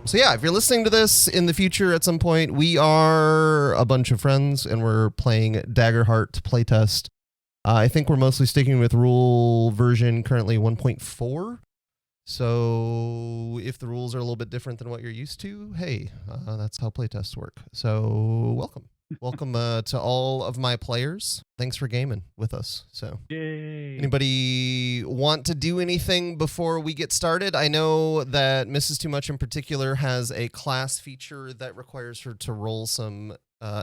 So yeah, if you're listening to this in the future at some point, we are a bunch of friends and we're playing Daggerheart playtest. I think we're mostly sticking with rule version currently 1.4. So if the rules are a little bit different than what you're used to, hey, that's how playtests work. So welcome. Welcome to all of my players. Thanks for gaming with us. So, yay! Anybody want to do anything before we get started? I know that Mrs. Too Much in particular has a class feature that requires her to roll some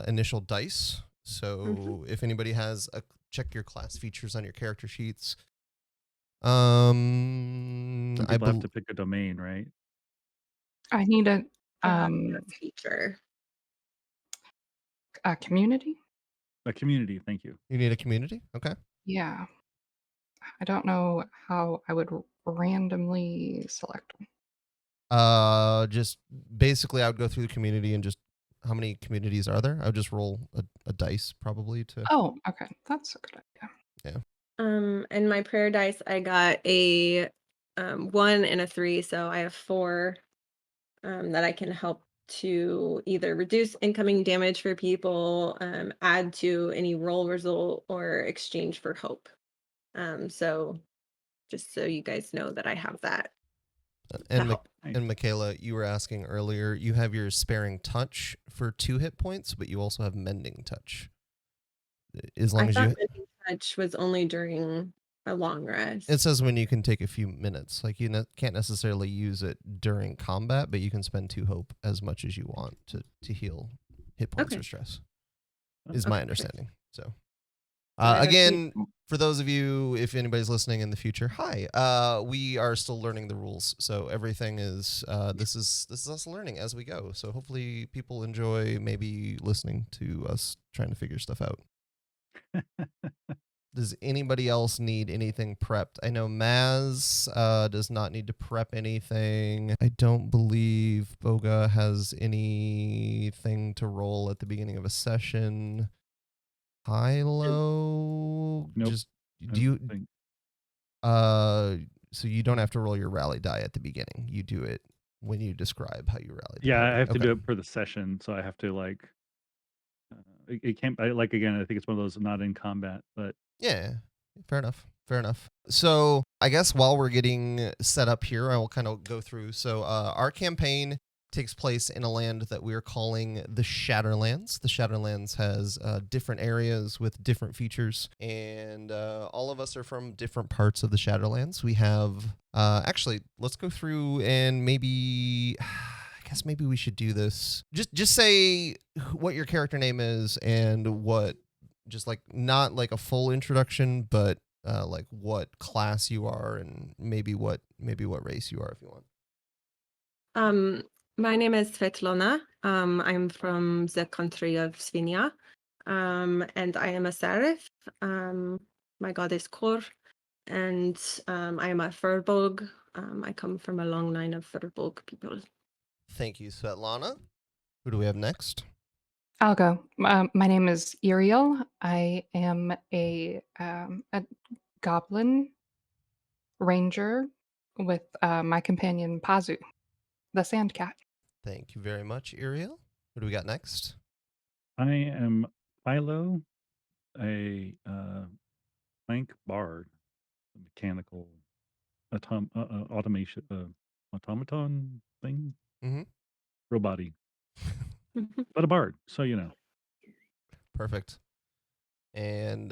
initial dice. So if anybody has check your class features on your character sheets. Some people have to pick a domain, right? I need a feature. a community. A community, thank you. You need a community? Okay. Yeah. I don't know how I would randomly select one. Just basically I would go through the community and just how many communities are there? I would just roll a dice probably to. Oh, okay. That's a good idea. Yeah. And my prayer dice, I got a 1 and a 3, so I have 4 that I can help to either reduce incoming damage for people, add to any roll result, or exchange for hope. So just so you guys know that I have that. And Michaela, you were asking earlier, you have your sparing touch for 2 hit points, but you also have mending touch. As long as you. Mending touch was only during a long rest. It says when you can take a few minutes. Like you can't necessarily use it during combat, but you can spend 2 hope as much as you want to heal hit points or stress. Is my understanding. So again, for those of you, if anybody's listening in the future, hi. We are still learning the rules, so everything is this is us learning as we go. So hopefully people enjoy maybe listening to us trying to figure stuff out. Does anybody else need anything prepped? I know Maz does not need to prep anything. I don't believe Bogha has anything to roll at the beginning of a session. Hilo, nope. Just do you? So you don't have to roll your rally die at the beginning. You do it when you describe how you rallied. Yeah, I have to do it per the session, so I have to like. It can't. Again, I think it's one of those not in combat, but. Yeah, fair enough. Fair enough. So I guess while we're getting set up here, I will kind of go through. So our campaign takes place in a land that we are calling the Shatterlands. The Shatterlands has different areas with different features, and all of us are from different parts of the Shatterlands. We have actually, let's go through and maybe. I guess maybe we should do this. Just say what your character name is and what. Just like not like a full introduction, but like what class you are and maybe what race you are if you want. My name is Svetlana. I'm from the country of Svinia, and I am a seraph. My god is Kor, and I am a firbolg. I come from a long line of firbolg people. Thank you, Svetlana. Who do we have next? I'll go. My name is Yriel. I am a goblin ranger with my companion Pazu, the sandcat. Thank you very much, Yriel. Who do we got next? I am Hilo, a clank bard, a mechanical automation automaton thing. Robot-y. But a bard, so you know. Perfect. And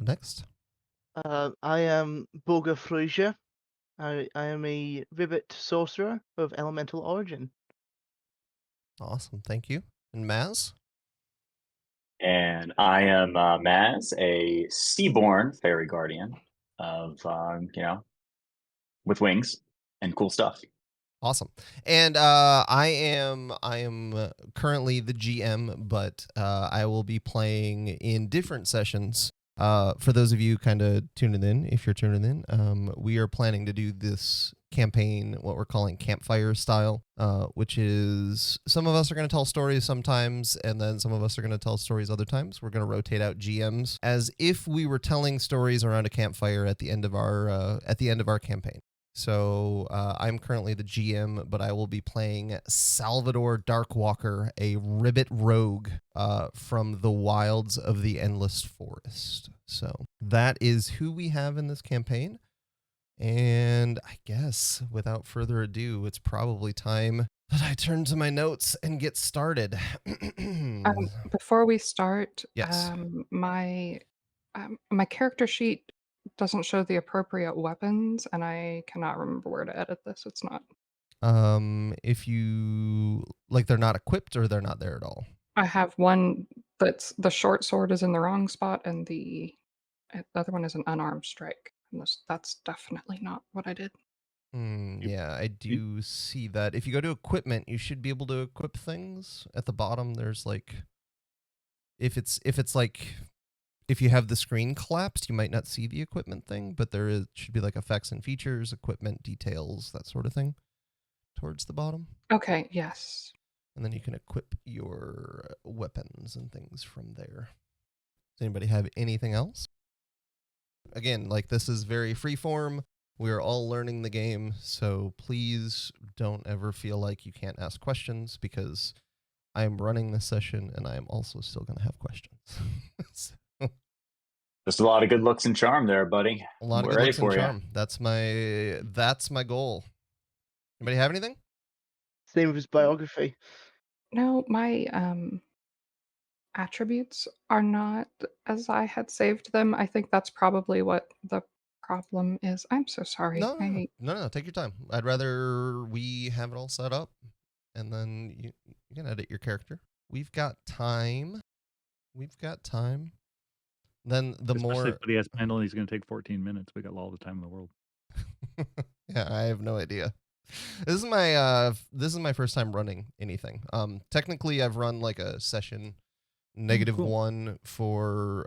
next? I am Bogha-Froise. I am a ribbit sorcerer of elemental origin. Awesome, thank you. And Maz? And I am Maz, a seaborne fairy guardian of, with wings and cool stuff. Awesome. And I am currently the GM, but I will be playing in different sessions. For those of you kind of tuning in, if you're tuning in, we are planning to do this campaign, what we're calling campfire style, which is some of us are going to tell stories sometimes, and then some of us are going to tell stories other times. We're going to rotate out GMs as if we were telling stories around a campfire at the end of our campaign. So I'm currently the GM, but I will be playing Salvador Darkwalker, a ribbit rogue from the wilds of the Endless Forest. So that is who we have in this campaign. And I guess without further ado, it's probably time that I turn to my notes and get started. Before we start, Yes. my character sheet doesn't show the appropriate weapons, and I cannot remember where to edit this. It's not. If you like, they're not equipped or they're not there at all. I have one that's the short sword is in the wrong spot, and the other one is an unarmed strike. And that's definitely not what I did. Yeah, I do see that. If you go to equipment, you should be able to equip things. At the bottom, there's like, if you have the screen collapsed, you might not see the equipment thing, but should be like effects and features, equipment details, that sort of thing, towards the bottom. Okay, yes. And then you can equip your weapons and things from there. Does anybody have anything else? Again, like, this is very freeform. We're all learning the game, so please don't ever feel like you can't ask questions, because I'm running this session and I'm also still going to have questions. So, just a lot of good looks and charm there, buddy. a lot of We're good ready looks and for you. charm. That's my goal. Anybody have anything? Same with his biography. No, my attributes are not as I had saved them. I think that's probably what the problem is. I'm so sorry. No, take your time. I'd rather we have it all set up, and then you can edit your character. We've got time. Then Especially if he has penalty, he's going to take 14 minutes. We got all the time in the world. Yeah, I have no idea. This is my first time running anything. Technically, I've run like a session -1 for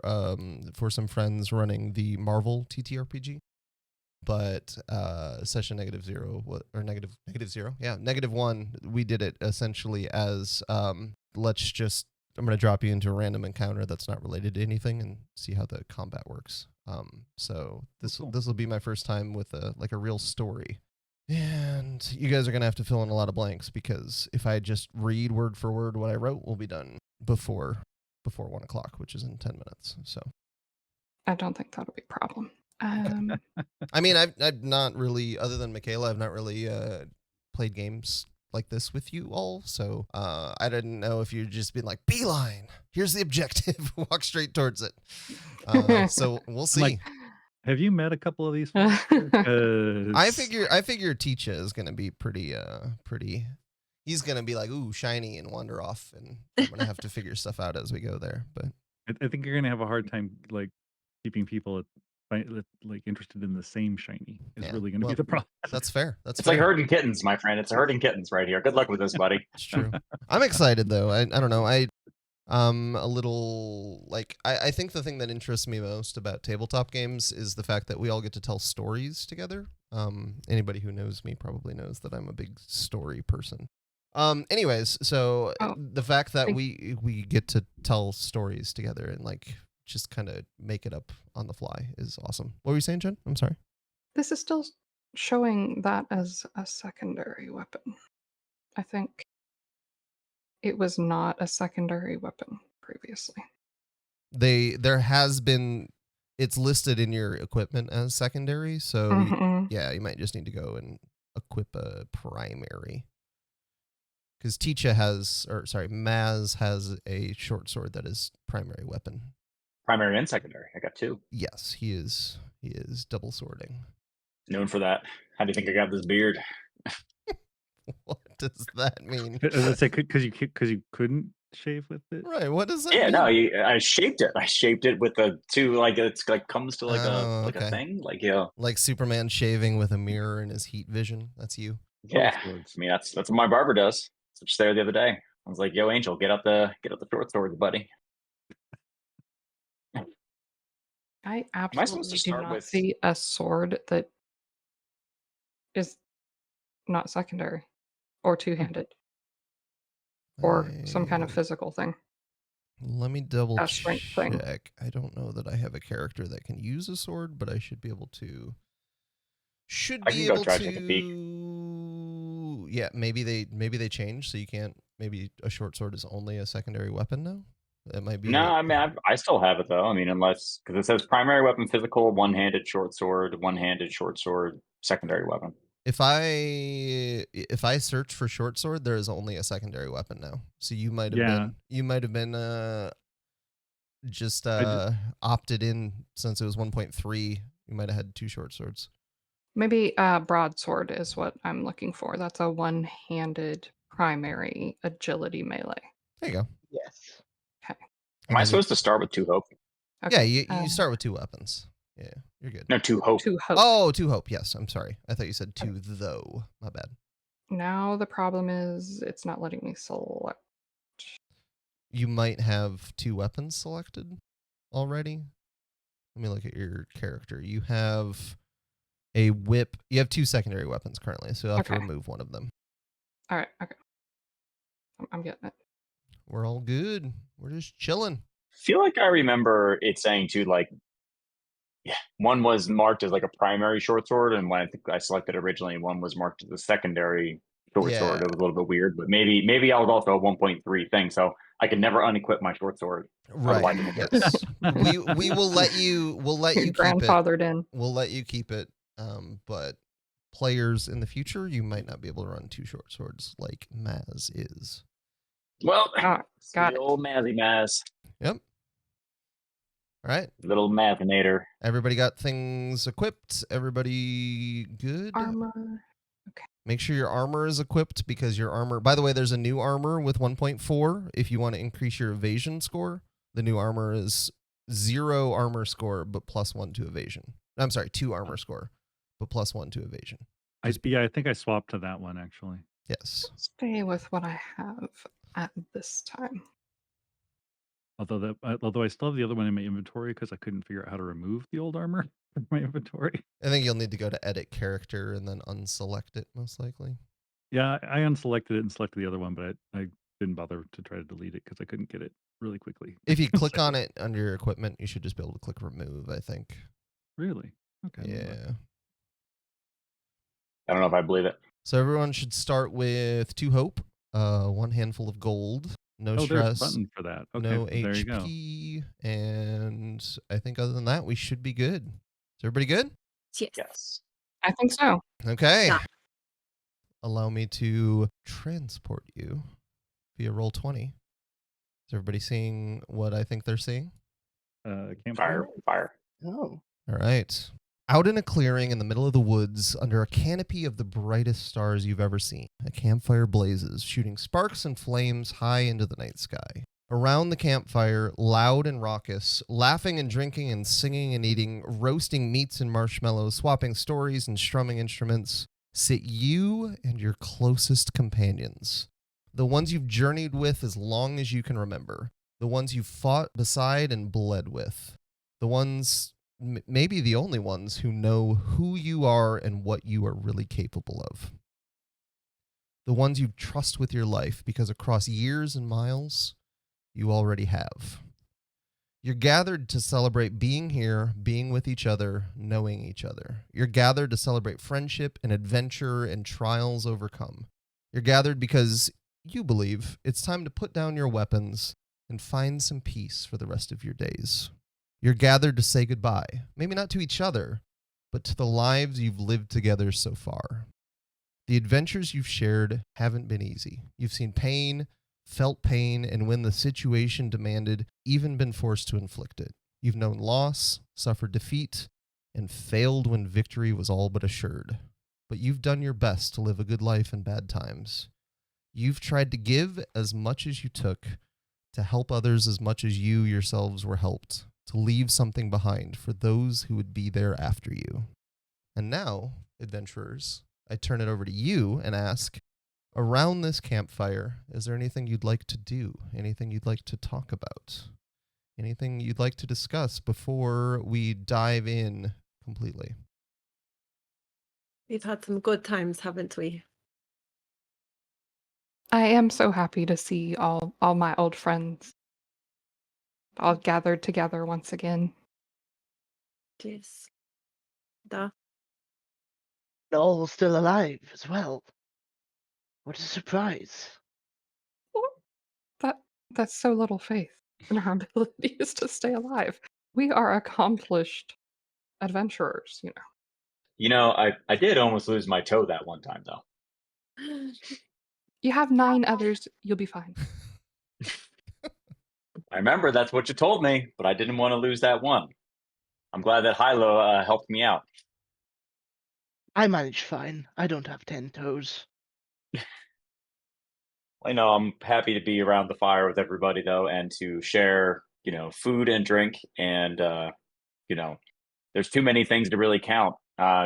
some friends running the Marvel TTRPG, but session -0 or -0, yeah, -1. We did it essentially as I'm going to drop you into a random encounter that's not related to anything and see how the combat works. So this will be my first time with a real story. And you guys are going to have to fill in a lot of blanks, because if I just read word for word what I wrote, we'll be done before 1 o'clock, which is in 10 minutes. So I don't think that'll be a problem. I mean, I've not really, other than Michaela, I've not really played games like this with you all. So I didn't know if you'd just been like, beeline, here's the objective, walk straight towards it. So we'll see. Like, have you met a couple of these folks? I figure Ticha is gonna be pretty. He's gonna be like, ooh, shiny, and wander off, and I'm gonna have to figure stuff out as we go there. But I think you're going to have a hard time like keeping people like interested in the same shiny. Is really going to be the problem. That's fair. It's like herding kittens, my friend. It's herding kittens right here. Good luck with this, buddy. It's true. I'm excited though. I don't know. A little like I think the thing that interests me most about tabletop games is the fact that we all get to tell stories together. Anybody who knows me probably knows that I'm a big story person. Anyways, so the fact that we get to tell stories together and like just kind of make it up on the fly is awesome. What were you saying, Jen? I'm sorry. This is still showing that as a secondary weapon. I think it was not a secondary weapon previously. It's listed in your equipment as secondary, so yeah, you might just need to go and equip a primary. Because Maz has a short sword that is primary weapon. Primary and secondary. I got 2. Yes, he is double swording. Known for that. How do you think I got this beard? What does that mean? Let's say because you couldn't shave with it. Right. What does that mean? Yeah, no, I shaped it. I shaped it with the 2, like it's like comes to like okay. a thing, like, you know, like Superman shaving with a mirror in his heat vision. That's you. Yeah, I mean that's what my barber does. So just there the other day. I was like, "Yo, Angel, get up the short sword, buddy." I absolutely do not see a sword that is not secondary or two-handed or some kind of physical thing. Let me double A strength thing. check. I don't know that I have a character that can use a sword, but I should be able to should I be can go able try to take a peek. to. Yeah, maybe they changed, so you can't. Maybe a short sword is only a secondary weapon now. It might be. No, I mean I still have it though. I mean, unless because it says primary weapon, physical, one-handed short sword, secondary weapon. If I search for short sword, there is only a secondary weapon now. So you might have been just opted in since it was 1.3. You might have had 2 short swords. Maybe broadsword is what I'm looking for. That's a one-handed primary agility melee. There you go. Yes. Okay. Am I supposed to start with 2 hope? Okay. Yeah, you start with 2 weapons. Yeah, you're good. No, 2 hope. 2 hope. Oh, 2 hope. Yes, I'm sorry. I thought you said 2 though. My bad. Now the problem is it's not letting me select. You might have 2 weapons selected already. Let me look at your character. You have a whip. You have 2 secondary weapons currently, so you'll have to remove one of them. All right. Okay. I'm getting it. We're all good. We're just chilling. I feel like I remember it saying too, like, yeah, one was marked as like a primary short sword, and when I think I selected originally, one was marked as a secondary short sword. It was a little bit weird, but maybe I was also a 1.3 thing, so I could never unequip my short sword. Right. Yes. we will let you. We'll let you keep grandfathered in. We'll let you keep it. But players in the future, you might not be able to run 2 short swords like Maz is. Well, got it. Old Mazzy Maz. Yep. All right. Little Mazinator. Everybody got things equipped. Everybody good? Armor. Okay. Make sure your armor is equipped because your armor. By the way, there's a new armor with 1.4. If you want to increase your evasion score, the new armor is 0 armor score but +1 to evasion. I'm sorry, 2 armor score but +1 to evasion. I think I swapped to that one actually. Yes. Stay with what I have at this time. Although I still have the other one in my inventory because I couldn't figure out how to remove the old armor from my inventory. I think you'll need to go to edit character and then unselect it most likely. Yeah, I unselected it and selected the other one, but I didn't bother to try to delete it because I couldn't get it really quickly. If you click on it under your equipment, you should just be able to click remove, I think. Really? Okay. Yeah. I don't know if I believe it. So everyone should start with 2 hope, 1 handful of gold, no stress, there's a button for that. Okay, no there you go. HP, and I think other than that, we should be good. Is everybody good? Yes. I think so. Okay. Yeah. Allow me to transport you via roll 20. Is everybody seeing what I think they're seeing? Campfire. Fire. Oh. All right. Out in a clearing in the middle of the woods, under a canopy of the brightest stars you've ever seen, a campfire blazes, shooting sparks and flames high into the night sky. Around the campfire, loud and raucous, laughing and drinking and singing and eating, roasting meats and marshmallows, swapping stories and strumming instruments, sit you and your closest companions. The ones you've journeyed with as long as you can remember. The ones you've fought beside and bled with. The ones, maybe the only ones, who know who you are and what you are really capable of. The ones you trust with your life because across years and miles, you already have. You're gathered to celebrate being here, being with each other, knowing each other. You're gathered to celebrate friendship and adventure and trials overcome. You're gathered because you believe it's time to put down your weapons and find some peace for the rest of your days. You're gathered to say goodbye, maybe not to each other, but to the lives you've lived together so far. The adventures you've shared haven't been easy. You've seen pain, felt pain, and when the situation demanded, even been forced to inflict it. You've known loss, suffered defeat, and failed when victory was all but assured. But you've done your best to live a good life in bad times. You've tried to give as much as you took, to help others as much as you yourselves were helped, to leave something behind for those who would be there after you. And now, adventurers, I turn it over to you and ask, around this campfire, is there anything you'd like to do? Anything you'd like to talk about? Anything you'd like to discuss before we dive in completely? We've had some good times, haven't we? I am so happy to see all my old friends all gathered together once again. Yes. Da. all still alive as well. What a surprise. That's so little faith in our abilities to stay alive. We are accomplished adventurers, you know. You know, I did almost lose my toe that one time, though. You have 9 others, you'll be fine. I remember that's what you told me, but I didn't want to lose that one. I'm glad that Hilo helped me out. I manage fine. I don't have 10 toes. I know I'm happy to be around the fire with everybody, though, and to share, food and drink. And, there's too many things to really count,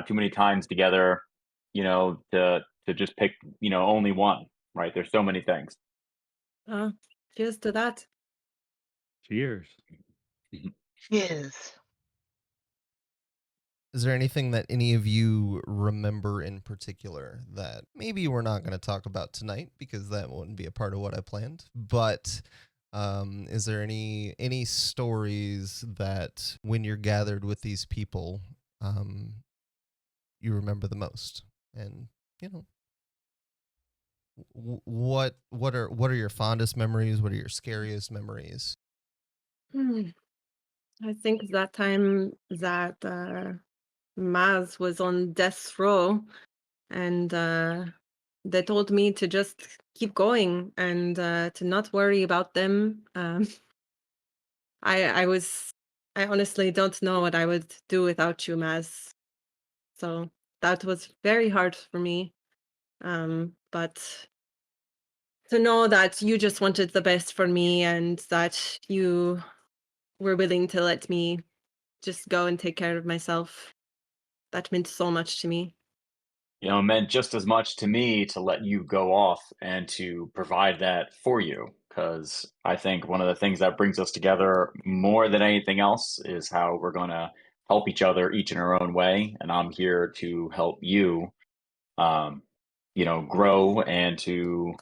too many times together, to just pick, only one, right? There's so many things. Cheers to that. Cheers. Yes. Is there anything that any of you remember in particular that maybe we're not going to talk about tonight because that wouldn't be a part of what I planned? But is there any stories that when you're gathered with these people, you remember the most? And what are your fondest memories? What are your scariest memories? I think that time that Maz was on death's row, and they told me to just keep going and to not worry about them. I honestly don't know what I would do without you, Maz. So that was very hard for me. But to know that you just wanted the best for me and that you were willing to let me just go and take care of myself, that meant so much to me. It meant just as much to me to let you go off and to provide that for you. Because I think one of the things that brings us together more than anything else is how we're going to help each other, each in our own way. And I'm here to help you, grow and to,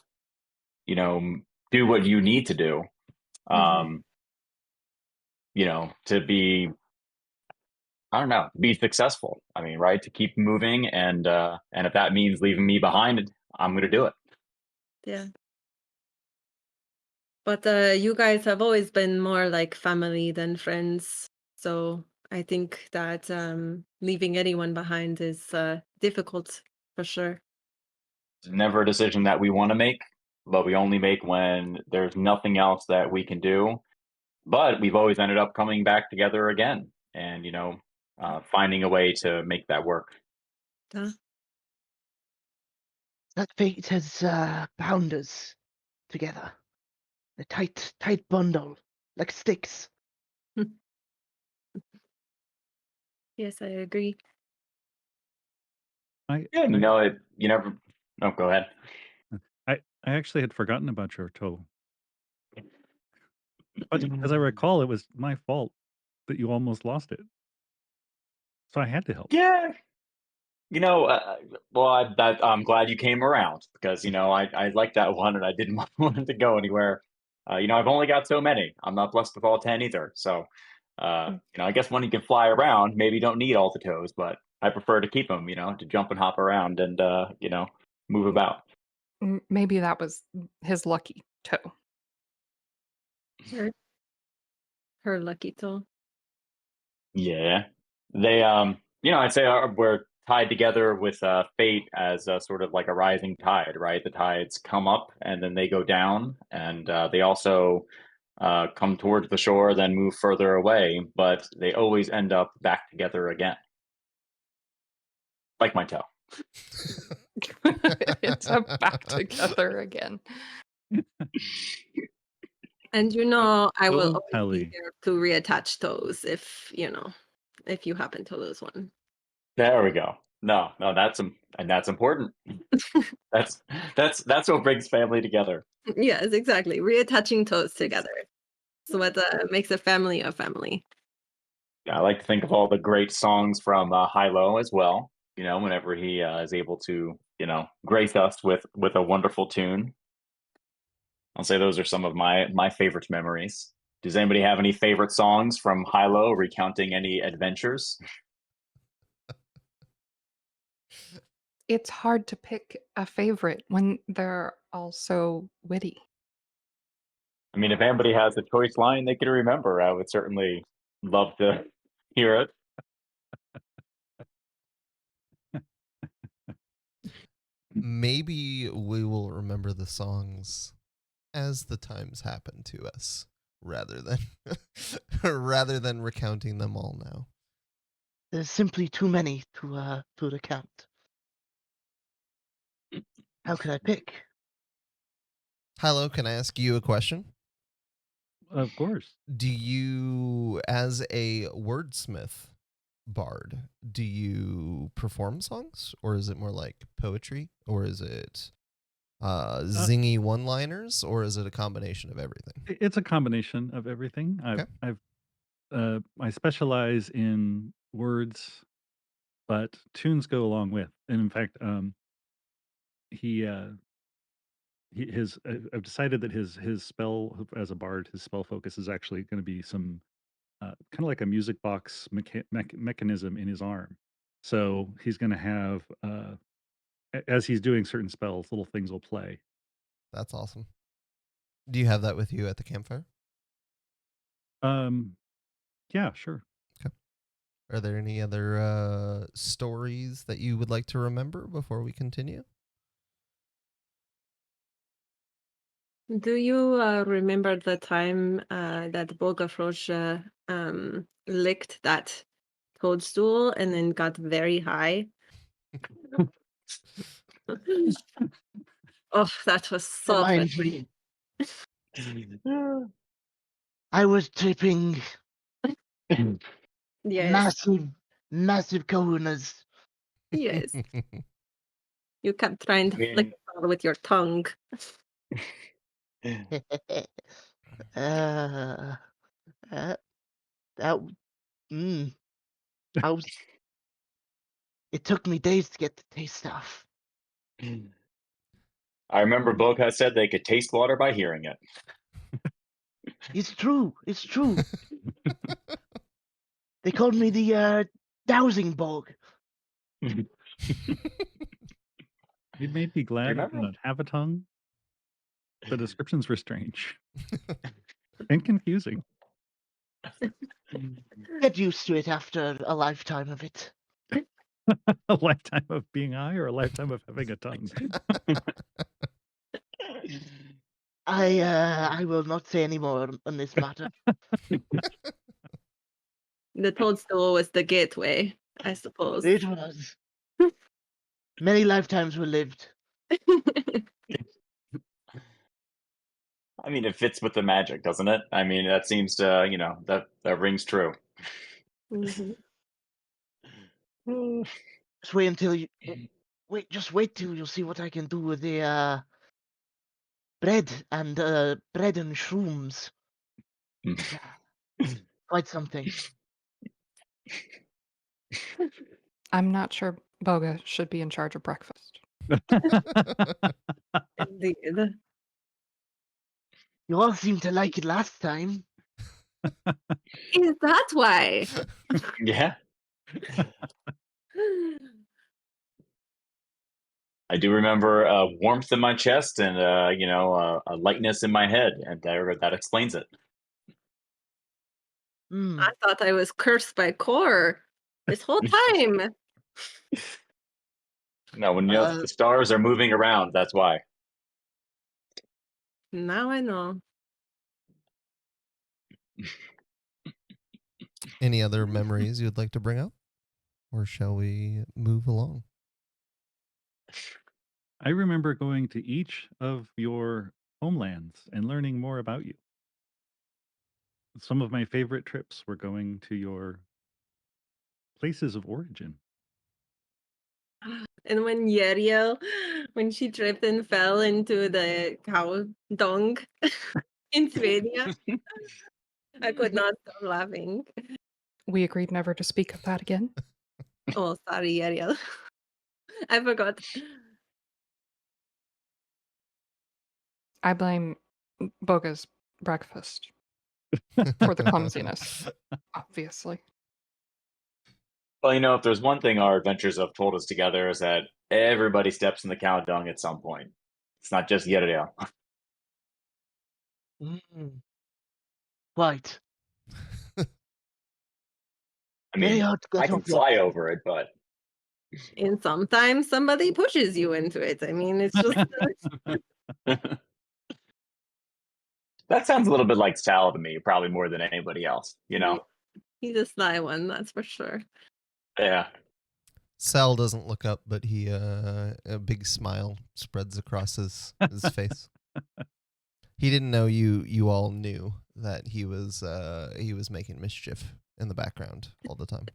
do what you need to do, to be, I don't know, be successful. I mean, right? To keep moving, and if that means leaving me behind, I'm going to do it. Yeah. But you guys have always been more like family than friends. So I think that leaving anyone behind is difficult for sure. It's never a decision that we want to make, but we only make when there's nothing else that we can do. But we've always ended up coming back together again and, finding a way to make that work. Yeah. That fate has bound us together. A tight bundle, like sticks. Yes, I agree. You never. No, go ahead. I actually had forgotten about your toe. But as I recall, it was my fault that you almost lost it. So I had to help. Yeah. I'm glad you came around because, I like that one and I didn't want it to go anywhere. I've only got so many. I'm not blessed with all 10 either. So, I guess when you can fly around, maybe you don't need all the toes, but I prefer to keep them, to jump and hop around and, move about. Maybe that was his lucky toe. Her lucky toe. Yeah. They, I'd say we're tied together with fate as sort of like a rising tide, right? The tides come up and then they go down, and they also come towards the shore, then move further away, but they always end up back together again. Like my toe. It's back together again. And I will always be here to reattach toes if you happen to lose one. There we go. No, that's important. that's what brings family together. Yes, exactly. Reattaching toes together. So what makes a family a family. I like to think of all the great songs from Hilo as well. Whenever he is able to, grace us with a wonderful tune. I'll say those are some of my favorite memories. Does anybody have any favorite songs from Hilo recounting any adventures? It's hard to pick a favorite when they're all so witty. I mean, if anybody has a choice line they could remember, I would certainly love to hear it. Maybe we will remember the songs as the times happen to us, rather than rather than recounting them all now. There's simply too many to count. How can I pick? Hilo, can I ask you a question? Of course. Do you, as a wordsmith bard, do you perform songs, or is it more like poetry, or is it zingy one-liners, or is it a combination of everything? It's a combination of everything. Okay. I specialize in words, but tunes go along with. And in fact, I've decided that his spell as a bard, his spell focus is actually going to be some kind of like a music box mechanism in his arm. So he's going to have, as he's doing certain spells, little things will play. That's awesome. Do you have that with you at the campfire? Yeah, sure. Okay. Are there any other stories that you would like to remember before we continue? Do you remember the time that Bogha-Froise licked that toadstool and then got very high? Oh, that was so Reminds funny. me. I was tripping Yes, massive kahunas. yes. You kept trying to flick it all with your tongue. uh, that I was. It took me days to get the taste off. I remember Bogha said they could taste water by hearing it. It's true. It's true. They called me the dowsing bog. You made me glad I Remember? did not have a tongue. The descriptions were strange and confusing. Get used to it after a lifetime of it. A lifetime of being high or a lifetime of having a tongue? I will not say any more on this matter. The toadstool was the gateway, I suppose. It was. Many lifetimes were lived. I mean, it fits with the magic, doesn't it? I mean, that seems to, that rings true. Mhm. Just wait until you just wait till you'll see what I can do with the bread and shrooms. Quite something. I'm not sure Bogha should be in charge of breakfast. Indeed. You all seemed to like it last time. Is that why? Yeah. I do remember warmth in my chest and, a lightness in my head, and that explains it. I thought I was cursed by Core this whole time. No, when the stars are moving around, that's why. Now I know. Any other memories you'd like to bring up? Or shall we move along? I remember going to each of your homelands and learning more about you. Some of my favorite trips were going to your places of origin. And when Yriel, when she tripped and fell into the cow dung in Sweden, I could not stop laughing. We agreed never to speak of that again. Oh, sorry, Yriel. I forgot. I blame Bogha's breakfast for the clumsiness, obviously. Well, if there's one thing our adventures have told us together is that Everybody steps in the cow dung at some point. It's not just Yriel. Right. I mean, Very hard to I get can off your fly over it, but And sometimes somebody pushes you into it. I mean, it's just that sounds a little bit like Sal to me, probably more than anybody else, you know? he's a sly one, that's for sure. Yeah. Sal doesn't look up, but he a big smile spreads across his face. He didn't know you all knew that he was making mischief in the background all the time.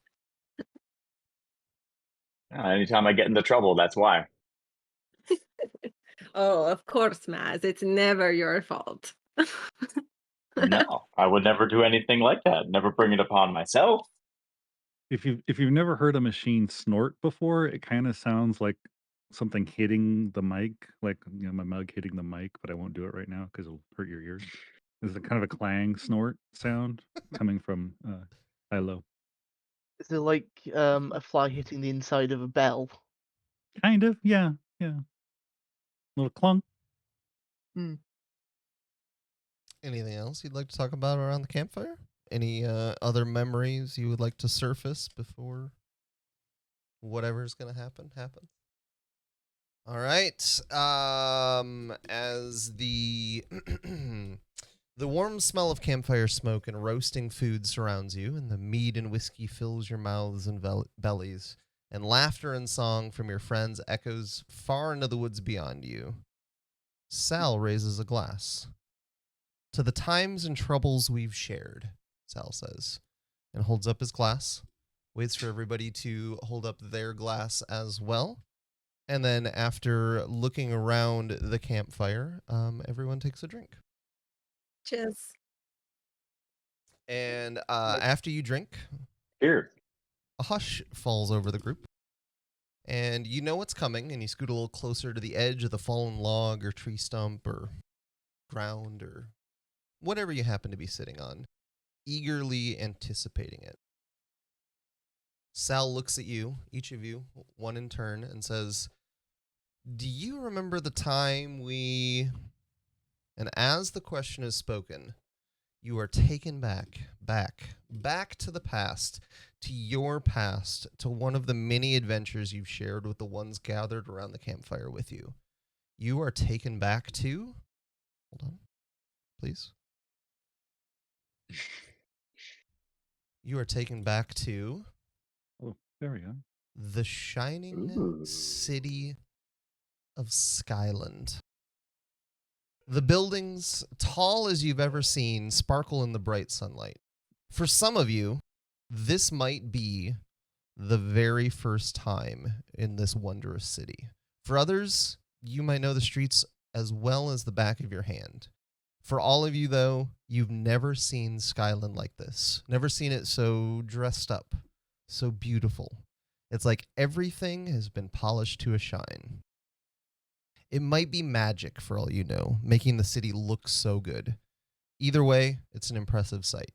Anytime I get into trouble, that's why. Oh, of course, Maz. It's never your fault. No, I would never do anything like that. Never bring it upon myself. If you've never heard a machine snort before, it kind of sounds like something hitting the mic, like my mug hitting the mic, but I won't do it right now because it'll hurt your ears. There's a kind of a clang snort sound coming from Hilo. Is it like a fly hitting the inside of a bell? Kind of, yeah. Little clunk. Anything else you'd like to talk about around the campfire? Any other memories you would like to surface before whatever's going to happen happens? All right. As the the warm smell of campfire smoke and roasting food surrounds you, and the mead and whiskey fills your mouths and bellies, and laughter and song from your friends echoes far into the woods beyond you, Sal raises a glass. To the times and troubles we've shared, Sal says, and holds up his glass, waits for everybody to hold up their glass as well. And then after looking around the campfire, everyone takes a drink. Cheers. And after you drink, Here. a hush falls over the group. And you know what's coming, and you scoot a little closer to the edge of the fallen log or tree stump or ground or whatever you happen to be sitting on, eagerly anticipating it. Sal looks at you, each of you, one in turn, and says, "Do you remember the time we..." And as the question is spoken, you are taken back to the past, to your past, to one of the many adventures you've shared with the ones gathered around the campfire with you. You are taken back to... Hold on, please. You are taken back to... Oh, there we go. The shining city of Skyland. The buildings, tall as you've ever seen, sparkle in the bright sunlight. For some of you, this might be the very first time in this wondrous city. For others, you might know the streets as well as the back of your hand. For all of you, though, you've never seen Skyland like this. Never seen it so dressed up, so beautiful. It's like everything has been polished to a shine. It might be magic for all you know, making the city look so good. Either way, it's an impressive sight.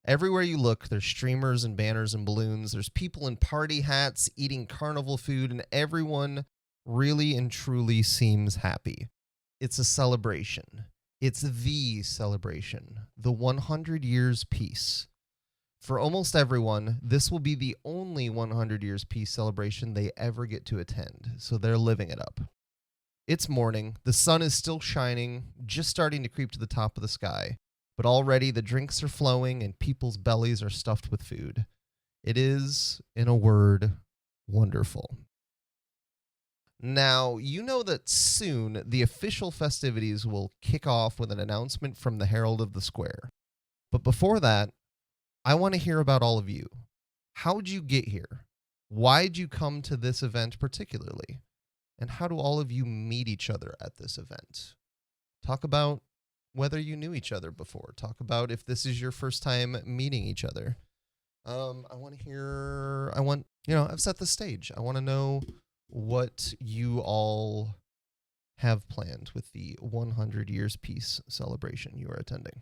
Everywhere you look, there's streamers and banners and balloons. There's people in party hats eating carnival food, and everyone really and truly seems happy. It's a celebration. It's the celebration, the 100 years peace. For almost everyone, this will be the only 100 years peace celebration they ever get to attend, so they're living it up. It's morning, the sun is still shining, just starting to creep to the top of the sky, but already the drinks are flowing and people's bellies are stuffed with food. It is, in a word, wonderful. Now, you know that soon the official festivities will kick off with an announcement from the Herald of the Square. But before that, I want to hear about all of you. How'd you get here? Why'd you come to this event particularly? And how do all of you meet each other at this event? Talk about whether you knew each other before. Talk about if this is your first time meeting each other. I've set the stage. I want to know what you all have planned with the 100 years peace celebration you are attending.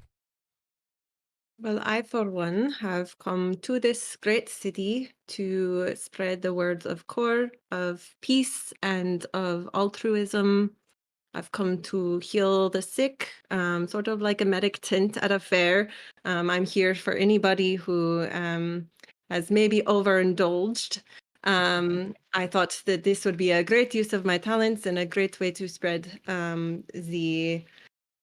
Well, I, for one, have come to this great city to spread the words of core, of peace, and of altruism. I've come to heal the sick, sort of like a medic tent at a fair. I'm here for anybody who has maybe overindulged. I thought that this would be a great use of my talents and a great way to spread the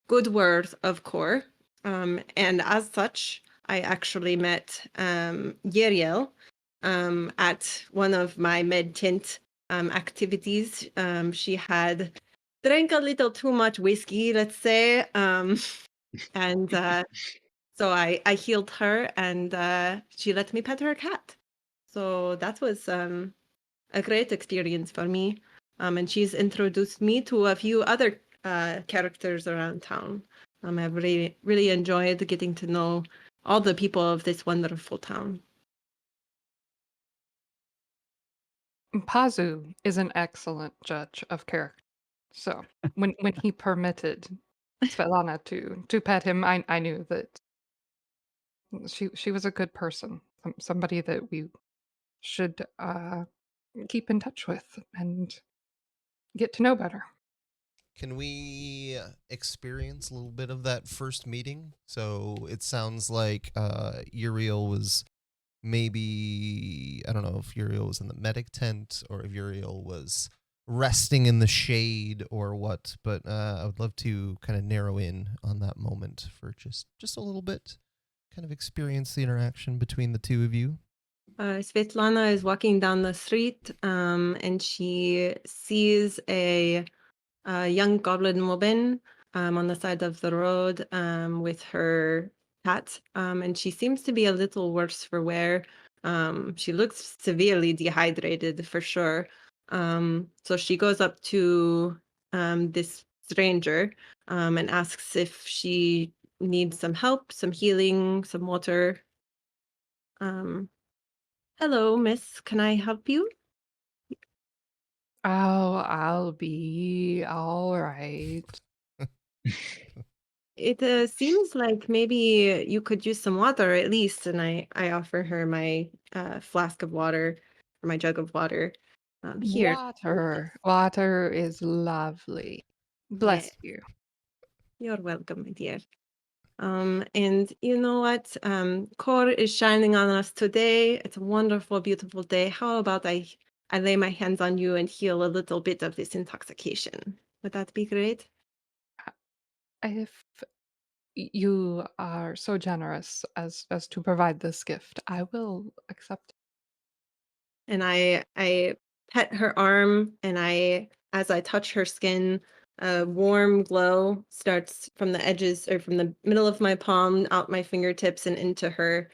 good word of core. And as such, I actually met Yriel at one of my med tent activities. She had drank a little too much whiskey, let's say. And so I healed her, and she let me pet her cat. So that was a great experience for me. And she's introduced me to a few other characters around town. I've really enjoyed getting to know all the people of this wonderful town. Pazu is an excellent judge of character. So when he permitted Svetlana to pet him, I knew that she was a good person, somebody that we should keep in touch with and get to know better. Can we experience a little bit of that first meeting? So it sounds like Yriel was maybe, I don't know if Yriel was in the medic tent or if Yriel was resting in the shade or what, but I would love to kind of narrow in on that moment for just a little bit, kind of experience the interaction between the two of you. Svetlana is walking down the street, and she sees a young goblin woman on the side of the road with her cat, and she seems to be a little worse for wear. She looks severely dehydrated for sure. So she goes up to this stranger and asks if she needs some help, some healing, some water. Hello, miss. Can I help you? Oh, I'll be all right. It seems like maybe you could use some water at least, and I offer her my flask of water or my jug of water. Here. Water is lovely. Yeah, Bless you. you're welcome, my dear. And you know what? Core is shining on us today. It's a wonderful, beautiful day. How about I lay my hands on you and heal a little bit of this intoxication? Would that be great? If you are so generous as to provide this gift, I will accept. And I pet her arm, and as I touch her skin, a warm glow starts from the edges or from the middle of my palm out my fingertips and into her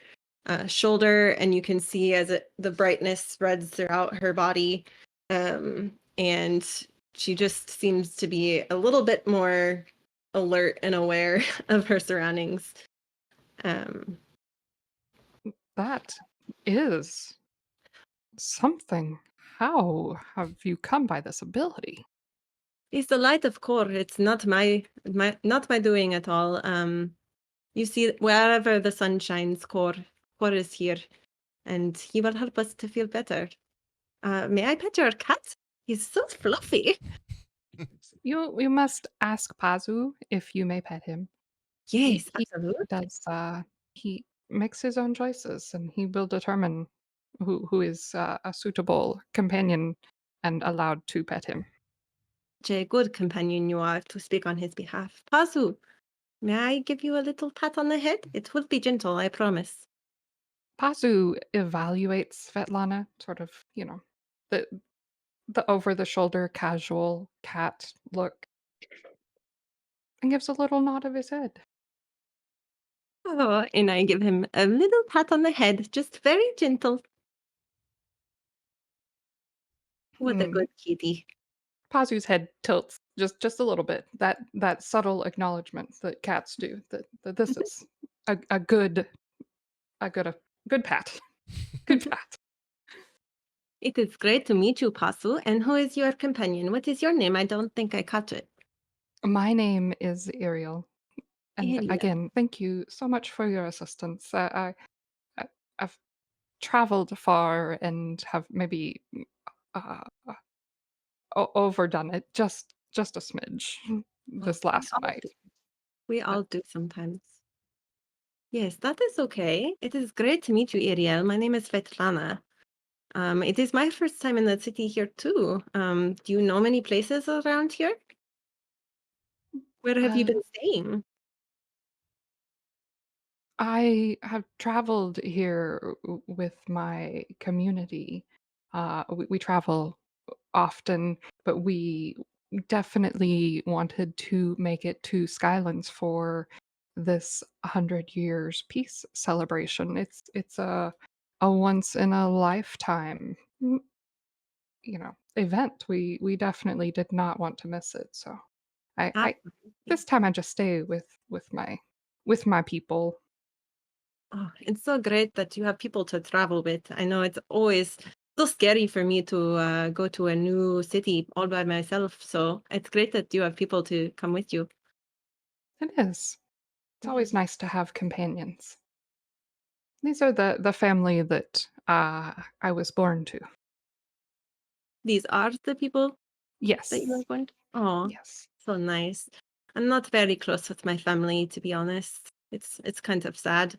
shoulder, and you can see as the brightness spreads throughout her body, and she just seems to be a little bit more alert and aware of her surroundings. That is something. How have you come by this ability? It's the light of Kor. It's not my doing at all. You see, wherever the sun shines, Kor is here, and he will help us to feel better. May I pet your cat? He's so fluffy. You must ask Pazu if you may pet him. Yes, He absolutely. does. He makes his own choices, and he will determine who is a suitable companion and allowed to pet him. A good companion you are to speak on his behalf. Pazu, may I give you a little pat on the head? It will be gentle, I promise. Pazu evaluates Svetlana, sort of, the over the shoulder casual cat look, and gives a little nod of his head. Oh, and I give him a little pat on the head, just very gentle. What a good kitty. Pazu's head tilts just a little bit. That subtle acknowledgement that cats do. That this is a good pat. Good pat. It is great to meet you, Pazu. And who is your companion? What is your name? I don't think I caught it. My name is Yriel. And Yriel. again, thank you so much for your assistance. I've traveled far and have maybe uh, overdone it just a smidge Oh, this last night. we all do sometimes. Yes, that is okay. It is great to meet you, Yriel. My name is Svetlana. It is my first time in the city here too. Do you know many places around here? Where have you Uh, been staying? I have traveled here with my community. We travel often, but we definitely wanted to make it to Skylands for this 100 years peace celebration. It's a once in a lifetime, event. We definitely did not want to miss it. So I Absolutely. this time I just stay with my people. Oh, it's so great that you have people to travel with. I know it's always so scary for me to go to a new city all by myself. So it's great that you have people to come with you. It is. It's always Yes. nice to have companions. These are the family that I was born to. These are the people that you are Yes. going to. Oh, Yes. so nice. I'm not very close with my family, to be honest. It's kind of sad.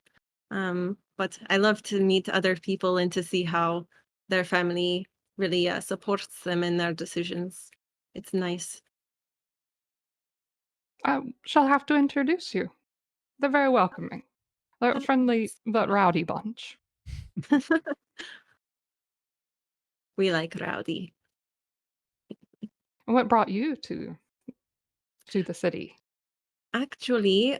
But I love to meet other people and to see how their family really supports them in their decisions. It's nice. I shall have to introduce you. They're very welcoming. They're a Oh, friendly but rowdy bunch. we like rowdy. And what brought you to the city? Actually,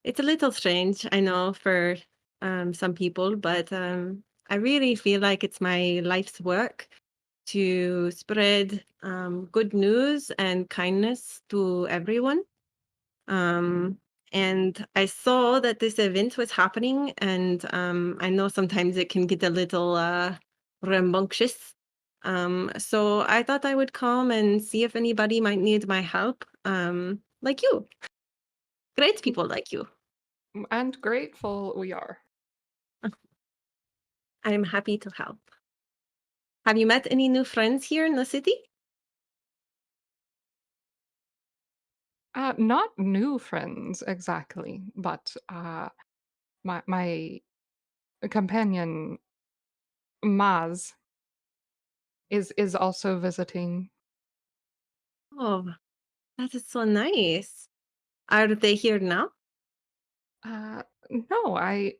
it's a little strange, I know, for some people, but I really feel like it's my life's work to spread good news and kindness to everyone. And I saw that this event was happening, and I know sometimes it can get a little rambunctious. So I thought I would come and see if anybody might need my help, like you. Great people like you. And grateful we are. I'm happy to help. Have you met any new friends here in the city? Not new friends exactly, but my companion Maz is also visiting. Oh, that is so nice. Are they here now? No, I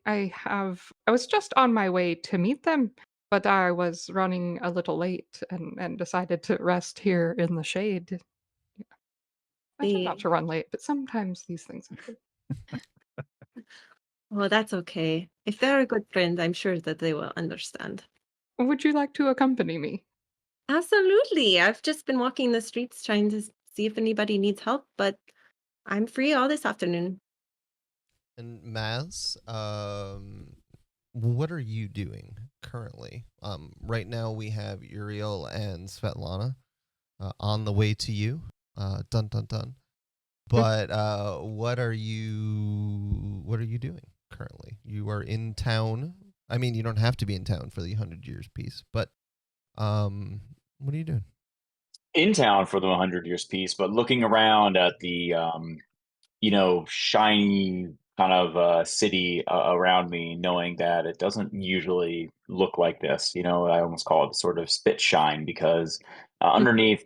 was just on my way to meet them, but I was running a little late and decided to rest here in the shade. I try not They, to run late, but sometimes these things happen. well, that's okay. If they're a good friend, I'm sure that they will understand. Would you like to accompany me? Absolutely. I've just been walking the streets trying to see if anybody needs help, but I'm free all this afternoon. And Maz, what are you doing currently? Right now we have Yriel and Svetlana on the way to you. Dun dun dun. But what are you doing currently? You are in town. I mean, you don't have to be in town for the 100 years piece, but what are you doing? In town for the 100 years piece, but looking around at the shiny kind of city around me, knowing that it doesn't usually look like this. I almost call it sort of spit shine because underneath,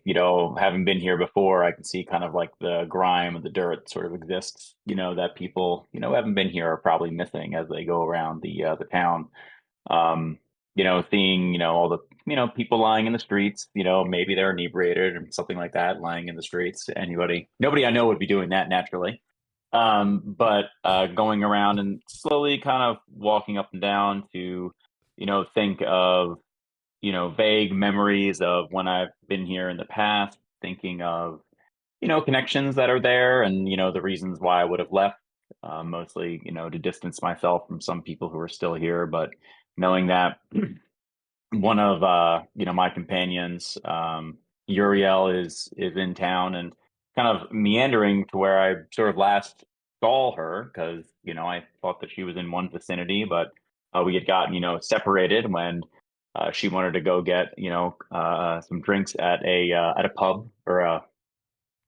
having been here before, I can see kind of like the grime and the dirt sort of exists. That people, who haven't been here are probably missing as they go around the town. Um, seeing, all the, people lying in the streets, maybe they're inebriated or something like that, lying in the streets. Nobody I know would be doing that naturally. But going around and slowly kind of walking up and down to, think of, vague memories of when I've been here in the past, thinking of, connections that are there and, the reasons why I would have left, mostly, to distance myself from some people who are still here, but knowing that one of, my companions, Yriel is in town and kind of meandering to where I sort of last saw her, because I thought that she was in one vicinity, but we had gotten separated when she wanted to go get some drinks at a pub, or I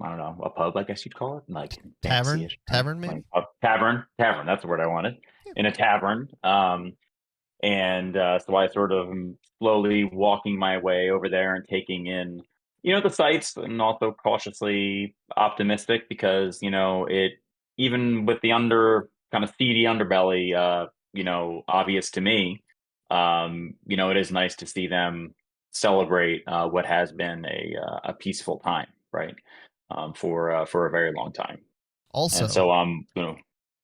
don't know, a pub, I guess you'd call it, like Tavern, fancy-ish, maybe. Tavern. That's the word I wanted. Yeah. In a tavern. And so I sort of am slowly walking my way over there and taking in, the sights, and also cautiously optimistic, because, it, even with the kind of seedy underbelly, obvious to me, it is nice to see them celebrate what has been a peaceful time, right? For a very long time. Also, and so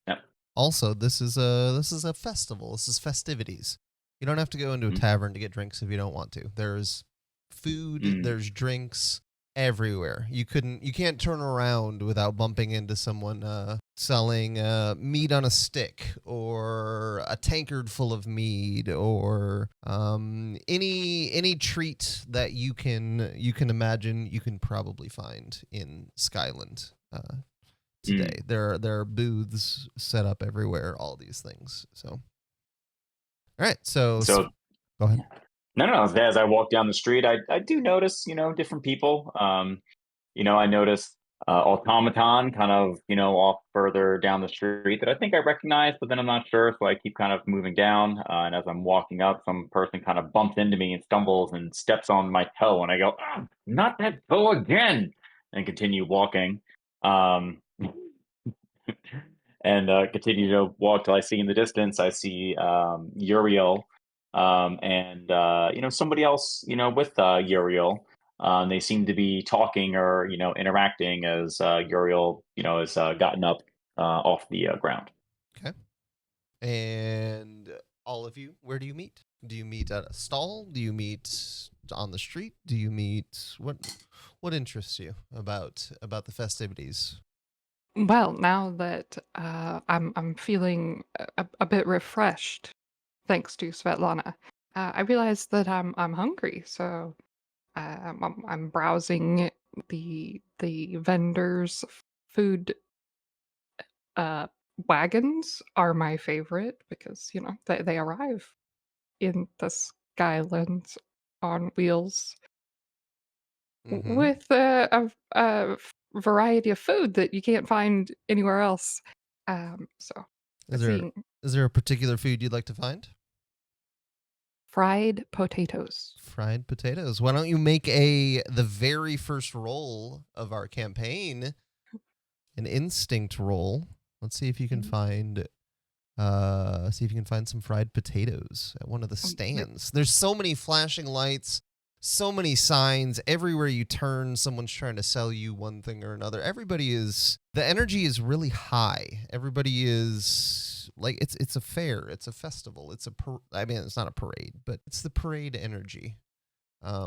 yeah. Also, this is a festival. This is festivities. You don't have to go into a tavern to get drinks if you don't want to. There's food, there's drinks everywhere. You can't turn around without bumping into someone selling meat on a stick, or a tankard full of mead, or any treat that you can imagine, you can probably find in Skyland. Today. There are booths set up everywhere, all these things. So, all right. So go ahead. No. As I walk down the street, I do notice, different people. I notice automaton kind of, off further down the street that I think I recognize, but then I'm not sure. So I keep kind of moving down. And as I'm walking up, some person kind of bumps into me and stumbles and steps on my toe. And I go, not that toe again, and continue walking. And continue to walk till I see in the distance, I see Yriel, and somebody else, with Yriel. They seem to be talking or interacting as Yriel, has gotten up off the ground. Okay. And all of you, where do you meet? Do you meet at a stall? Do you meet on the street? Do you meet what interests you about the festivities? Well, now that I'm feeling a bit refreshed, thanks to Svetlana, I realize that I'm hungry. So I'm browsing the vendors' food. Wagons are my favorite because they arrive in the Skylands on wheels with a variety of food that you can't find anywhere else. So is there a particular food you'd like to find? Fried potatoes. Fried potatoes. Why don't you make the very first roll of our campaign an instinct roll? Let's see if you can find some fried potatoes at one of the stands. There's so many flashing lights, so many signs everywhere you turn. Someone's trying to sell you one thing or another. The energy is really high. Everybody is like, it's a fair, it's a festival, it's not a parade, but it's the parade energy.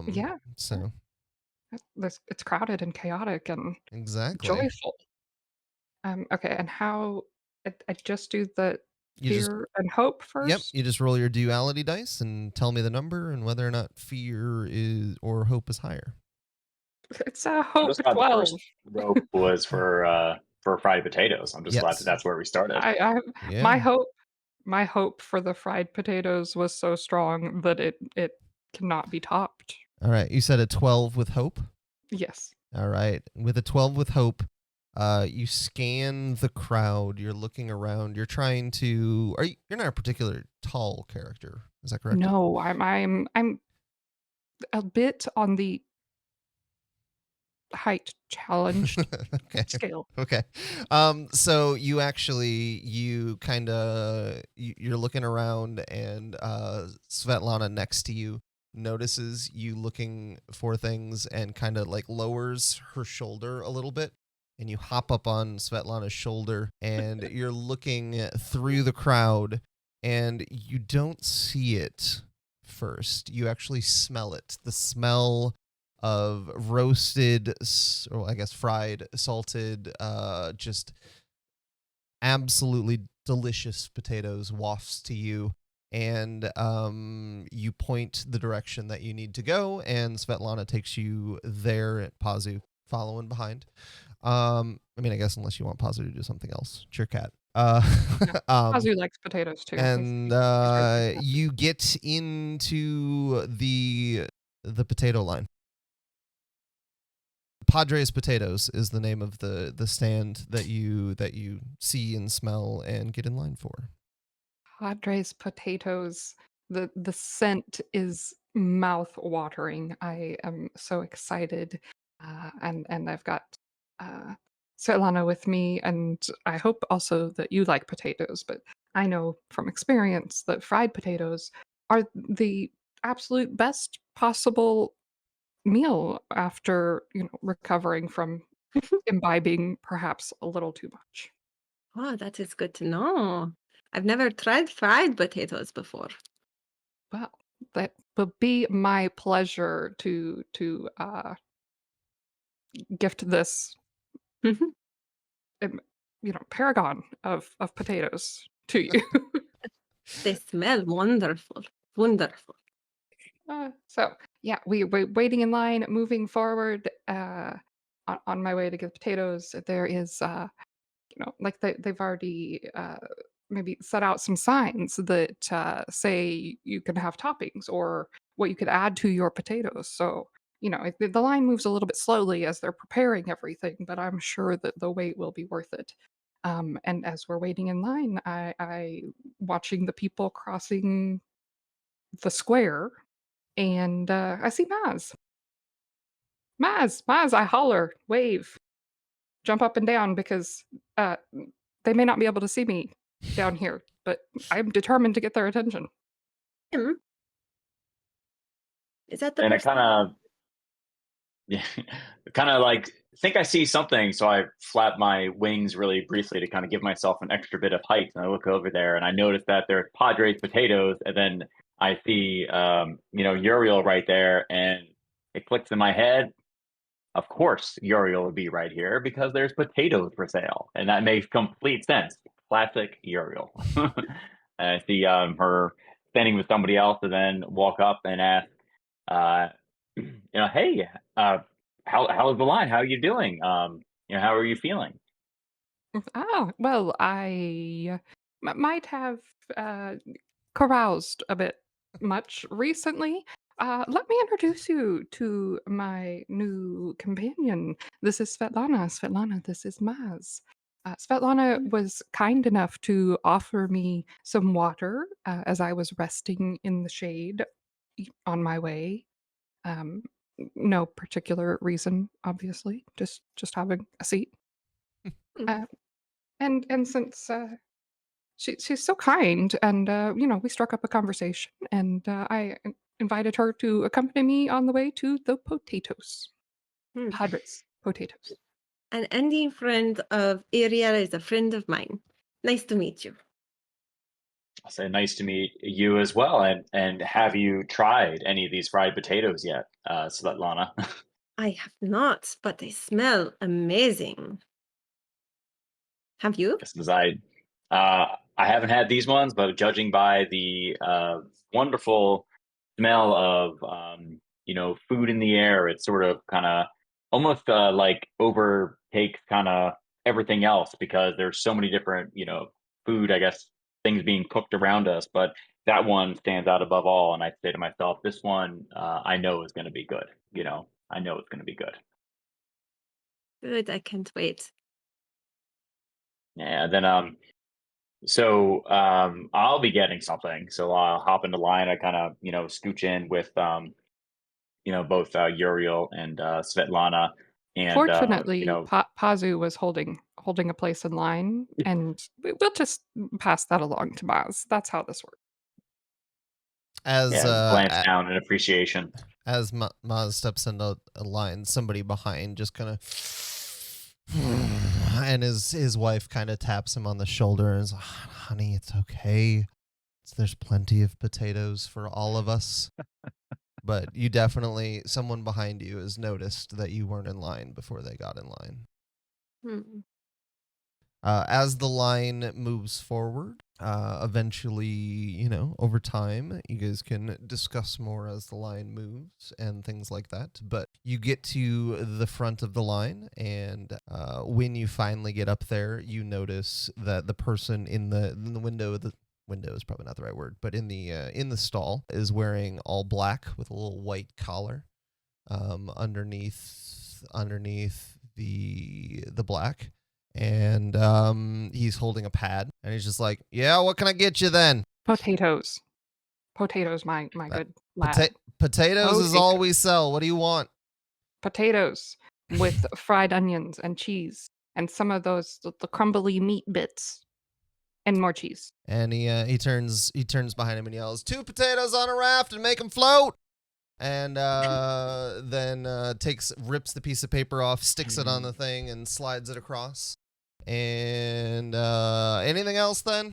Yeah. So it's crowded and chaotic and exactly joyful. Okay, and how I just do the fear and hope first? Yep, you just roll your duality dice and tell me the number and whether or not fear or hope is higher. It's a hope 12. The first rope was for fried potatoes. I'm just glad that that's where we started. My hope for the fried potatoes was so strong that it cannot be topped. All right, you said a 12 with hope? Yes. All right, with a 12 with hope, you scan the crowd, you're looking around, you're trying to you're not a particular tall character, is that correct? No, I'm a bit on the height challenged scale. Okay. So you're looking around, and Svetlana next to you notices you looking for things and kind of like lowers her shoulder a little bit, and you hop up on Svetlana's shoulder, and you're looking through the crowd, and you don't see it first. You actually smell it. The smell of roasted, or I guess fried, salted, just absolutely delicious potatoes wafts to you, and you point the direction that you need to go, and Svetlana takes you there at Pazu, following behind. I mean, I guess unless you want Pazu to do something else. It's your cat. Pazu likes potatoes too. And you get into the potato line. Padres Potatoes is the name of the stand that you see and smell and get in line for. Padres Potatoes. The scent is mouth watering. I am so excited, and I've got Svetlana with me, and I hope also that you like potatoes. But I know from experience that fried potatoes are the absolute best possible meal after recovering from imbibing perhaps a little too much. Oh, that is good to know. I've never tried fried potatoes before. Well, that will be my pleasure to gift this Mhm. um, paragon of potatoes to you. They smell wonderful. Wonderful. So yeah, we're waiting in line, moving forward. On my way to get potatoes, there is like they've already maybe set out some signs that say you can have toppings or what you could add to your potatoes. So the line moves a little bit slowly as they're preparing everything, but I'm sure that the wait will be worth it. And as we're waiting in line, I watching the people crossing the square, and I see Maz. Maz, I holler, wave, jump up and down because they may not be able to see me down here, but I'm determined to get their attention. Him? Is that the And I person? kind of like think I see something, so I flap my wings really briefly to kind of give myself an extra bit of height. And I look over there, and I notice that there's Padres Potatoes, and then I see Yriel right there, and it clicks in my head. Of course, Yriel would be right here because there's potatoes for sale, and that makes complete sense. Classic Yriel. And I see her standing with somebody else, and then walk up and ask, uh, hey, how's the line? How are you doing? How are you feeling? Well, I might have uh, caroused a bit much recently. Let me introduce you to my new companion. This is Svetlana. Svetlana, this is Maz. Svetlana was kind enough to offer me some water as I was resting in the shade on my way. Um, no particular reason, obviously. Just having a seat. Uh, and since she's so kind, and we struck up a conversation, and I invited her to accompany me on the way to the potatoes. Hmm. Padres potatoes. An ending friend of Yriel is a friend of mine. Nice to meet you. I'll say nice to meet you as well. And have you tried any of these fried potatoes yet, Svetlana? I have not, but they smell amazing. Have you? Because I haven't had these ones, but judging by the wonderful smell of food in the air, it's sort of kind of almost like overtakes kind of everything else because there's so many different food, I guess, things being cooked around us, but that one stands out above all. And I say to myself, this one I know is going to be good. I know it's going to be good. Good, I can't wait. Yeah. Then so I'll be getting something. So I'll hop into line. I kind of scooch in with both Yriel and Svetlana, and Fortunately, Pazu was holding a place in line, and we'll just pass that along to Maz. That's how this works. As glance down in appreciation. As Maz steps into a line, somebody behind just kind of, and his wife kind of taps him on the shoulder and is like, "Honey, it's okay. There's plenty of potatoes for all of us." But you definitely, someone behind you has noticed that you weren't in line before they got in line. Hmm. As the line moves forward, eventually, over time, you guys can discuss more as the line moves and things like that. But you get to the front of the line, and when you finally get up there, you notice that the person in the window, the window is probably not the right word, but in the stall is wearing all black with a little white collar underneath the black, and he's holding a pad, and he's just like, "Yeah, what can I get you then?" Potatoes, my good lad. Potatoes is all we sell. What do you want? Potatoes with fried onions and cheese, and some of those the crumbly meat bits, and more cheese. And he turns behind him and yells, "2 potatoes on a raft and make them float!" And then rips the piece of paper off, sticks it on the thing, and slides it across. And anything else then?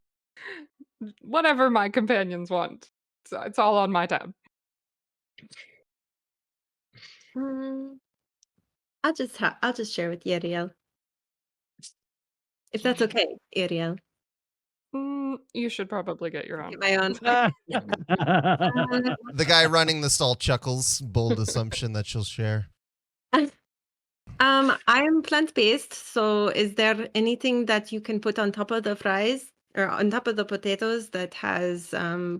Whatever my companions want. It's all on my tab. I'll just share with Yriel. If that's okay, Yriel. You should probably get your own. Get my own. The guy running the stall chuckles. Bold assumption that she'll share. I'm plant-based, so is there anything that you can put on top of the fries or on top of the potatoes that has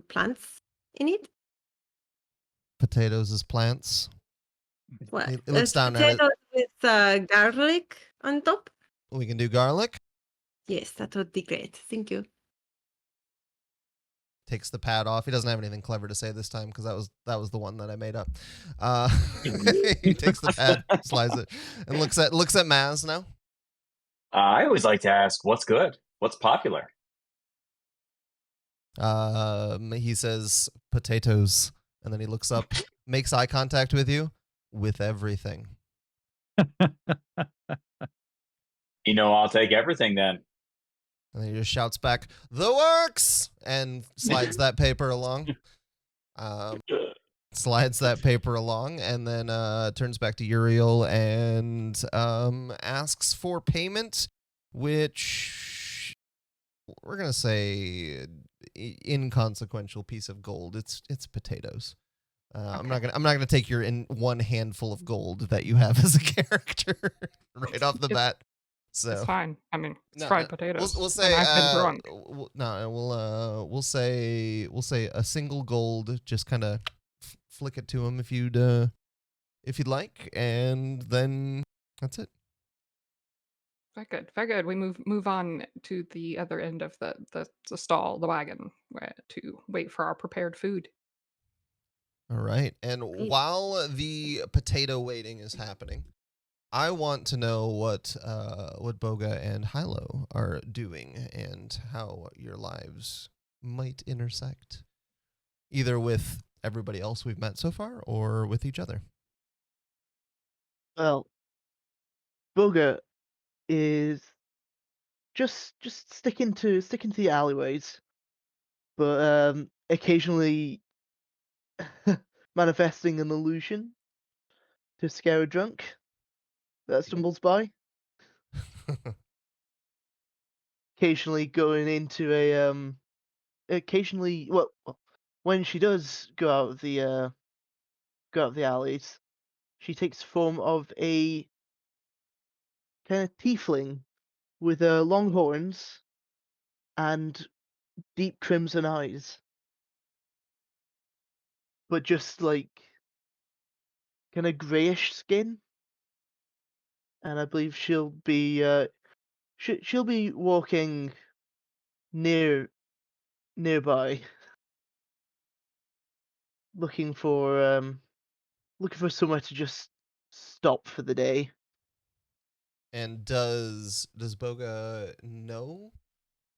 plants in it? Potatoes as plants. What? It looks down at it. Potatoes with garlic on top? We can do garlic. Yes, that would be great. Thank you. Takes the pad off. He doesn't have anything clever to say this time because that was the one that I made up. He takes the pad, slides it, and looks at Maz now. I always like to ask, what's good? What's popular? He says potatoes, and then he looks up, makes eye contact with you, with everything. I'll take everything then. And then he just shouts back, "The works!" and slides that paper along. Slides that paper along, and then turns back to Yriel and asks for payment, which we're gonna say inconsequential piece of gold. It's potatoes. Okay. I'm not gonna take your one handful of gold that you have as a character right off the bat. So it's fine. I mean, it's fried potatoes. We'll say I've been drunk. we'll say a single gold. Just kind of flick it to him if you'd like, and then that's it. Very good. We move on to the other end of the stall, the wagon, to wait for our prepared food. All right, and while the potato waiting is happening, I want to know what Bogha and Hilo are doing and how your lives might intersect, either with everybody else we've met so far or with each other. Well, Bogha is just sticking to the alleyways, but occasionally manifesting an illusion to scare a drunk that stumbles by. Occasionally going into when she does go out of the alleys, she takes form of a kind of tiefling with long horns and deep crimson eyes, but just like kind of grayish skin. And I believe she'll be walking nearby, looking for somewhere to just stop for the day. And does Bogha know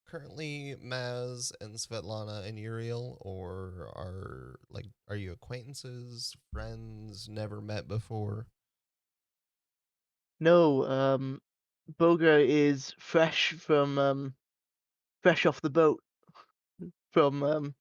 currently Maz and Svetlana and Yriel, or are you acquaintances, friends, never met before? No, Bogha is fresh off the boat from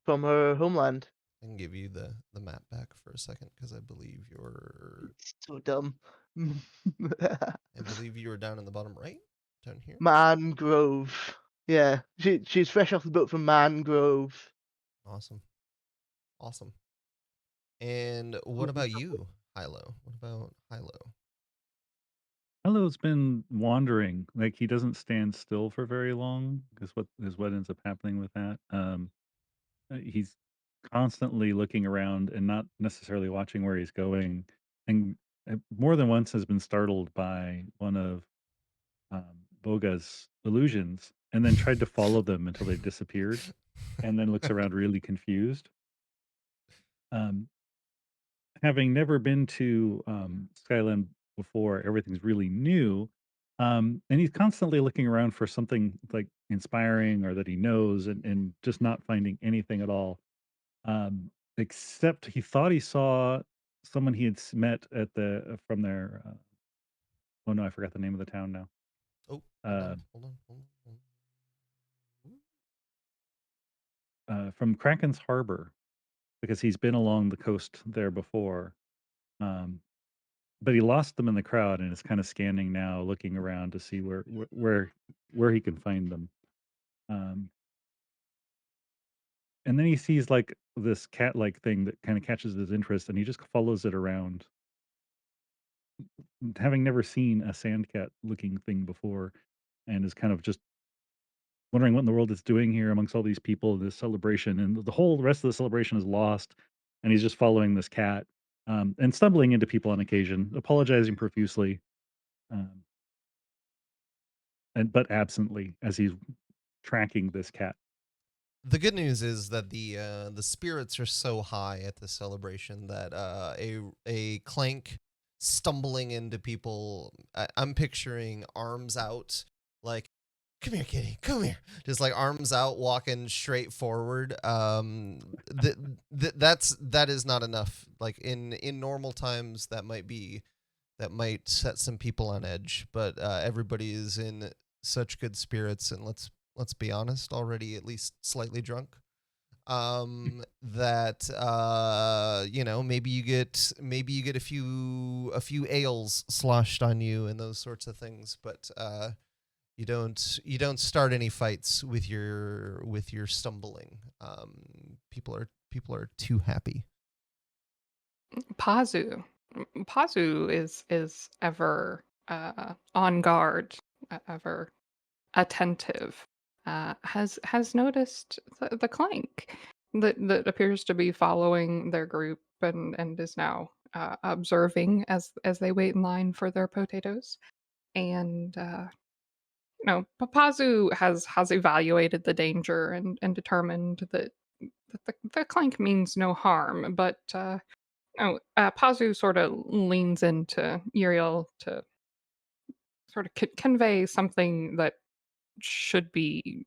her homeland. I can give you the map back for a second because I believe you're so dumb. I believe you were down in the bottom right, down here. Mangrove. Yeah, she's fresh off the boat from Mangrove. Awesome. And what about you, Hilo? What about Hilo? Hilo's been wandering. Like he doesn't stand still for very long. Is what ends up happening with that. He's constantly looking around and not necessarily watching where he's going, and more than once has been startled by one of Bogha's illusions, and then tried to follow them until they disappeared, and then looks around really confused. Um, Having never been to Skyland before, everything's really new. And he's constantly looking around for something like inspiring or that he knows, and just not finding anything at all. Except he thought he saw someone he had met at the from their. Oh no, I forgot the name of the town now. Oh, Uh, hold on. From Kraken's Harbor, because he's been along the coast there before. But he lost them in the crowd and is kind of scanning now, looking around to see where he can find them. And then he sees like this cat-like thing that kind of catches his interest, and he just follows it around, having never seen a sandcat-looking thing before, and is kind of just wondering what in the world it's doing here amongst all these people in this celebration. And the whole rest of the celebration is lost, and he's just following this cat, and stumbling into people on occasion, apologizing profusely. Um, but absently as he's tracking this cat. The good news is that the spirits are so high at the celebration that a clank stumbling into people. I'm picturing arms out, like, come here, kitty, come here, just like arms out, walking straight forward. That is not enough. Like in normal times, that might set some people on edge, but everybody is in such good spirits, and let's be honest, already at least slightly drunk. That maybe you get a few ales sloshed on you and those sorts of things, but you don't start any fights with your stumbling. People are too happy. Pazu. Pazu is ever on guard, ever attentive. Has noticed the clank that appears to be following their group and is now observing as they wait in line for their potatoes. And Papazu has evaluated the danger and determined that the clank means no harm, but Pazu sort of leans into Yriel to sort of convey something that should be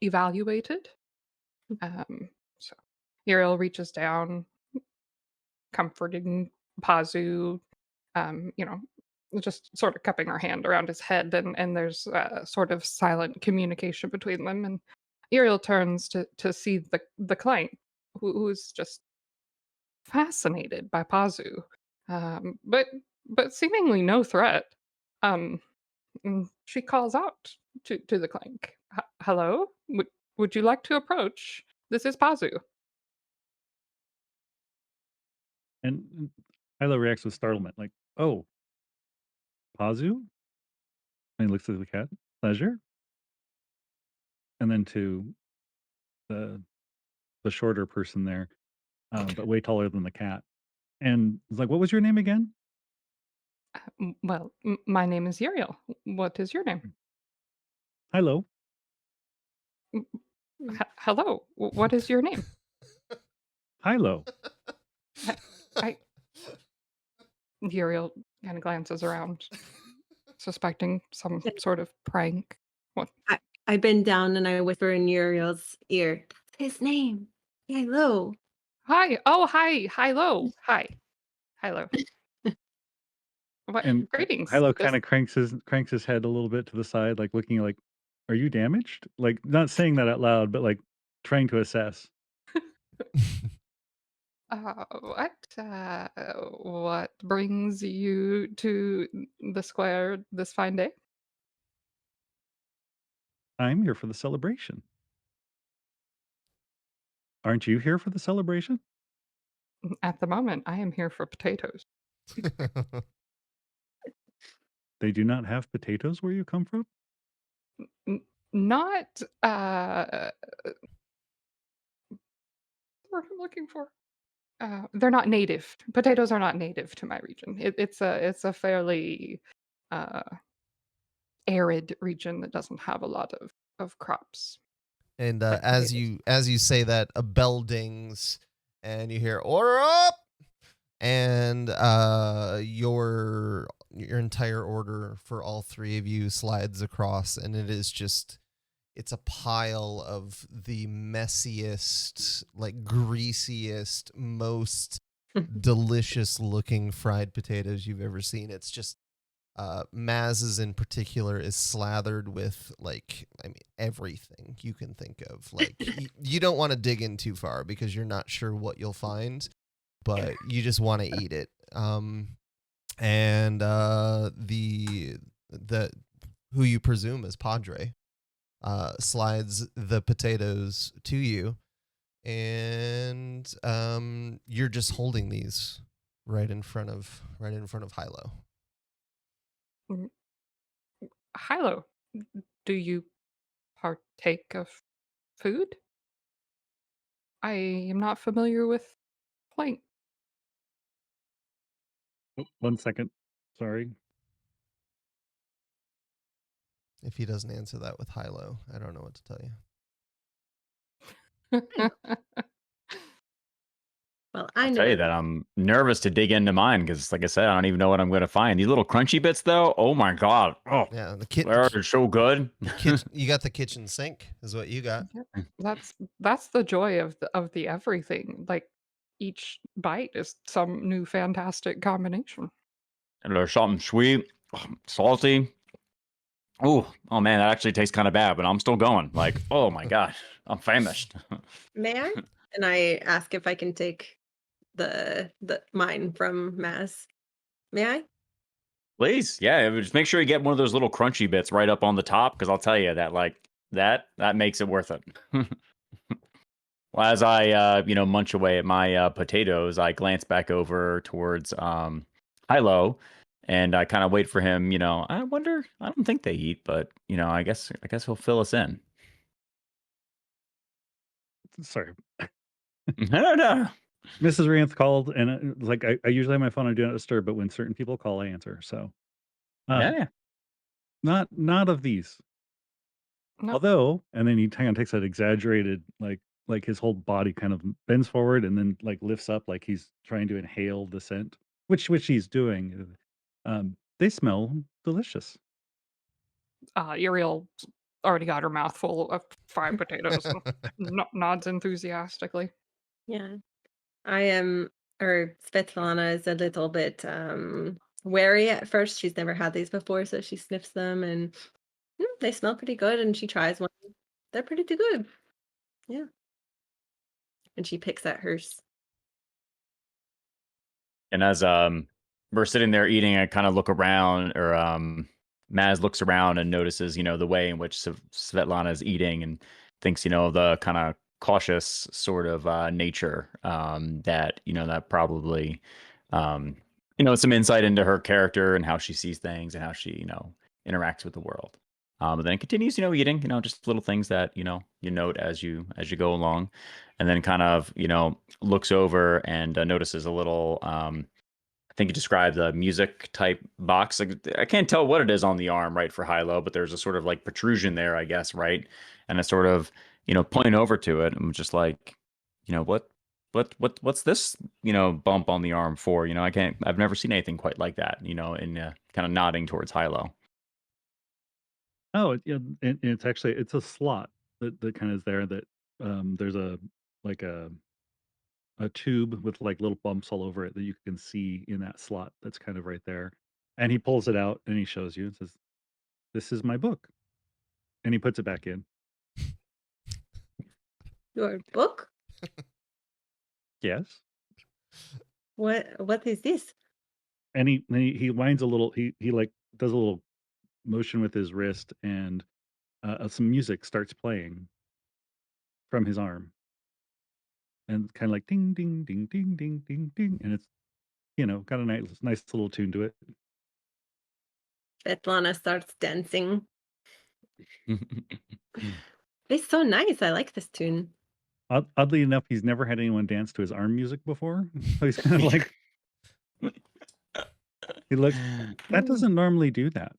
evaluated. So Yriel reaches down, comforting Pazu, just sort of cupping her hand around his head, and there's sort of silent communication between them. And Yriel turns to see the client, who's just fascinated by Pazu, but seemingly no threat. Um, she calls out to the clank. Hello, would you like to approach? This is Pazu. And Hilo reacts with startlement, like, "Oh, Pazu?" And he looks at the cat. "Pleasure." And then to the shorter person there, but way taller than the cat. And he's like, "What was your name again?" Well, my name is Yriel. What is your name? "Hilo." Hello. What is your name? "Hilo." I Yriel kind of glances around, suspecting some sort of prank. What? I bend down and I whisper in Uriel's ear. That's his name. Hello. Hi. Oh, hi. Hilo. Hi. Hilo. What? And Greetings. Hilo kind of cranks his head a little bit to the side, like looking like, "Are you damaged?" Like not saying that out loud, but like trying to assess. What brings you to the square this fine day? "I'm here for the celebration." "Aren't you here for the celebration?" At the moment, I am here for potatoes. They do not have potatoes where you come from? Not what I'm looking for. They're not native. Potatoes are not native to my region. It's a fairly uh, arid region that doesn't have a lot of crops. And Like as potatoes. you say that, a bell dings, and you hear "Order up!" and your entire order for all three of you slides across, and it's a pile of the messiest, like greasiest, most delicious looking fried potatoes you've ever seen. It's just Maz's in particular is slathered with, like, I mean, everything you can think of. Like, you don't want to dig in too far because you're not sure what you'll find, but you just want to eat it. And the who you presume is Padre slides the potatoes to you, and you're just holding these right in front of Hilo. Mm, Hilo, do you partake of food? I am not familiar with plank. 1 second. Sorry. If he doesn't answer that with Hilo, I don't know what to tell you. Well, I'll tell you that I'm nervous to dig into mine because, like I said, I don't even know what I'm going to find. These little crunchy bits, though, oh my god! Oh, Yeah, they're so good. You got the kitchen sink, is what you got. That's the joy of the everything. Like each bite is some new fantastic combination. And there's something sweet, salty. Oh man, that actually tastes kind of bad, but I'm still going. Like, oh my god, I'm famished. May I? And I ask if I can take the mine from Maz. May I? Please, yeah, just make sure you get one of those little crunchy bits right up on the top, because I'll tell you that, like, that makes it worth it. Well, as I munch away at my potatoes, I glance back over towards Hilo, and I kind of wait for him. I wonder. I don't think they eat, but I guess he'll fill us in. Sorry. No. Mrs. Ranth called, and like I usually have my phone on Do Not Disturb, but when certain people call, I answer. So, Yeah. not of these. No. Although, and then he kind of takes that exaggerated, like his whole body kind of bends forward and then like lifts up, like he's trying to inhale the scent, which he's doing. They smell delicious. Yriel already got her mouth full of fried potatoes and nods enthusiastically. Yeah. I am, or Svetlana is a little bit wary at first. She's never had these before, so she sniffs them and they smell pretty good. And she tries one. They're pretty good. Yeah. And she picks at hers. And as we're sitting there eating, I kind of look around, or Maz looks around and notices, the way in which Svetlana is eating, and thinks, the kind of cautious sort of nature that probably, some insight into her character and how she sees things and how she, interacts with the world. But then it continues, eating, just little things that, you note as you go along, and then kind of, looks over and notices a little, I think you described the music type box. Like, I can't tell what it is on the arm, right, for high-low, but there's a sort of like protrusion there, I guess, right? And I sort of, point over to it. I'm just like, what's this, bump on the arm for? I've never seen anything quite like that, and kind of nodding towards high-low. Oh, it's actually it's a slot that kind of is there. That there's a tube with like little bumps all over it that you can see in that slot. That's kind of right there. And he pulls it out and he shows you and says, "This is my book," and he puts it back in. Your book? Yes. What is this? And he winds a little. He like does a little motion with his wrist, and some music starts playing from his arm. and kind of like ding, ding, ding, ding, ding, ding, ding, and it's got a nice little tune to it. Svetlana starts dancing. It's so nice. I like this tune. Oddly enough, he's never had anyone dance to his arm music before, so he's kind of like he looks. That doesn't normally do that.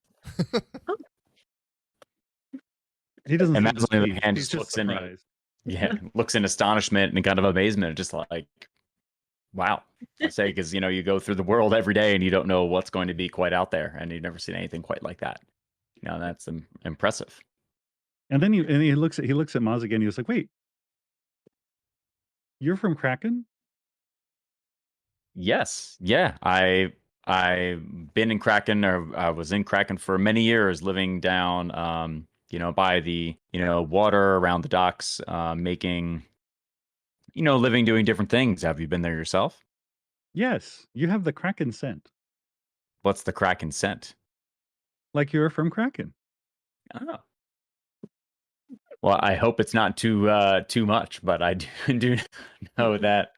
He doesn't. And seem Madeline, on the other hand, he's just looks in, surprised. looks in astonishment and kind of amazement, just like, wow. I say, because you go through the world every day and you don't know what's going to be quite out there, and you've never seen anything quite like that. That's impressive. And then he looks at Maz again. He was like, "Wait, you're from Kraken?" Yes, yeah. I've been in Kraken, or I was in Kraken for many years, living down, by the water around the docks, making, living, doing different things. Have you been there yourself? Yes, you have the Kraken scent. What's the Kraken scent? Like you're from Kraken. Oh. Well, I hope it's not too much, but I do know that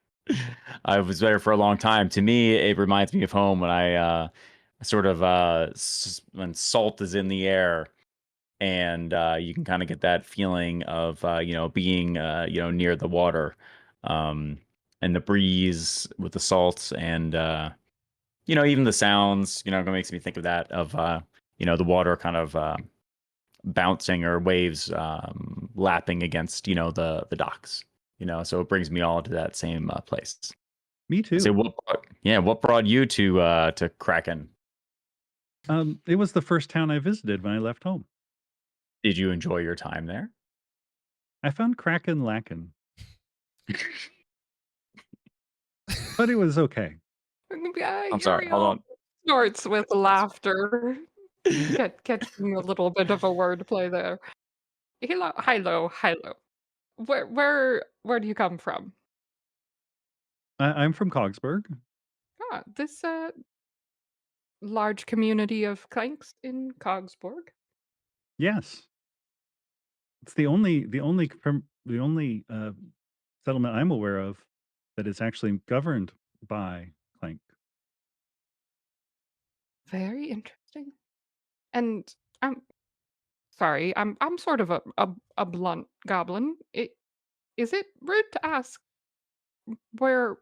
I was there for a long time. To me, it reminds me of home when I sort of when salt is in the air, and you can kind of get that feeling of being near the water, and the breeze with the salts, and even the sounds makes me think of that, of the water kind of bouncing, or waves lapping against the docks, so it brings me all to that same place. Me too. So what brought you to Kraken? It was the first town I visited when I left home. Did you enjoy your time there? I found Kraken lacking. But it was okay. I'm sorry, hold on. Snorts with laughter. Catching a little bit of a wordplay there. Hilo. Where do you come from? I'm from Cogsburg. This large community of clanks in Cogsburg. Yes, it's the only settlement I'm aware of that is actually governed by clank. Very interesting. And I'm sorry, I'm sort of a blunt goblin. Is it rude to ask where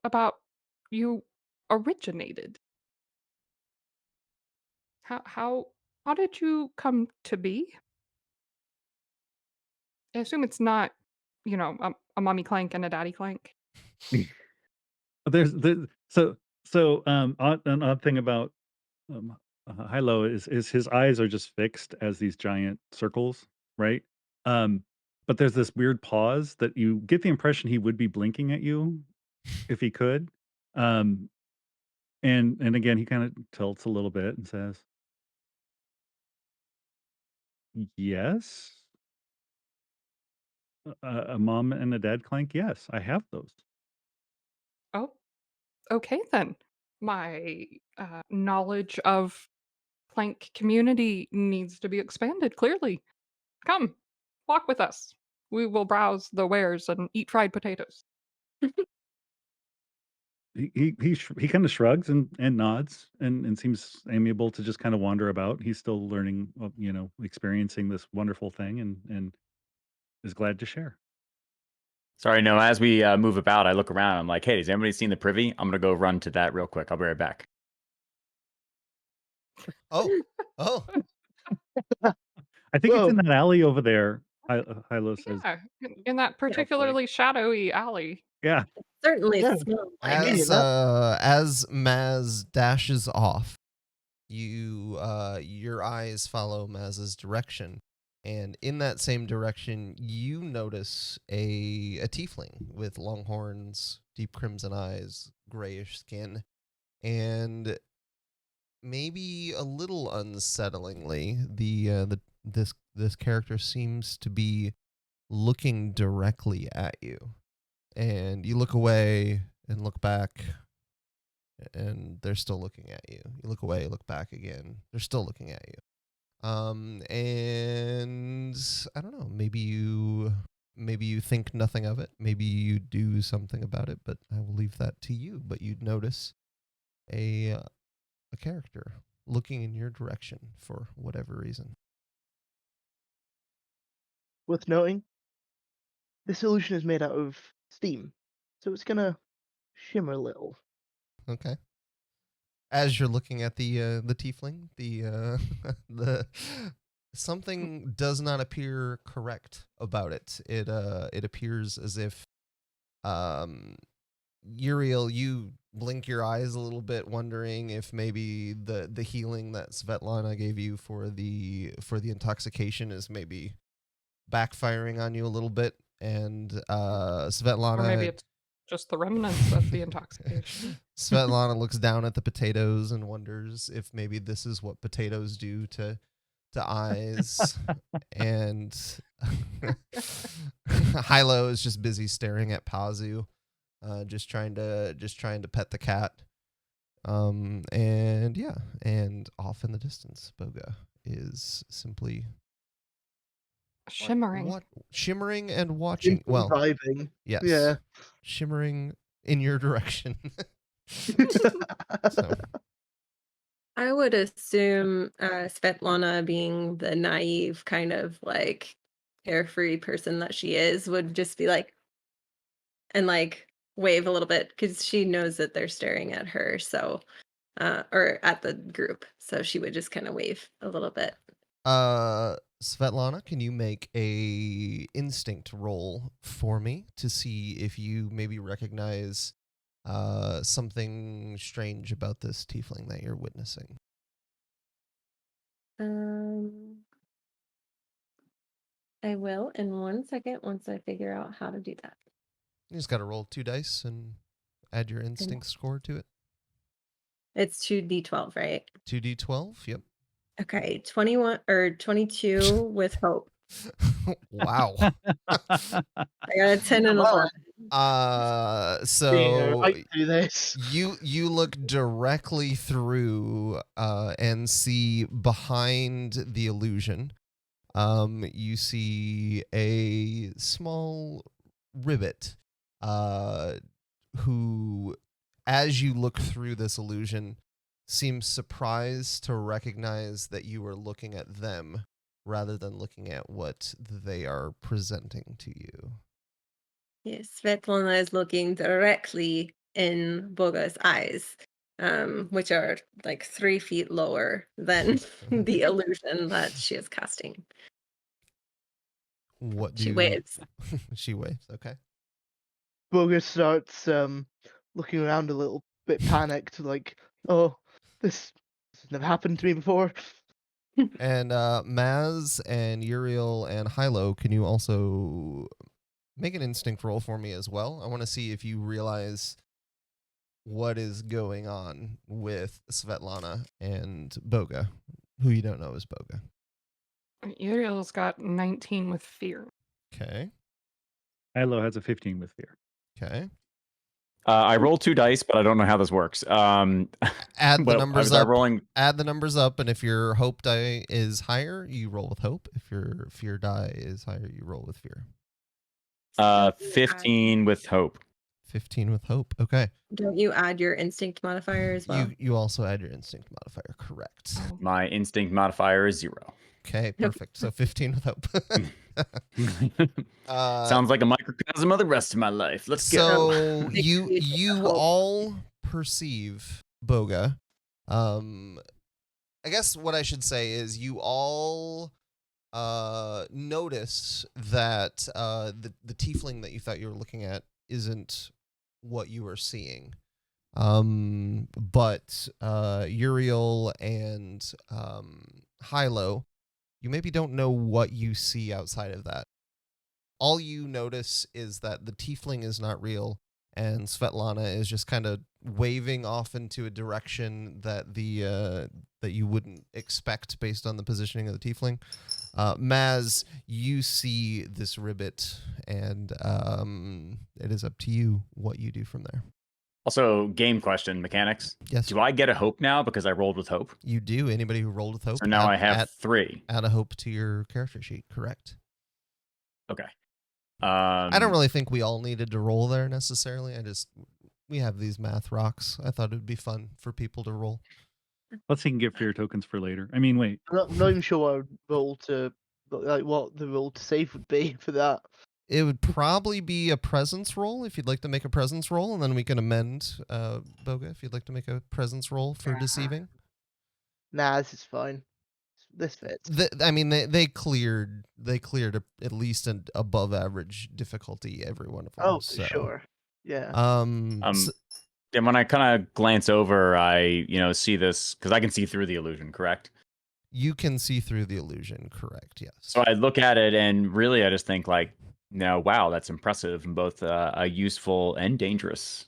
about you originated? How did you come to be? I assume it's not, a mommy clank and a daddy clank. There's an odd thing about Hilo is his eyes are just fixed as these giant circles, right? But there's this weird pause that you get the impression he would be blinking at you if he could. And again, he kind of tilts a little bit and says, "Yes, a mom and a dad clank. Yes, I have those." Oh, okay then. My knowledge of clank community needs to be expanded, clearly. Come, walk with us. We will browse the wares and eat fried potatoes. He kind of shrugs and nods and seems amiable to just kind of wander about. He's still learning, experiencing this wonderful thing, and is glad to share. Sorry, no. As we move about, I look around. I'm like, hey, has anybody seen the privy? I'm gonna go run to that real quick. I'll be right back. Oh. I think it's in that alley over there. Hilo says, Yeah, in that particularly shadowy alley. "Yeah, Certainly Yeah. smells like it. As Maz dashes off, your eyes follow Maz's direction, and in that same direction, you notice a tiefling with long horns, deep crimson eyes, grayish skin, and maybe a little unsettlingly, this character seems to be looking directly at you. And you look away and look back, and they're still looking at you. You look away, look back again. They're still looking at you. And I don't know, maybe you maybe you think nothing of it. Maybe you do something about it, but I will leave that to you. But you'd notice a character looking in your direction for whatever reason. Worth noting, this illusion is made out of steam, so it's gonna shimmer a little. Okay. As you're looking at the tiefling, the something does not appear correct about it. It appears as if Yriel, you blink your eyes a little bit, wondering if maybe the healing that Svetlana gave you for the intoxication is maybe backfiring on you a little bit, and Svetlana, or maybe it's just the remnants of the intoxication. Svetlana looks down at the potatoes and wonders if maybe this is what potatoes do to eyes. And Hilo is just busy staring at Pazu, just trying to pet the cat. And yeah, and off in the distance, Bogha is simply shimmering, shimmering and watching. Well, vibing. Yes. Yeah. Shimmering in your direction. So. I would assume Svetlana, being the naive kind of like carefree person that she is, would just be like, and like wave a little bit because she knows that they're staring at her. So, or at the group. So she would just kind of wave a little bit. Svetlana, can you make a instinct roll for me to see if you maybe recognize something strange about this tiefling that you're witnessing? I will in 1 second once I figure out how to do that. You just got to roll 2 dice and add your instinct score to it. It's 2d12, right? 2d12, yep. Okay, 21 or 22 with hope. Wow. I got a 10 and 11. So I do this. you look directly through and see behind the illusion. You see a small ribbit who, as you look through this illusion, seems surprised to recognize that you are looking at them rather than looking at what they are presenting to you. Yes, Svetlana is looking directly in Bogha's eyes, which are like 3 feet lower than the illusion that she is casting. What do She you... waves. She waves, okay. Bogha starts looking around a little bit panicked, like, oh, this has never happened to me before. And Maz and Yriel and Hilo, can you also make an instinct roll for me as well? I want to see if you realize what is going on with Svetlana and Bogha, who you don't know is Bogha. Yriel's got 19 with fear. Okay. Hilo has a 15 with fear. Okay. I rolled 2 dice, but I don't know how this works. Add the numbers up. Rolling... Add the numbers up, and if your hope die is higher, you roll with hope. If your fear die is higher, you roll with fear. 15 with hope. 15 with hope. Okay. Don't you add your instinct modifier as well? You also add your instinct modifier. Correct. My instinct modifier is 0. Okay, perfect. So 15 with hope. Sounds like a microcosm of the rest of my life. Let's go. So you all perceive Bogha. I guess what I should say is you all notice that the tiefling that you thought you were looking at isn't what you were seeing. But Yriel and Hilo, you maybe don't know what you see outside of that. All you notice is that the tiefling is not real, and Svetlana is just kind of waving off into a direction that that you wouldn't expect based on the positioning of the tiefling. Maz, you see this ribbit, and it is up to you what you do from there. Also, game question, mechanics. Yes. Do I get a hope now because I rolled with hope? You do. Anybody who rolled with hope. So now I have 3. Add a hope to your character sheet. Correct. Okay. I don't really think we all needed to roll there necessarily. We have these math rocks. I thought it would be fun for people to roll. Let's see, can get fear tokens for later. I mean, wait. I'm not even sure what I would roll to, like, what the roll to save would be for that. It would probably be a presence roll if you'd like to make a presence roll, and then we can amend, Bogha, if you'd like to make a presence roll for deceiving. Nah, this is fine. This fits. They cleared at least an above average difficulty every one of them. Oh, so. Sure. Yeah. And when I kind of glance over, I see this because I can see through the illusion, correct? You can see through the illusion, correct? Yes. So I look at it, and really, I just think like, wow, that's impressive, and both a useful and dangerous,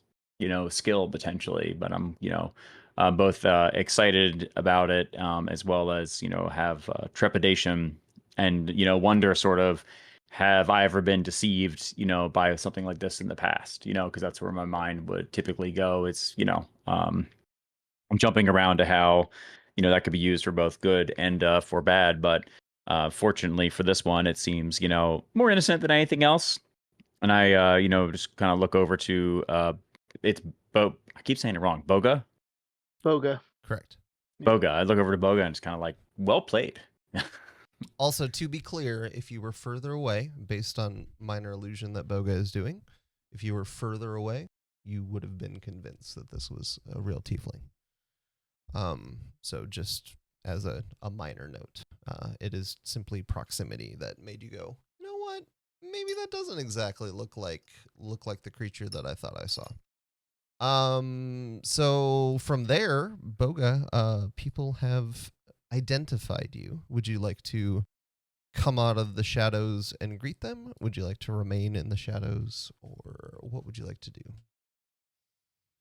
skill potentially. But I'm, both excited about it, as well as have trepidation and wonder sort of. Have I ever been deceived, by something like this in the past? Because that's where my mind would typically go. It's, I'm jumping around to how, that could be used for both good and for bad. But fortunately for this one, it seems, more innocent than anything else. And I, just kind of look over to it's I keep saying it wrong. Bogha? Bogha. Correct. Bogha. I look over to Bogha and it's kind of like, well played. Also, to be clear, if you were further away, based on minor illusion that Bogha is doing, if you were further away, you would have been convinced that this was a real tiefling. So just as a minor note, it is simply proximity that made you go, you know what? Maybe that doesn't exactly look like the creature that I thought I saw. So from there, Bogha, people have identified you. Would you like to come out of the shadows and greet them? Would you like to remain in the shadows, or what would you like to do?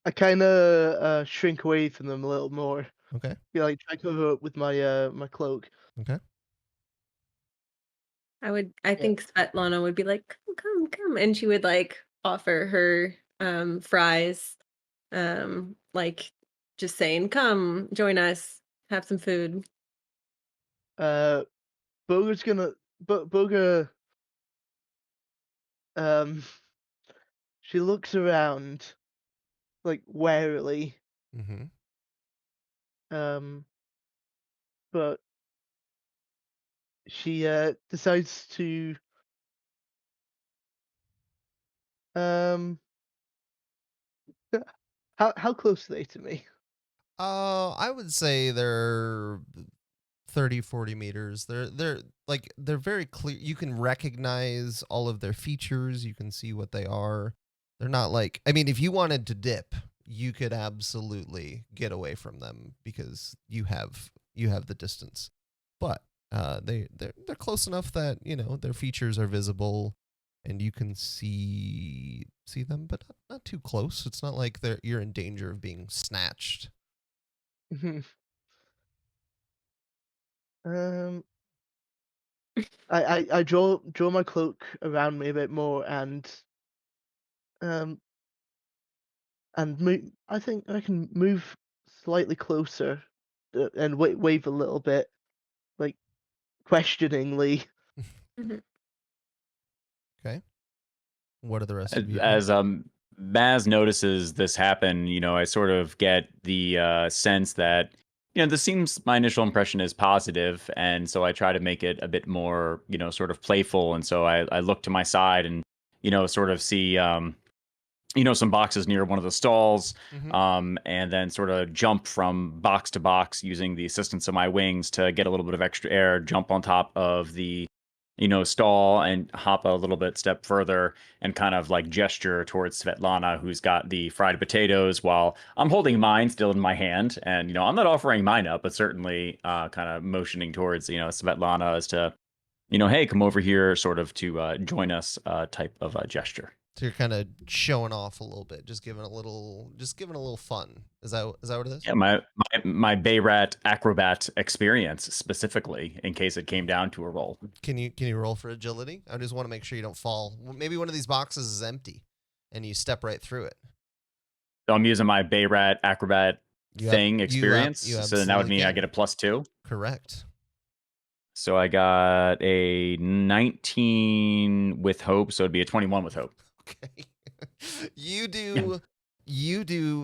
I kind of shrink away from them a little more. Okay. Yeah, like try to cover up with my my cloak. Okay. I think Svetlana would be like, come, and she would like offer her fries, like just saying, come join us, have some food. Bogha's gonna, Bogha, she looks around, like warily. Mm-hmm. But she decides to how close are they to me? I would say they're 30, 40 meters. They're very clear. You can recognize all of their features. You can see what they are. They're not like, I mean, if you wanted to dip, you could absolutely get away from them because you have the distance. But they're close enough that, their features are visible and you can see them, but not too close. It's not like you're in danger of being snatched. I draw my cloak around me a bit more and move. I think I can move slightly closer and wave a little bit, like questioningly. Okay. What are the rest of you? As Maz notices this happen, I sort of get the sense that this seems, my initial impression is positive, and so I try to make it a bit more sort of playful, and so I look to my side and sort of see some boxes near one of the stalls, and then sort of jump from box to box using the assistance of my wings to get a little bit of extra air, jump on top of the stall and hop a little bit step further and kind of like gesture towards Svetlana, who's got the fried potatoes, while I'm holding mine still in my hand. And, I'm not offering mine up, but certainly kind of motioning towards, Svetlana as to, hey, come over here, sort of to join us type of gesture. So you're kind of showing off a little bit, just giving a little fun. Is that what it is? Yeah, my Bayrat acrobat experience specifically, in case it came down to a roll. Can you roll for agility? I just want to make sure you don't fall. Maybe one of these boxes is empty, and you step right through it. So I'm using my Bayrat acrobat experience. You so then that would mean I get a +2. Correct. So I got a 19 with hope, so it'd be a 21 with hope. Okay. You do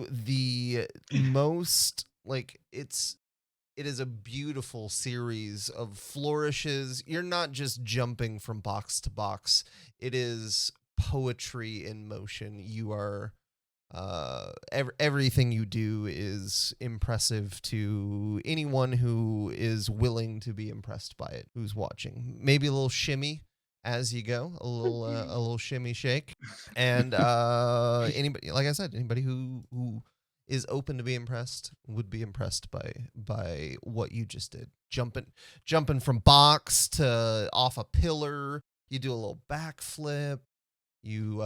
the most, like, it is a beautiful series of flourishes. You're not just jumping from box to box. It is poetry in motion. You are everything you do is impressive to anyone who is willing to be impressed by it, who's watching. Maybe a little shimmy as you go, a little shimmy shake, and anybody, like I said, anybody who is open to be impressed would be impressed by what you just did. Jumping from box to off a pillar. You do a little backflip. You,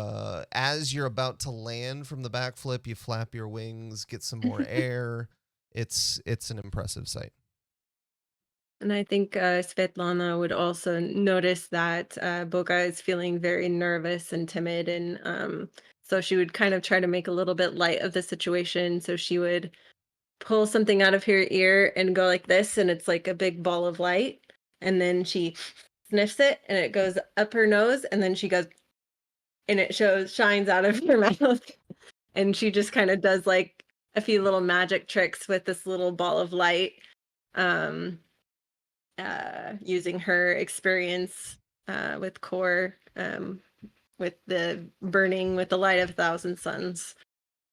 as you're about to land from the backflip, you flap your wings, get some more air. It's an impressive sight. And I think Svetlana would also notice that Bogha is feeling very nervous and timid, and so she would kind of try to make a little bit light of the situation. So she would pull something out of her ear and go like this, and it's like a big ball of light. And then she sniffs it, and it goes up her nose, and then she goes, and it shines out of her mouth. And she just kind of does like a few little magic tricks with this little ball of light. Using her experience with core, with the burning with the light of 1,000 suns.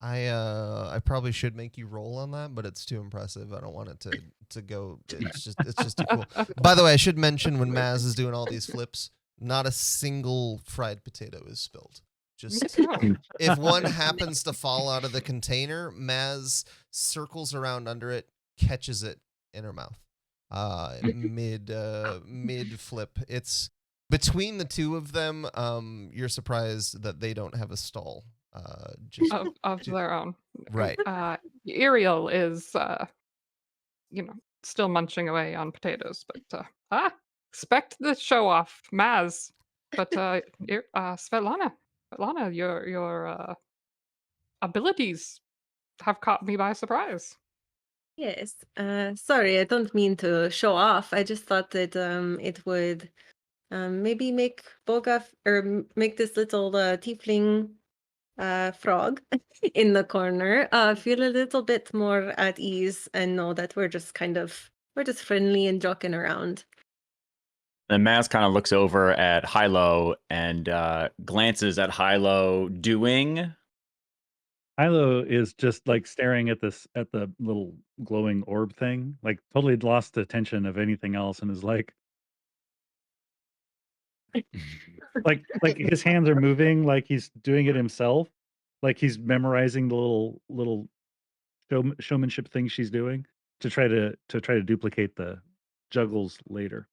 I probably should make you roll on that, but it's too impressive. I don't want it to go. It's just too cool. By the way, I should mention when Maz is doing all these flips, not a single fried potato is spilled. Just if one happens to fall out of the container, Maz circles around under it, catches it in her mouth. Mid flip. It's between the two of them. You're surprised that they don't have a stall. Just of their own. Right. Yriel is, still munching away on potatoes, but expect the show off, Maz. But Svetlana, your abilities have caught me by surprise. Yes. Sorry, I don't mean to show off. I just thought that it would maybe make Bogha or make this little tiefling frog in the corner feel a little bit more at ease and know that we're just friendly and joking around. And Maz kind of looks over at Hilo and glances at Hilo doing. Hilo is just like staring at the little glowing orb thing, like totally lost the attention of anything else, and is like his hands are moving like he's doing it himself, like he's memorizing the little showmanship thing she's doing to try to duplicate the juggles later.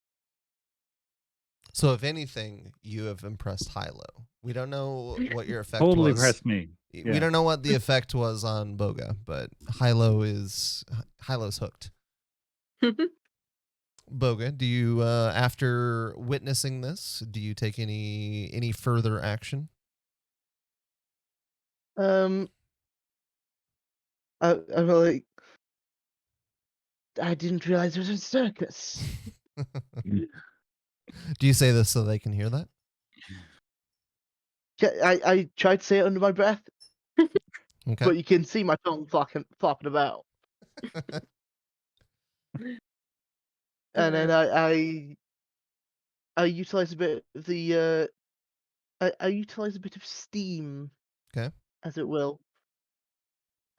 So if anything, you have impressed Hilo. We don't know what your effect Totally was. impressed me. Yeah. We don't know what the effect was on Bogha, but Hilo's hooked. Bogha, do you after witnessing this, do you take any further action? I'm like, I didn't realize it was a circus. Do you say this so they can hear that? Yeah, I tried to say it under my breath, Okay. but you can see my tongue flopping about. And then I utilize a bit of the I utilize a bit of steam. Okay. As it will.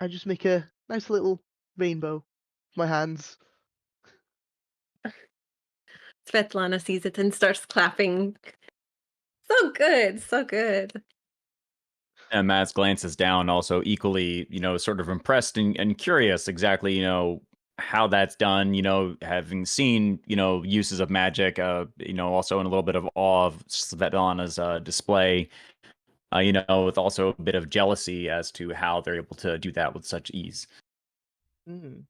I just make a nice little rainbow with my hands. Svetlana sees it and starts clapping. So good, so good. And Maz glances down, also equally, sort of impressed and curious exactly, how that's done, having seen, uses of magic, also in a little bit of awe of Svetlana's display, with also a bit of jealousy as to how they're able to do that with such ease. Mm.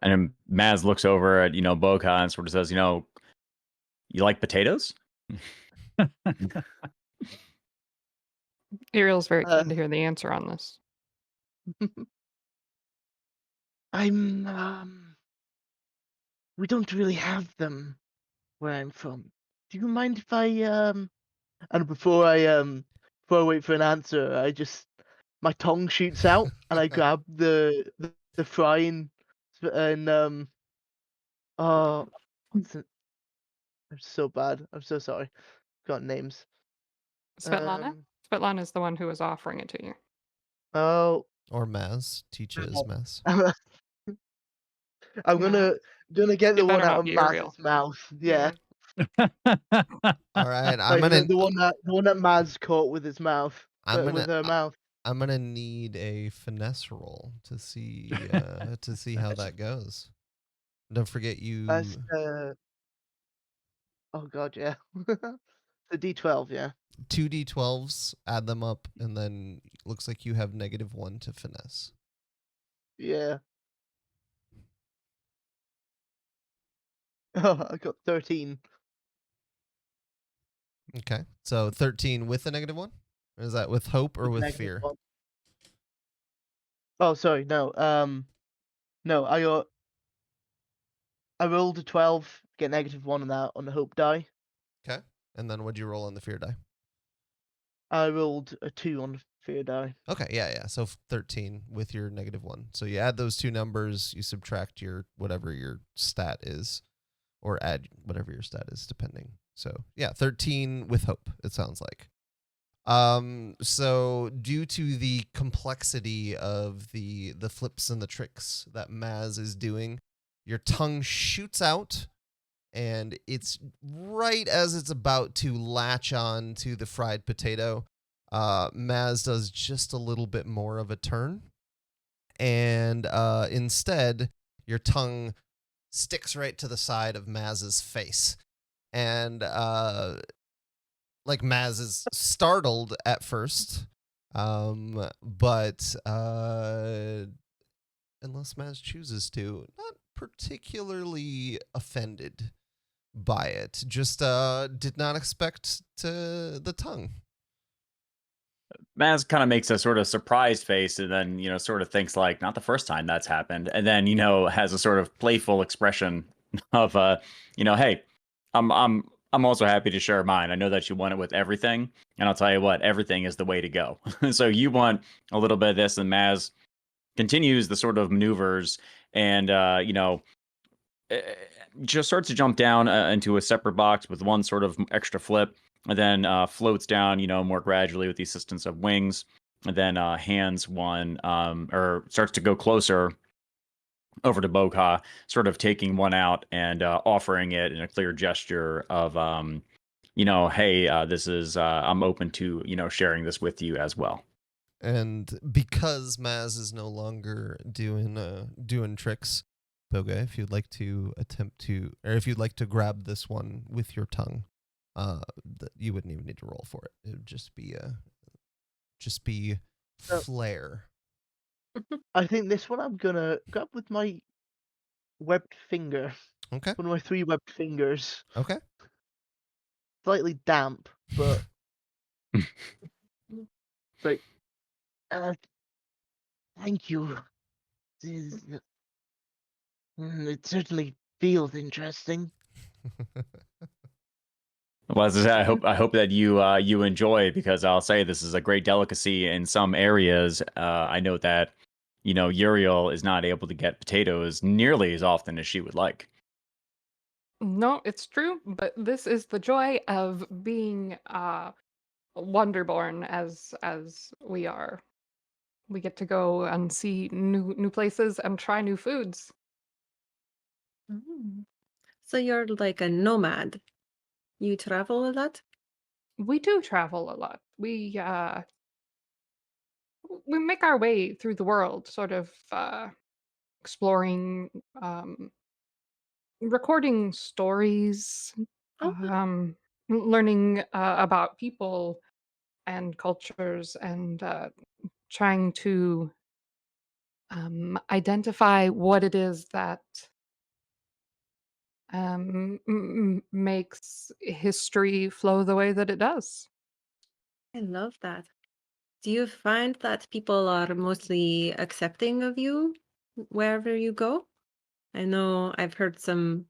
And then Maz looks over at, Bogha and sort of says, you like potatoes? Yriel's very keen to hear the answer on this. We don't really have them where I'm from. Do you mind if I And before I wait for an answer, my tongue shoots out and I grab the frying and oh, I'm so bad. I'm so sorry. Got names. Svetlana? Svetlana is the one who was offering it to you. Oh. Or Maz. Teaches Maz. I'm gonna get the one out of Yriel. Maz's mouth. Yeah. All right, I'm Like, gonna the one that Maz caught with his mouth. With her mouth. I'm gonna need a finesse roll to see how that goes. Don't forget you. That's oh god, yeah. The D12, yeah. 2 D12s, add them up, and then looks like you have -1 to finesse. Yeah. Oh, I got 13. Okay, so 13 with a -1? Or is that with hope or with fear? -1. Oh, sorry, no. No, I rolled a 12, get -1 on that on the hope die. Okay, and then what'd you roll on the fear die? I rolled a 2 on the fear die. Okay, yeah. So 13 with your -1. So you add those two numbers, you subtract your whatever your stat is, or add whatever your stat is, depending. So yeah, 13 with hope, it sounds like. So due to the complexity of the flips and the tricks that Maz is doing, your tongue shoots out, and it's right as it's about to latch on to the fried potato. Maz does just a little bit more of a turn, and instead your tongue sticks right to the side of Maz's face, and like Maz is startled at first, but unless Maz chooses to, not particularly offended by it. Just did not expect the tongue. Maz kind of makes a sort of surprised face and then, sort of thinks like, not the first time that's happened. And then, has a sort of playful expression of, hey, I'm also happy to share mine. I know that you want it with everything. And I'll tell you what, everything is the way to go. So you want a little bit of this, and Maz continues the sort of maneuvers and, just starts to jump down into a separate box with one sort of extra flip, and then floats down, more gradually with the assistance of wings, and then hands one, or starts to go closer over to Bogha, sort of taking one out and offering it in a clear gesture of, hey, this is, I'm open to, sharing this with you as well. And because Maz is no longer doing tricks, Bogha, if you'd like to if you'd like to grab this one with your tongue, you wouldn't even need to roll for it. It would just be flair. I think this one I'm gonna grab with my webbed finger. Okay. One of my 3 webbed fingers. Okay. Slightly damp, but like, thank you. It certainly feels interesting. Well, as I said, I hope that you enjoy it, because I'll say this is a great delicacy in some areas. I know that Yriel is not able to get potatoes nearly as often as she would like. No, it's true, but this is the joy of being wanderborn as we are. We get to go and see new places and try new foods. So you're like a nomad. You travel a lot? We do travel a lot. We make our way through the world, sort of exploring, recording stories, learning about people and cultures, and trying to identify what it is that makes history flow the way that it does. I love that. Do you find that people are mostly accepting of you wherever you go? I know I've heard some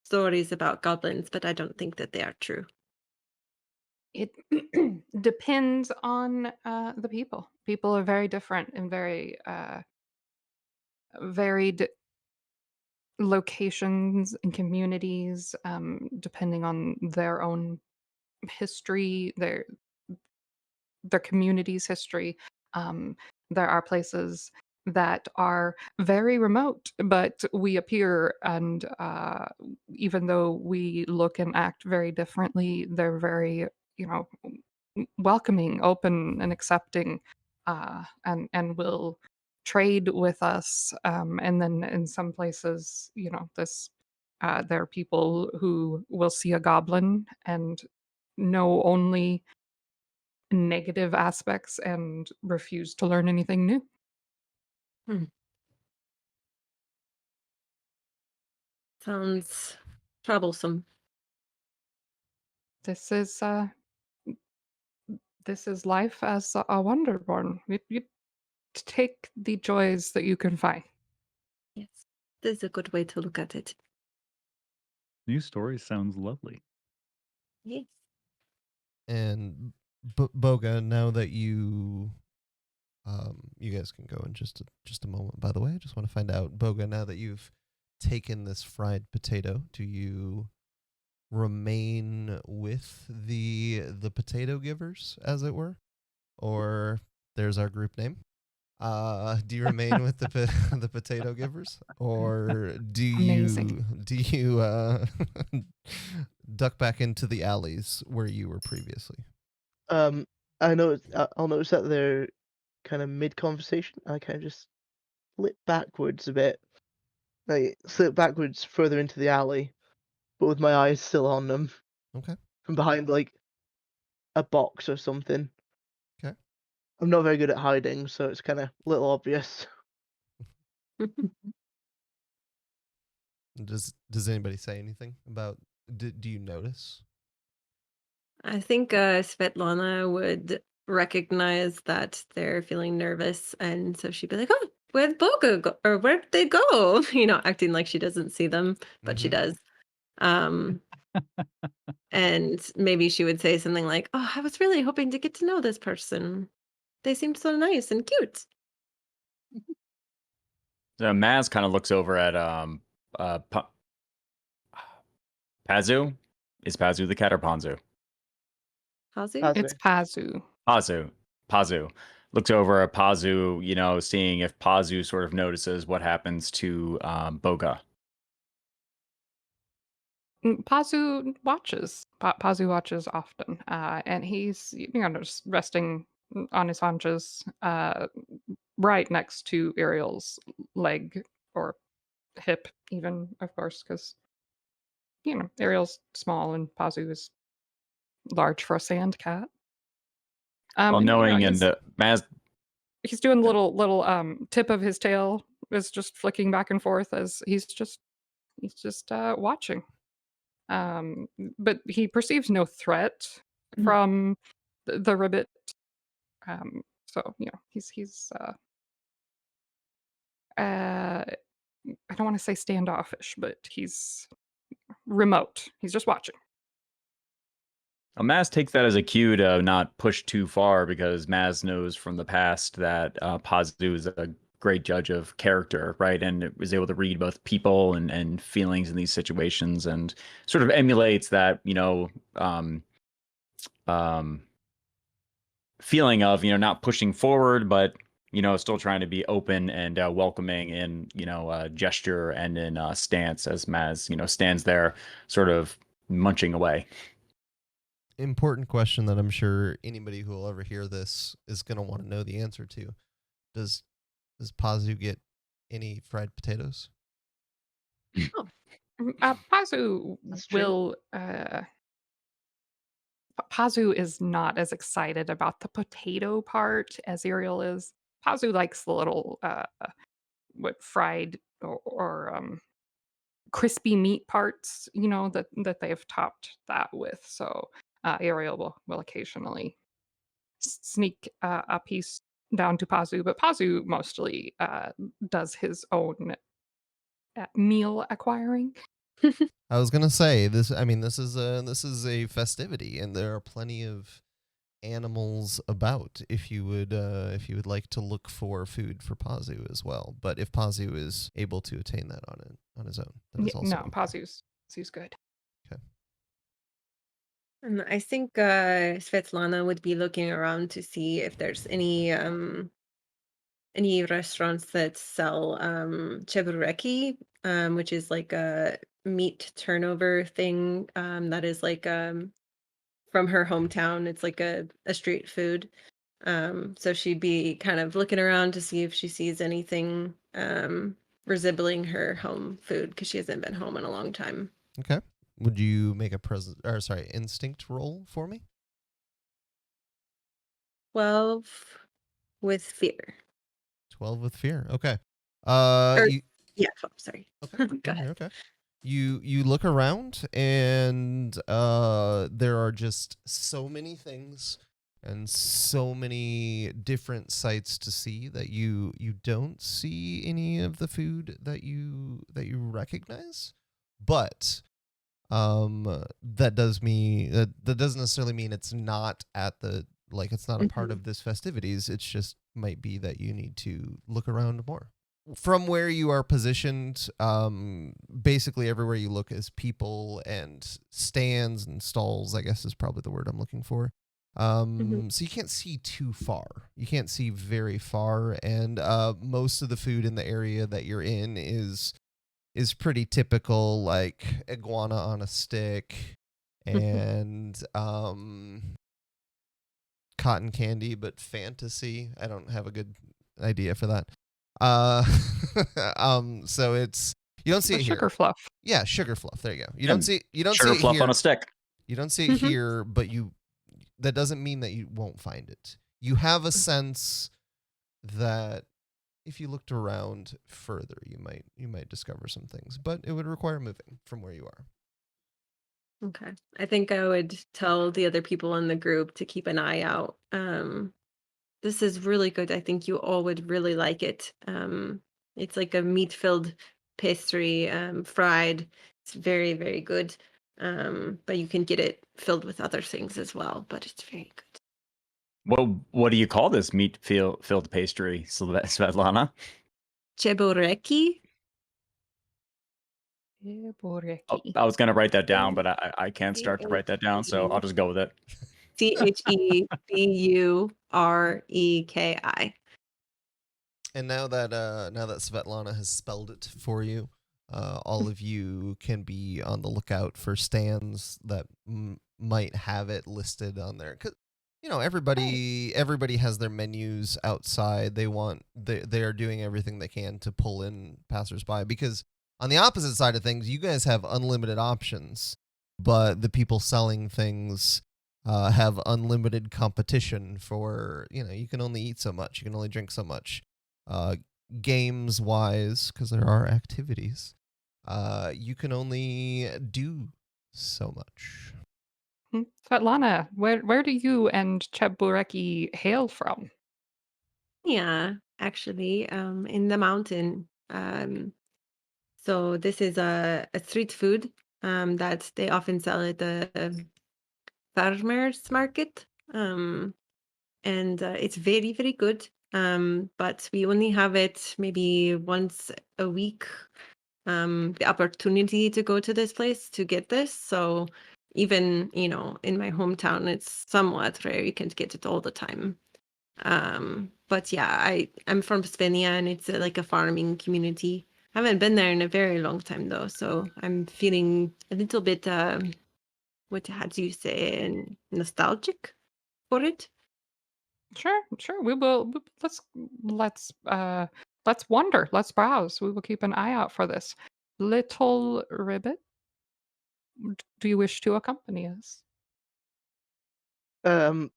stories about goblins, but I don't think that they are true. It depends on the people. People are very different and very varied locations and communities, depending on their own history, their community's history. Um, there are places that are very remote, but we appear, and even though we look and act very differently, they're very, you know, welcoming, open, and accepting, and will trade with us. And then in some places, there are people who will see a goblin and know only negative aspects and refuse to learn anything new. Hmm. Sounds troublesome. This is life as a wanderborn. You take the joys that you can find. Yes, this is a good way to look at it. New story sounds lovely. Yes. And Bogha, now that you guys can go in just a moment. By the way, I just want to find out, Bogha, now that you've taken this fried potato, do you remain with the potato givers, as it were, or there's our group name? Do you remain with the potato givers, or do Amazing. you duck back into the alleys where you were previously? I'll notice that they're kind of mid conversation. I kind of just slip backwards a bit, like slip backwards further into the alley, but with my eyes still on them. Okay. From behind like a box or something. Okay. I'm not very good at hiding, so it's kind of a little obvious. Does anybody say anything about? Do you notice? I think Svetlana would recognize that they're feeling nervous, and so she'd be like, "Oh, where'd Bogha go? Or where'd they go?" Acting like she doesn't see them, but she does. And maybe she would say something like, "Oh, I was really hoping to get to know this person. They seemed so nice and cute." So Maz kind of looks over at Pazu. Is Pazu the cat or Panzu? Pazu? It's Pazu. Pazu looks over at Pazu, seeing if Pazu sort of notices what happens to Bogha. Pazu watches. Pazu watches often, and he's just resting on his haunches, right next to Yriel's leg or hip, even, of course, because Yriel's small and Pazu is large for a sandcat. Well, And, knowing and Maz, he's doing little tip of his tail is just flicking back and forth as he's just watching. But he perceives no threat from the ribbit. So he's I don't want to say standoffish, but he's remote. He's just watching. Maz takes that as a cue to not push too far, because Maz knows from the past that Pazu is a great judge of character, right? And is able to read both people and feelings in these situations, and sort of emulates that, feeling of, not pushing forward, but, still trying to be open and welcoming in, gesture and in stance, as Maz, stands there sort of munching away. Important question that I'm sure anybody who will ever hear this is going to want to know the answer to. Does Pazu get any fried potatoes? Pazu will. Pazu is not as excited about the potato part as Yriel is. Pazu likes the little fried or crispy meat parts, that they've topped that with. So Yriel will occasionally sneak a piece down to Pazu, but Pazu mostly does his own meal acquiring. I was gonna say this. I mean, this is a festivity, and there are plenty of animals about. If you would like to look for food for Pazu as well, but if Pazu is able to attain that on his own, that is also No, Pazu's good. okay. And I think Svetlana would be looking around to see if there's any restaurants that sell chebureki, which is like a meat turnover thing that is like from her hometown. It's like a street food. So she'd be kind of looking around to see if she sees anything resembling her home food because she hasn't been home in a long time. Okay. Would you make a instinct roll for me? 12 with fear. 12 with fear. Okay. Yeah, 12, sorry. Okay. Go ahead. Okay. You look around and there are just so many things and so many different sights to see that you don't see any of the food that you recognize. But that doesn't necessarily mean it's not at the it's not a part of this festivities. It's just might be that you need to look around more. From where you are positioned, basically everywhere you look is people and stands and stalls, I guess is probably the word I'm looking for. So you can't see too far. You can't see very far, and most of the food in the area that you're in is pretty typical, like iguana on a stick and cotton candy, but fantasy. I don't have a good idea for that. So it's you don't see it here. Sugar fluff. Yeah, sugar fluff. There you go. You don't see sugar it fluff here. on a stick. You don't see it here, but that doesn't mean that you won't find it. You have a sense that if you looked around further, you might discover some things, but it would require moving from where you are. Okay. I think I would tell the other people in the group to keep an eye out. This is really good. I think you all would really like it. It's like a meat-filled pastry, fried. It's very, very good. But you can get it filled with other things as well, but it's very good. Well, what do you call this meat-filled pastry, Svetlana? Chebureki. Oh, I was going to write that down, but I can't start to write that down, so I'll just go with it. Chebureki. And now that Svetlana has spelled it for you, all of you can be on the lookout for stands that might have it listed on there. 'Cause everybody has their menus outside. They are doing everything they can to pull in passersby, because on the opposite side of things, you guys have unlimited options, but the people selling things have unlimited competition for, you can only eat so much, you can only drink so much. Games wise, because there are activities, you can only do so much. Svetlana, where do you and Chebureki hail from? Yeah, actually, in the mountain. So this is a street food that they often sell at the farmers market. And it's very, very good. But we only have it maybe once a week, the opportunity to go to this place to get this. So even, in my hometown, it's somewhat rare. You can't get it all the time. But yeah, I'm from Slovenia, and it's like a farming community. I haven't been there in a very long time though, so I'm feeling a little bit how do you say, nostalgic for it. Sure. We will. Let's wander. Let's browse. We will keep an eye out for this. Little Ribbit, do you wish to accompany us? I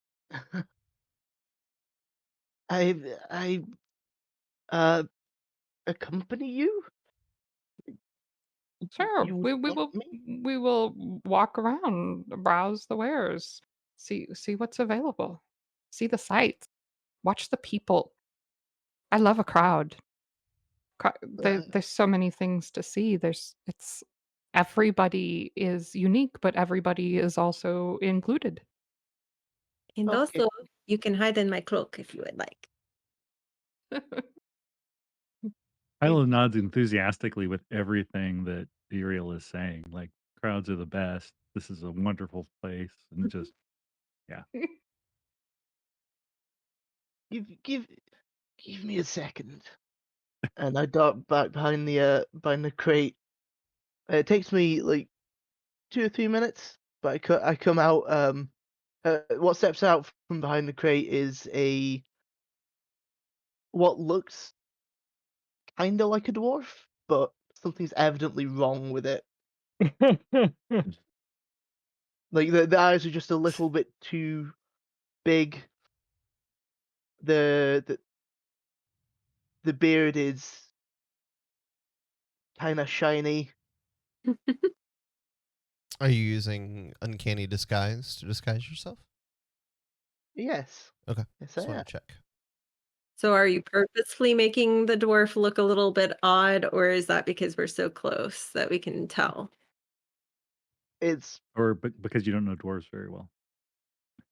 accompany you? Sure. You We want will me? we will walk around, browse the wares, see what's available, see the sights, watch the people. I love a crowd. There's so many things to see. It's everybody is unique, but everybody is also included. And Okay. also, you can hide in my cloak if you would like. Hilo nods enthusiastically with everything that Yriel is saying. Like, crowds are the best. This is a wonderful place, and just Give me a second. And I dart back behind the crate. It takes me like 2 or 3 minutes, but I come out. What steps out from behind the crate is what looks kind of like a dwarf, but something's evidently wrong with it. Like the eyes are just a little bit too big. The beard is kind of shiny. Are you using uncanny disguise to disguise yourself? Yes. Okay. Yes, Just I want am. to check. So are you purposefully making the dwarf look a little bit odd, or is that because we're so close that we can tell? It's or because you don't know dwarves very well.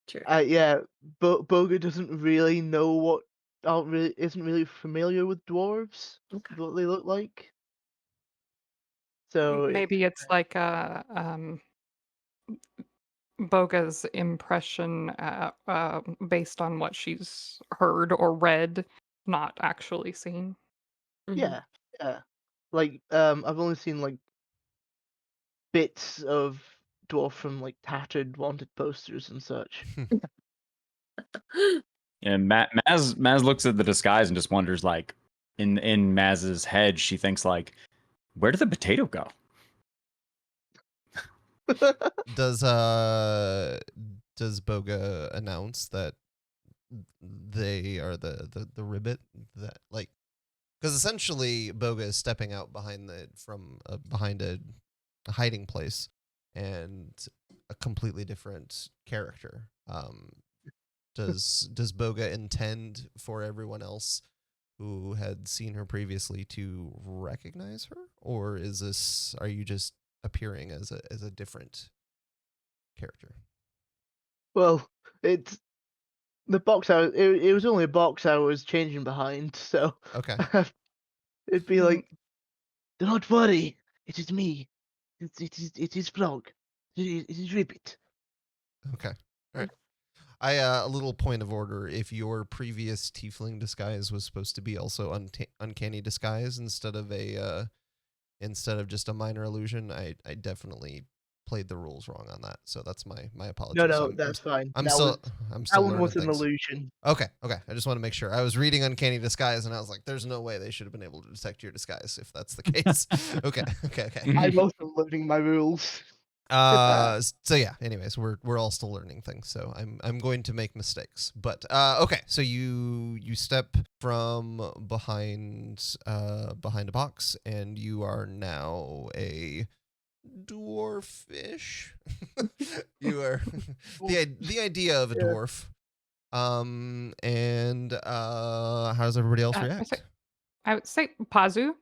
True. yeah, but Bogha doesn't really know isn't really familiar with dwarves, Okay. what they look like. So Maybe it's like Bogha's impression based on what she's heard or read, not actually seen. yeah, like I've only seen like bits of dwarf from like tattered wanted posters and such. And Maz looks at the disguise and just wonders, like, in Maz's head, she thinks like, where did the potato go? Does Bogha announce that they are the ribbit that, like, because essentially Bogha is stepping out behind behind a hiding place and a completely different character. Does Bogha intend for everyone else who had seen her previously to recognize her, or are you just appearing as a different character? Well, it's the box it was only a box I was changing behind, so Okay. it'd be like, do not worry, it is me. It is Frog. It is Ribbit. Okay. All right. A little point of order. If your previous tiefling disguise was supposed to be also uncanny disguise instead of just a minor illusion, I definitely played the rules wrong on that. So that's my apologies. No, that's fine. I'm That still one learning was an things. illusion. Okay. I just want to make sure. I was reading uncanny disguise and I was like, "There's no way they should have been able to detect your disguise if that's the case." Okay. I'm also learning my rules. So yeah, anyways, we're all still learning things, so I'm going to make mistakes. But okay, so you step from behind a box and you are now a dwarfish. You are the idea of a dwarf. And how does everybody else react? I would say Pazu,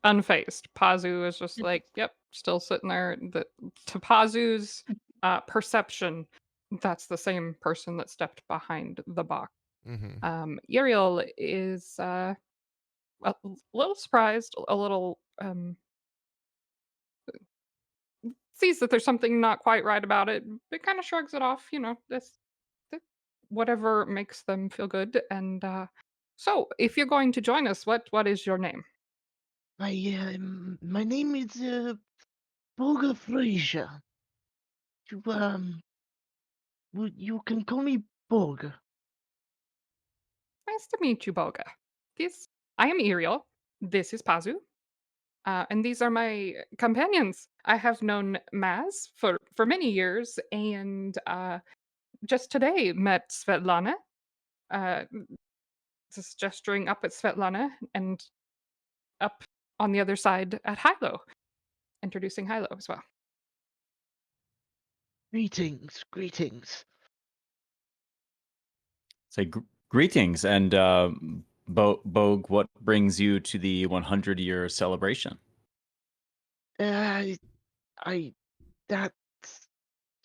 unfazed. Pazu is just like, yep, still sitting there. To Pazu's perception, that's the same person that stepped behind the box. Yriel is a little surprised, a little sees that there's something not quite right about it, but kind of shrugs it off. This whatever makes them feel good. And so, if you're going to join us, what is your name? My name is Bogha-Froise. You can call me Bogha. Nice to meet you, Bogha. I am Yriel. This is Pazu. And these are my companions. I have known Maz for many years, and just today met Svetlana. Uh, just gesturing up at Svetlana and up on the other side at Hilo, introducing Hilo as well. Greetings. Say greetings, and Bog, what brings you to the 100-year celebration? I that's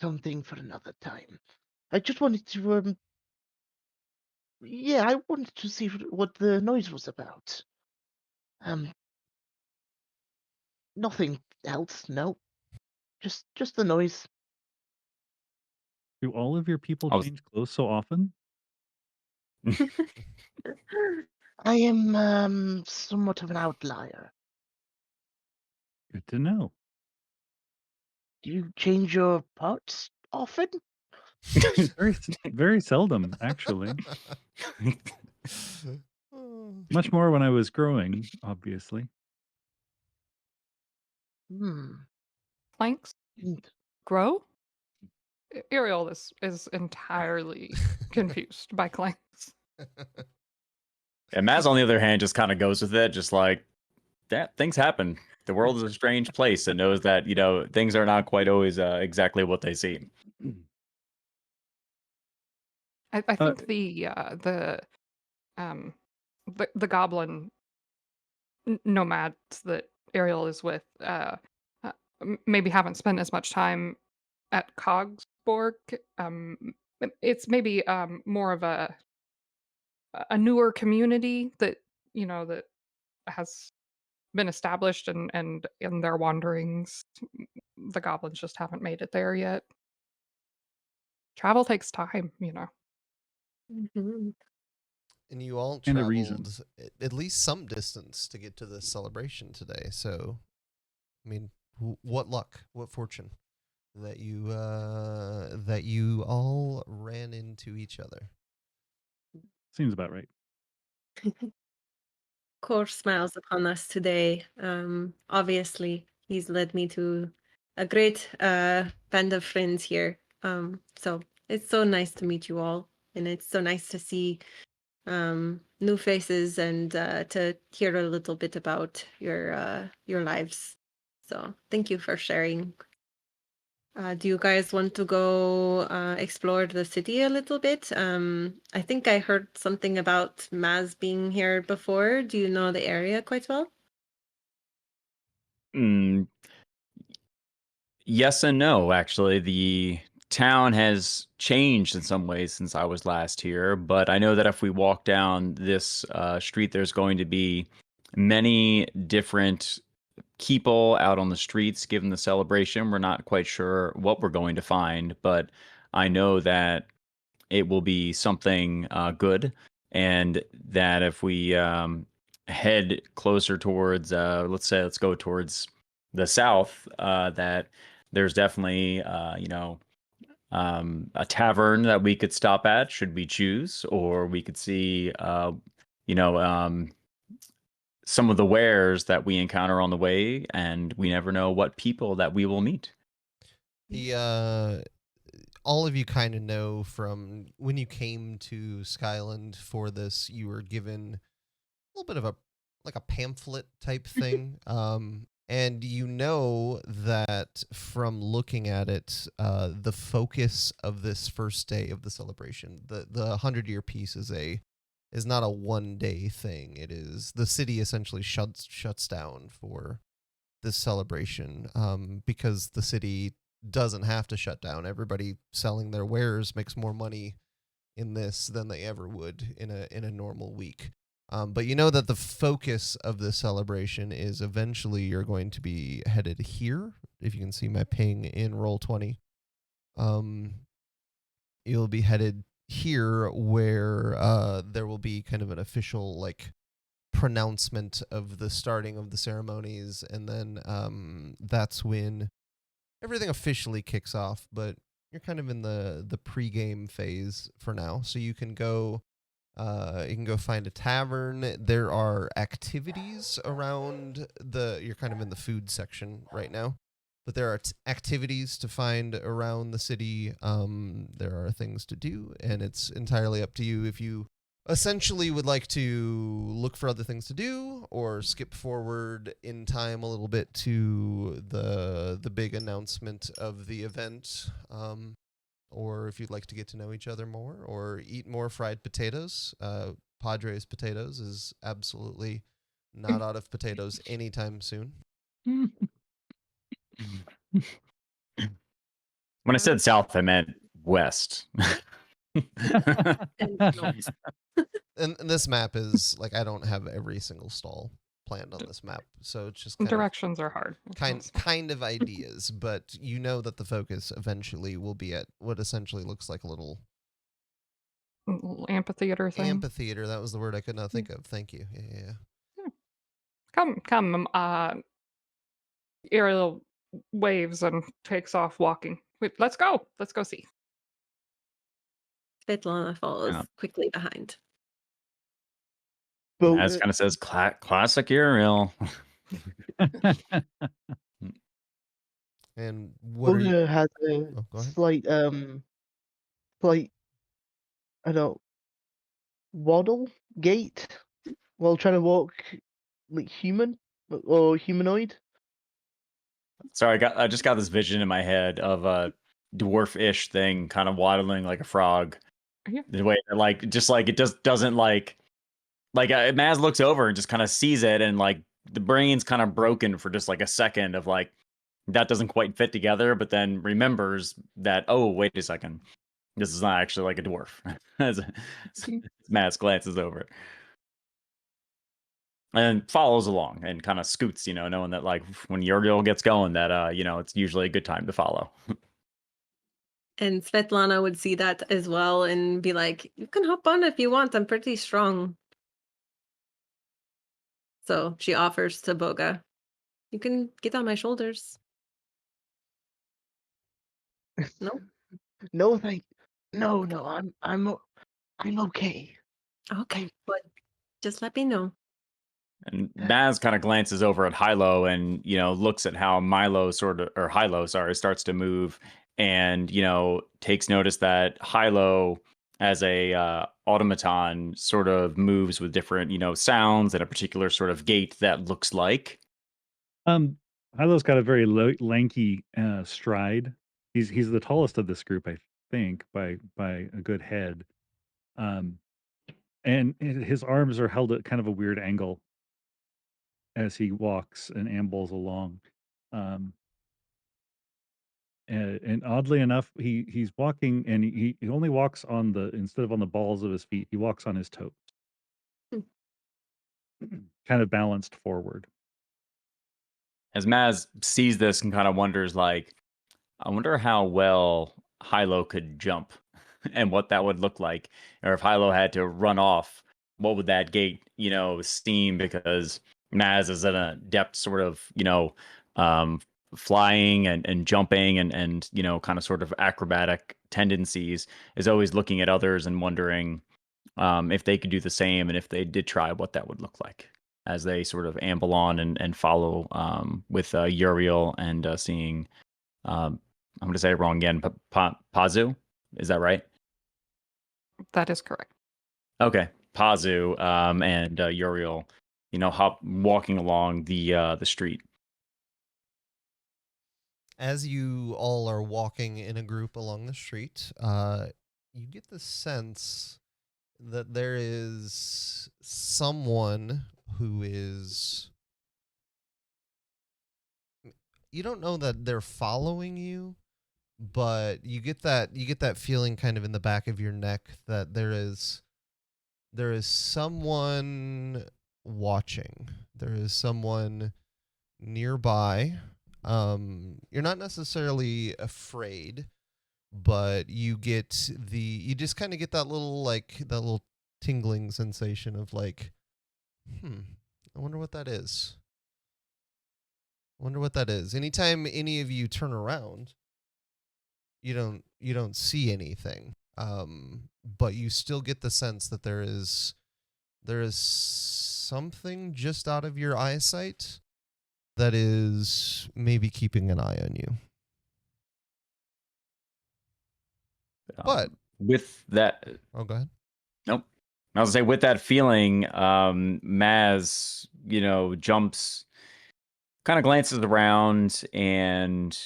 something for another time. I just wanted to yeah, I wanted to see what the noise was about. Um, nothing else. No, just the noise. Do all of your people I was change clothes so often? I am somewhat of an outlier. Good to know. Do you change your parts often? Very seldom, actually. Much more when I was growing, obviously. Hmm. Planks And grow? Yriel is entirely confused by clanks. And Maz, on the other hand, just kind of goes with it, just like, that things happen. The world is a strange place and knows that, things are not quite always exactly what they seem. I think um the goblin nomads that Yriel is with maybe haven't spent as much time at Cogsborg. It's maybe more of a newer community that that has been established, and in their wanderings, the goblins just haven't made it there yet. Travel takes time. Mhm. And you all And a reason. traveled at least some distance to get to this celebration today. So, I mean, what luck, what fortune that you all ran into each other. Seems about right. Kor smiles upon us today. Obviously, he's led me to a great band of friends here. So it's so nice to meet you all, and it's so nice to see new faces and to hear a little bit about your lives. So thank you for sharing. Do you guys want to go explore the city a little bit? I think I heard something about Maz being here before. Do you know the area quite well? Mm, yes and no, actually. The town has changed in some ways since I was last here, but I know that if we walk down this street, there's going to be many different people out on the streets given the celebration. We're not quite sure what we're going to find, but I know that it will be something good, and that if we head closer towards, let's go towards the south, that there's definitely, a tavern that we could stop at should we choose, or we could see, you know, um, some of the wares that we encounter on the way, and we never know what people that we will meet. The all of you kind of know from when you came to Skyland for this, you were given a little bit of a pamphlet type thing. And you know that from looking at it, the focus of this first day of the celebration, the 100-year piece is not a 1-day thing. It is the city essentially shuts down for this celebration, because the city doesn't have to shut down. Everybody selling their wares makes more money in this than they ever would in a normal week. But you know that the focus of this celebration is eventually you're going to be headed here. If you can see my ping in Roll20, you'll be headed here where there will be kind of an official pronouncement of the starting of the ceremonies, and then that's when everything officially kicks off. But you're kind of in the pregame phase for now, so you can go find a tavern. There are activities around you're kind of in the food section right now, but there are activities to find around the city. There are things to do, and it's entirely up to you if you essentially would like to look for other things to do or skip forward in time a little bit to the big announcement of the event, or if you'd like to get to know each other more or eat more fried potatoes. Padre's Potatoes is absolutely not out of potatoes anytime soon. When I said south, I meant west. And this map is like, I don't have every single stall planned on this map, so it's just directions are hard. Kind of ideas, but you know that the focus eventually will be at what essentially looks like a little amphitheater thing. Amphitheater, that was the word I could not think of. Thank you. Yeah. Come. Yriel waves and takes off walking. Wait, let's go see. Svetlana follows quickly behind. As kind of says classic Yriel. And what has a slight I don't waddle gait while trying to walk like human or humanoid. Sorry, I just got this vision in my head of a dwarf-ish thing kind of waddling like a frog. The way that it just doesn't Maz looks over and just kind of sees it, and like the brain's kind of broken for just like a second of like that doesn't quite fit together, but then remembers that, oh, wait a second, this is not actually like a dwarf. As Maz glances over it and follows along and kind of scoots, knowing that like when Yriel gets going, that it's usually a good time to follow. And Svetlana would see that as well and be like, you can hop on if you want. I'm pretty strong. So she offers to Bogha, you can get on my shoulders. No? No, I'm okay. Okay, but just let me know. And Maz kind of glances over at Hilo and, looks at how Hilo starts to move and, takes notice that Hilo as a automaton sort of moves with different, sounds and a particular sort of gait that looks like. Hilo's got a very lanky stride. He's the tallest of this group, I think, by a good head. And his arms are held at kind of a weird angle as he walks and ambles along. And oddly enough, he's walking, and he only walks instead of on the balls of his feet, he walks on his toes. Kind of balanced forward. As Maz sees this and kind of wonders, like, I wonder how well Hilo could jump and what that would look like. Or if Hilo had to run off, what would that gait, seem? Because Maz is an adept sort of, flying and jumping and kind of sort of acrobatic tendencies, is always looking at others and wondering if they could do the same, and if they did try, what that would look like as they sort of amble on and follow with Yriel and seeing, I'm going to say it wrong again, Pazu? Is that right? That is correct. Okay. Pazu and Yriel, walking along the street. As you all are walking in a group along the street, you get the sense that there is someone who is... You don't know that they're following you, but you get that feeling kind of in the back of your neck that there is someone watching. There is someone nearby. You're not necessarily afraid, but you just kind of get that little tingling sensation of like, I wonder what that is. Anytime any of you turn around, you don't see anything. But you still get the sense that there is something just out of your eyesight that is maybe keeping an eye on you. But with that, oh, go ahead. Nope. I was gonna say, with that feeling, Maz, jumps, kind of glances around, and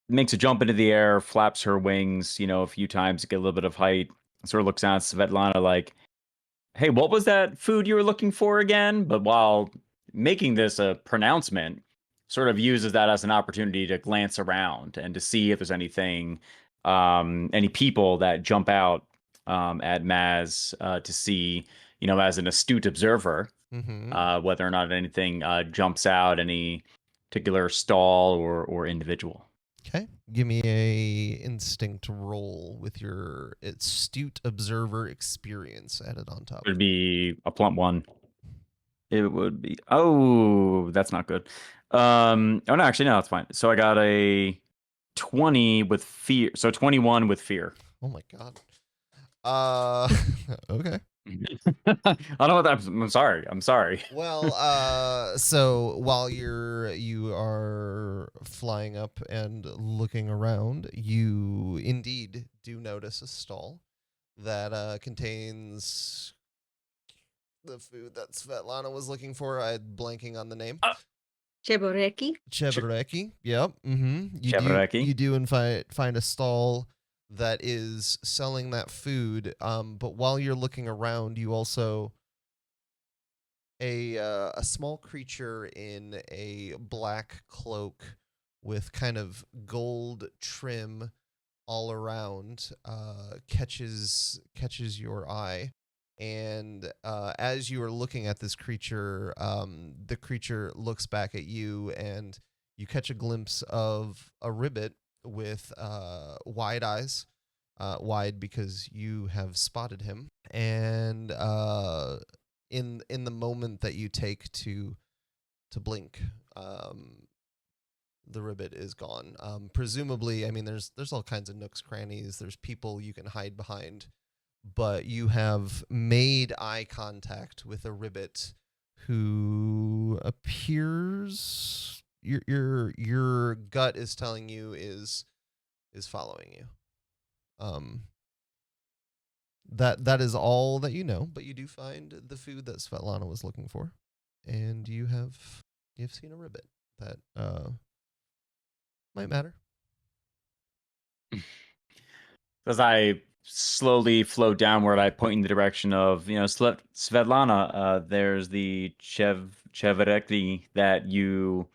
makes a jump into the air, flaps her wings, a few times to get a little bit of height. Sort of looks down at Svetlana like, "Hey, what was that food you were looking for again?" But while making this a pronouncement, sort of uses that as an opportunity to glance around and to see if there's anything, any people that jump out at Maz to see, as an astute observer, whether or not anything jumps out, any particular stall or individual. Okay, give me a instinct roll with your astute observer experience added on top. It would be a plump 1. It would be. Oh, that's not good. Oh no, actually no, that's fine. So I got a 20 with fear. So 21 with fear. Oh my god. Okay. I don't know what that. I'm sorry. Well, so while you are flying up and looking around, you indeed do notice a stall that contains the food that Svetlana was looking for. I'm blanking on the name. Cheboreki. Cheboreki. Yep. Cheboreki. You do find a stall that is selling that food. But while you're looking around, you also a small creature in a black cloak with kind of gold trim all around catches your eye. And as you are looking at this creature, the creature looks back at you, and you catch a glimpse of a ribbit with wide eyes, wide because you have spotted him. And in the moment that you take to blink, the ribbit is gone. Presumably, I mean, there's all kinds of nooks, crannies. There's people you can hide behind. But you have made eye contact with a ribbit who appears your gut is telling you is following you. That is all that you know, but you do find the food that Svetlana was looking for, and you've seen a ribbit that might matter. As I slowly float downward, I point in the direction of, Svetlana. There's the Chevereki that you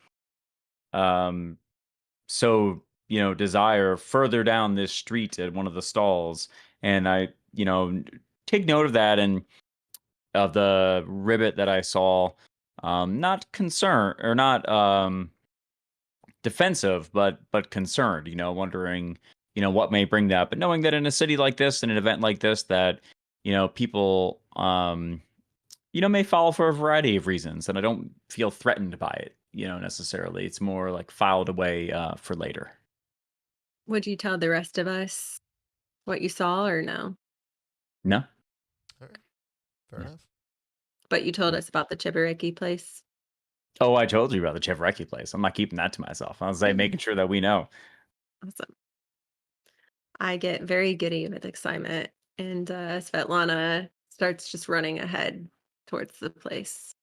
so desire further down this street at one of the stalls, and I take note of that and of the ribbit that I saw. Not concerned or not defensive, but concerned. Wondering what may bring that, but knowing that in a city like this, in an event like this, that people may follow for a variety of reasons, and I don't feel threatened by it. Necessarily, it's more like filed away for later. Would you tell the rest of us what you saw, or no? No. All right. Fair enough. But you told us about the Cheboreki place. Oh, I told you about the Chevoreki place. I'm not keeping that to myself. I was like making sure that we know. Awesome. I get very giddy with excitement, and Svetlana starts just running ahead towards the place.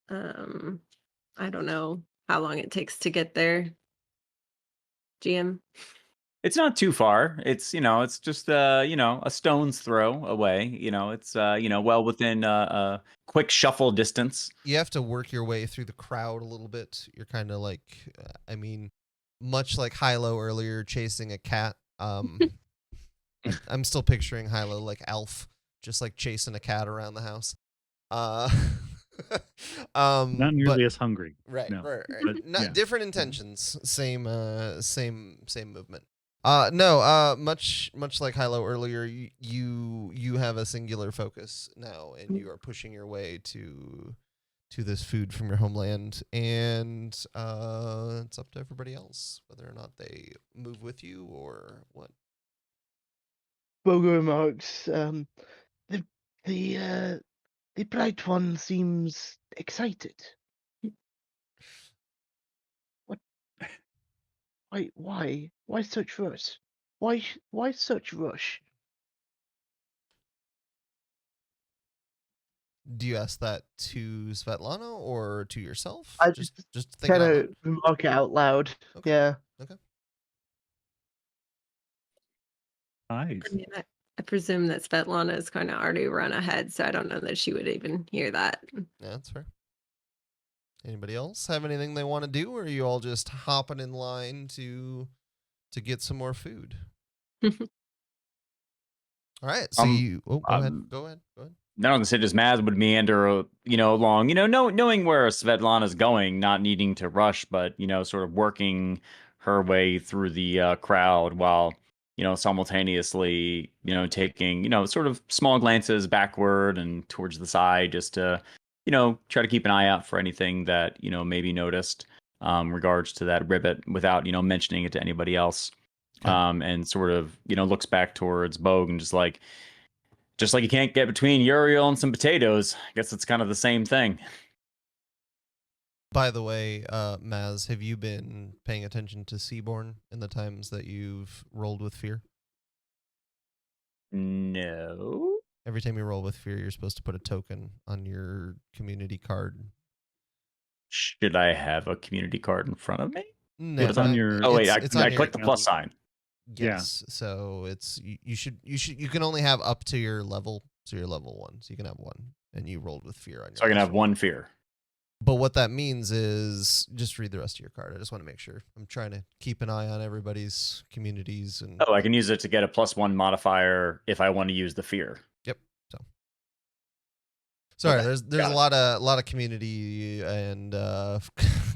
I don't know how long it takes to get there. GM. It's not too far. It's it's just a stone's throw away. It's well within a quick shuffle distance. You have to work your way through the crowd a little bit. You're kind of like, much like Hilo earlier chasing a cat. I'm still picturing Hilo like Alf, just like chasing a cat around the house. Not nearly as hungry. Right, no. right. But, Not yeah. different intentions, same movement. No, much like Hilo earlier, you have a singular focus now, and you are pushing your way to this food from your homeland, and it's up to everybody else whether or not they move with you or what. Bogha remarks, the bright one seems excited. What? Why? Why such rush? Why such rush? Do you ask that to Svetlana or to yourself? I just think kind out of loud. remark it out loud. Okay. Yeah. Okay. Nice. I mean, I presume that Svetlana is kind of already run ahead, so I don't know that she would even hear that. Yeah, that's fair. Anybody else have anything they want to do, or are you all just hopping in line to get some more food? All right, so go ahead. Go ahead. I don't say just Maz would meander, along, knowing where Svetlana's going, not needing to rush, but, sort of working her way through the crowd while, simultaneously, taking, sort of small glances backward and towards the side just to, try to keep an eye out for anything that, maybe noticed regards to that ribbit without, mentioning it to anybody else. Okay. And sort of, looks back towards Bog and just like you can't get between Yriel and some potatoes. I guess it's kind of the same thing. By the way, Maz, have you been paying attention to Seaborne in the times that you've rolled with fear? No. Every time you roll with fear, you're supposed to put a token on your community card. Should I have a community card in front of me? No, it's on your. Oh wait, I on clicked the plus sign. Yes, so it's you can only have up to your level, so you're level 1, so you can have 1, and you rolled with fear on your. So I can have 1 fear. But what that means is just read the rest of your card. I just want to make sure. I'm trying to keep an eye on everybody's communities and. Oh, I can use it to get a +1 modifier if I want to use the fear. Yep. So. Sorry, Okay, there's a lot of community and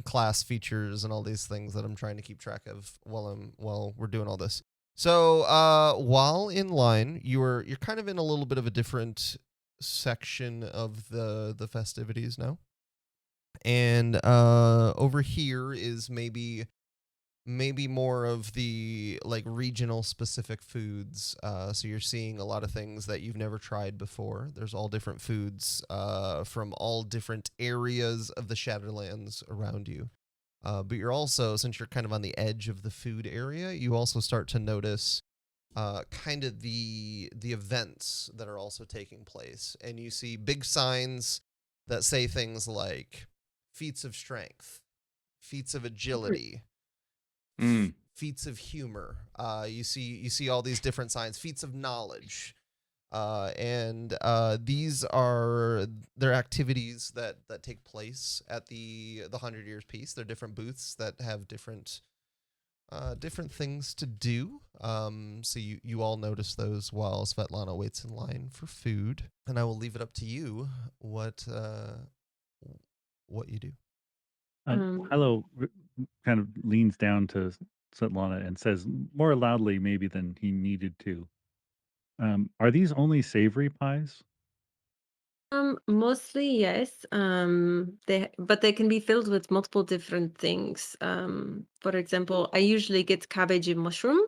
class features and all these things that I'm trying to keep track of while we're doing all this. So while in line, you're kind of in a little bit of a different section of the festivities now. And over here is maybe more of the like regional specific foods. So you're seeing a lot of things that you've never tried before. There's all different foods from all different areas of the Shatterlands around you. But you're also, since you're kind of on the edge of the food area, you also start to notice kind of the events that are also taking place. And you see big signs that say things like feats of strength, feats of agility, feats of humor. You see all these different signs, feats of knowledge. And these are their activities that take place at the 100 Years Peace. They're different booths that have different things to do. So you all notice those while Svetlana waits in line for food. And I will leave it up to you what you do. Hilo kind of leans down to Svetlana and says more loudly maybe than he needed to. Are these only savory pies? Mostly yes. They can be filled with multiple different things. For example, I usually get cabbage and mushroom.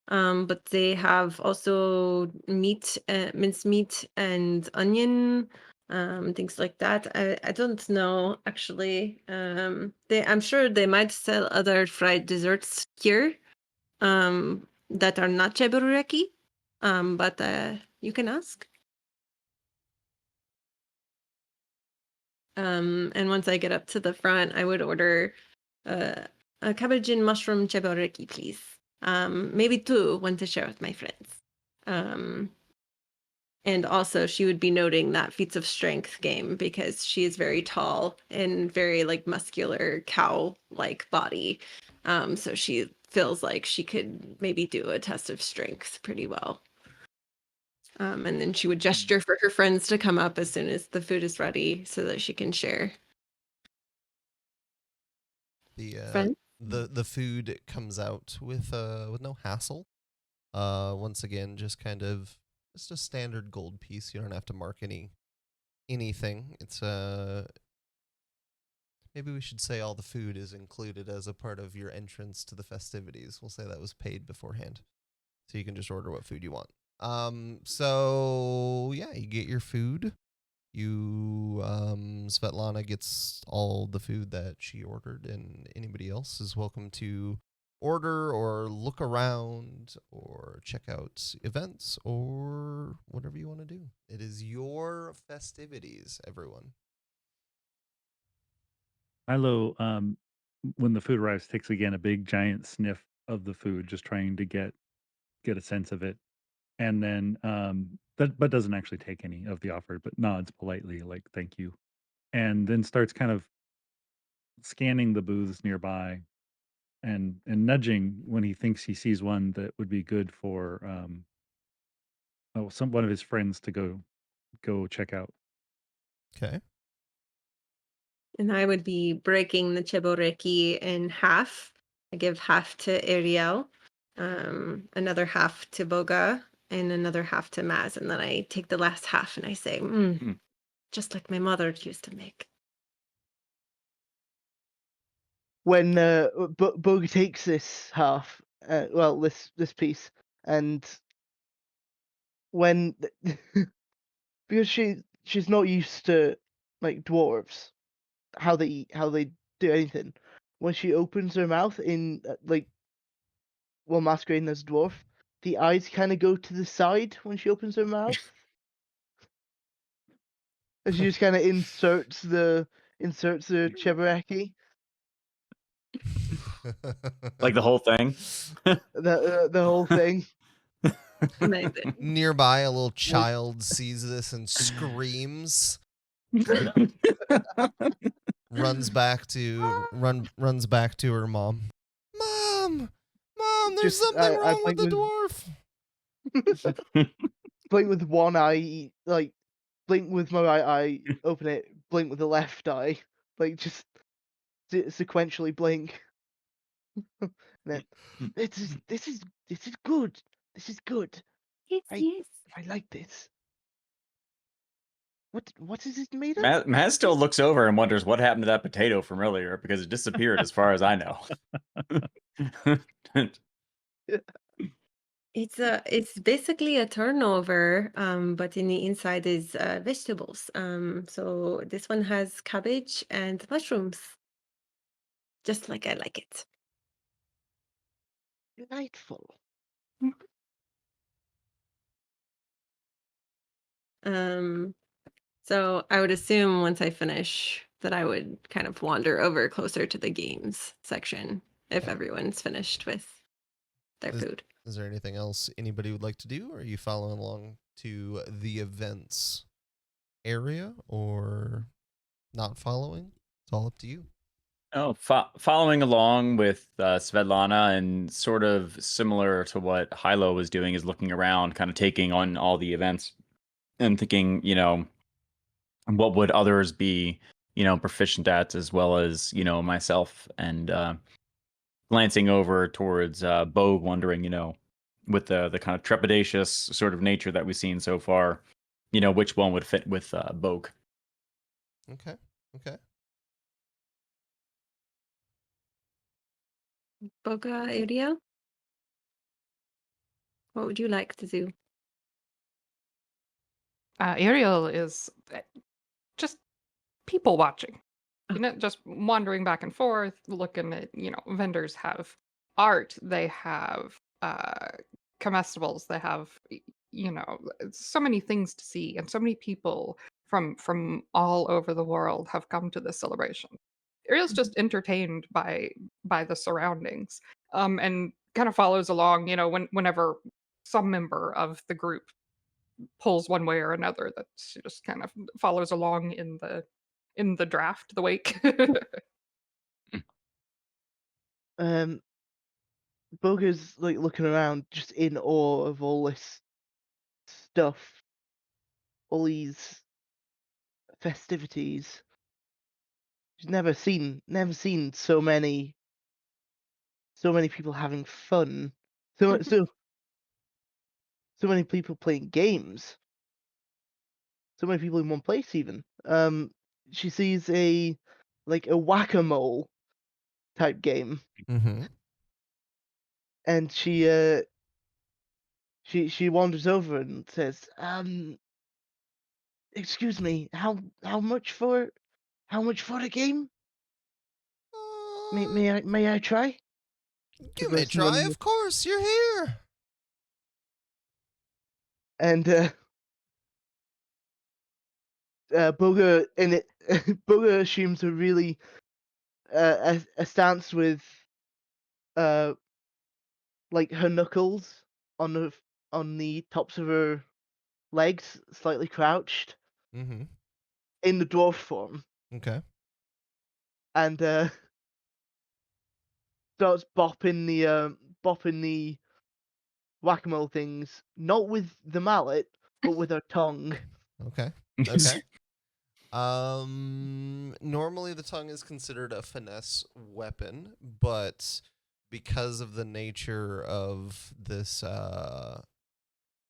But they have also meat, minced meat and onion, things like that. I don't know actually. I'm sure they might sell other fried desserts here, that are not chebureki. But you can ask. And once I get up to the front, I would order a cabbage and mushroom chebureki, please. Maybe 2, one to share with my friends. And also she would be noting that feats of strength game because she is very tall and very like muscular cow-like body. So she feels like she could maybe do a test of strength pretty well. And then she would gesture for her friends to come up as soon as the food is ready so that she can share. The food comes out with no hassle. Once again, just kind of just a standard gold piece. You don't have to mark anything. It's maybe we should say all the food is included as a part of your entrance to the festivities. We'll say that was paid beforehand, so you can just order what food you want. So yeah, you get your food. You Svetlana gets all the food that she ordered, and anybody else is welcome to order or look around or check out events or whatever you want to do. It is your festivities, everyone. Hilo, when the food arrives, takes again a big giant sniff of the food, just trying to get a sense of it, and then but doesn't actually take any of the offer, but nods politely like thank you, and then starts kind of scanning the booths nearby and nudging when he thinks he sees one that would be good for one of his friends to go check out. Okay. And I would be breaking the chiboreki in half. I give half to Yriel, another half to Bogha, and another half to Maz. And then I take the last half and I say, just like my mother used to make. When Bogha takes this half, this piece, and when because she's not used to like dwarves, how they do anything. When she opens her mouth in while masquerading as a dwarf, the eyes kind of go to the side when she opens her mouth, and she just kind of inserts the chiboreki. Like the whole thing. The whole thing. Amazing. Nearby, a little child sees this and screams. runs back to her mom. Mom, there's something wrong with the dwarf. Blink with one eye, like blink with my right eye, open it, blink with the left eye, like just sequentially blink. And then this is good. This is good. Yes, yes. I like this. What is it made of? Maz still looks over and wonders what happened to that potato from earlier because it disappeared as far as I know. It's basically a turnover, but in the inside is vegetables. So this one has cabbage and mushrooms, just like I like it. Delightful. So I would assume once I finish that I would kind of wander over closer to the games section if everyone's finished with their food. Is there anything else anybody would like to do? Or are you following along to the events area or not following? It's all up to you. Oh, following along with Svetlana, and sort of similar to what Hilo was doing, is looking around, kind of taking on all the events and thinking, what would others be, proficient at, as well as, myself, and glancing over towards Bogha, wondering, with the kind of trepidatious sort of nature that we've seen so far, which one would fit with Bogha. Okay. Bogha, Yriel, what would you like to do? Yriel is just people watching. Just wandering back and forth, looking at, vendors have art, they have comestibles, they have, so many things to see, and so many people from all over the world have come to this celebration. Yriel's just entertained by the surroundings, and kind of follows along, whenever some member of the group pulls one way or another, that she just kind of follows along in the draft, the wake. Bogha's like looking around, just in awe of all this stuff, all these festivities. She's never seen so many people having fun. So many people playing games. So many people in one place even. She sees a whack-a-mole type game. Mm-hmm. And she wanders over and says, excuse me, how much for the game? May I try? You may try, of course. You're here. And Bogha Bogha assumes a really a stance with like her knuckles on the tops of her legs, slightly crouched. Mm-hmm. In the dwarf form. Okay. and starts bopping the whack-a-mole things, not with the mallet, but with her tongue. Okay. Okay. Normally the tongue is considered a finesse weapon, but because of the nature of this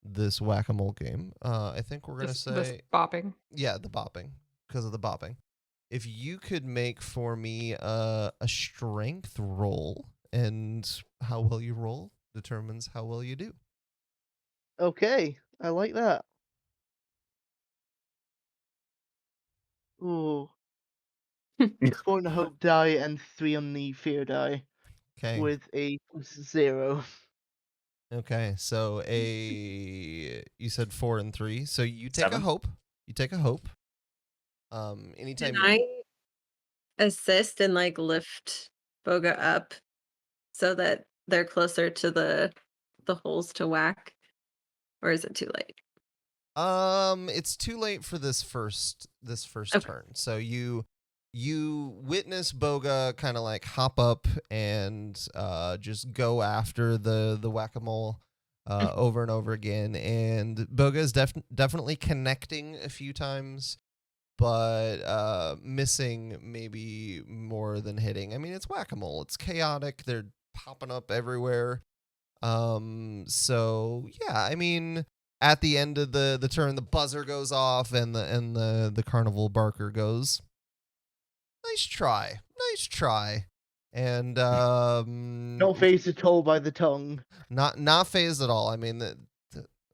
this whack-a-mole game, I think we're gonna This say bopping. yeah, the bopping, because of the bopping. If you could make for me a strength roll, and how well you roll determines how well you do. Okay, I like that. Ooh. 4 on the hope die and 3 on the fear die. Okay. With a +0. Okay, so you said 4 and 3, so you take 7. a hope. You take a hope. Anytime Can I assist and like lift Bogha up so that they're closer to the holes to whack, or is it too late? It's too late for this first Okay. turn. So you witness Bogha kind of like hop up and just go after the whack-a-mole over and over again, and Bogha is definitely connecting a few times, but missing maybe more than hitting. I mean, it's whack-a-mole. It's chaotic. They're popping up everywhere. So yeah, I mean, at the end of the turn, the buzzer goes off and the carnival barker goes, nice try. And Not phased at all by the tongue. not phased at all. I mean,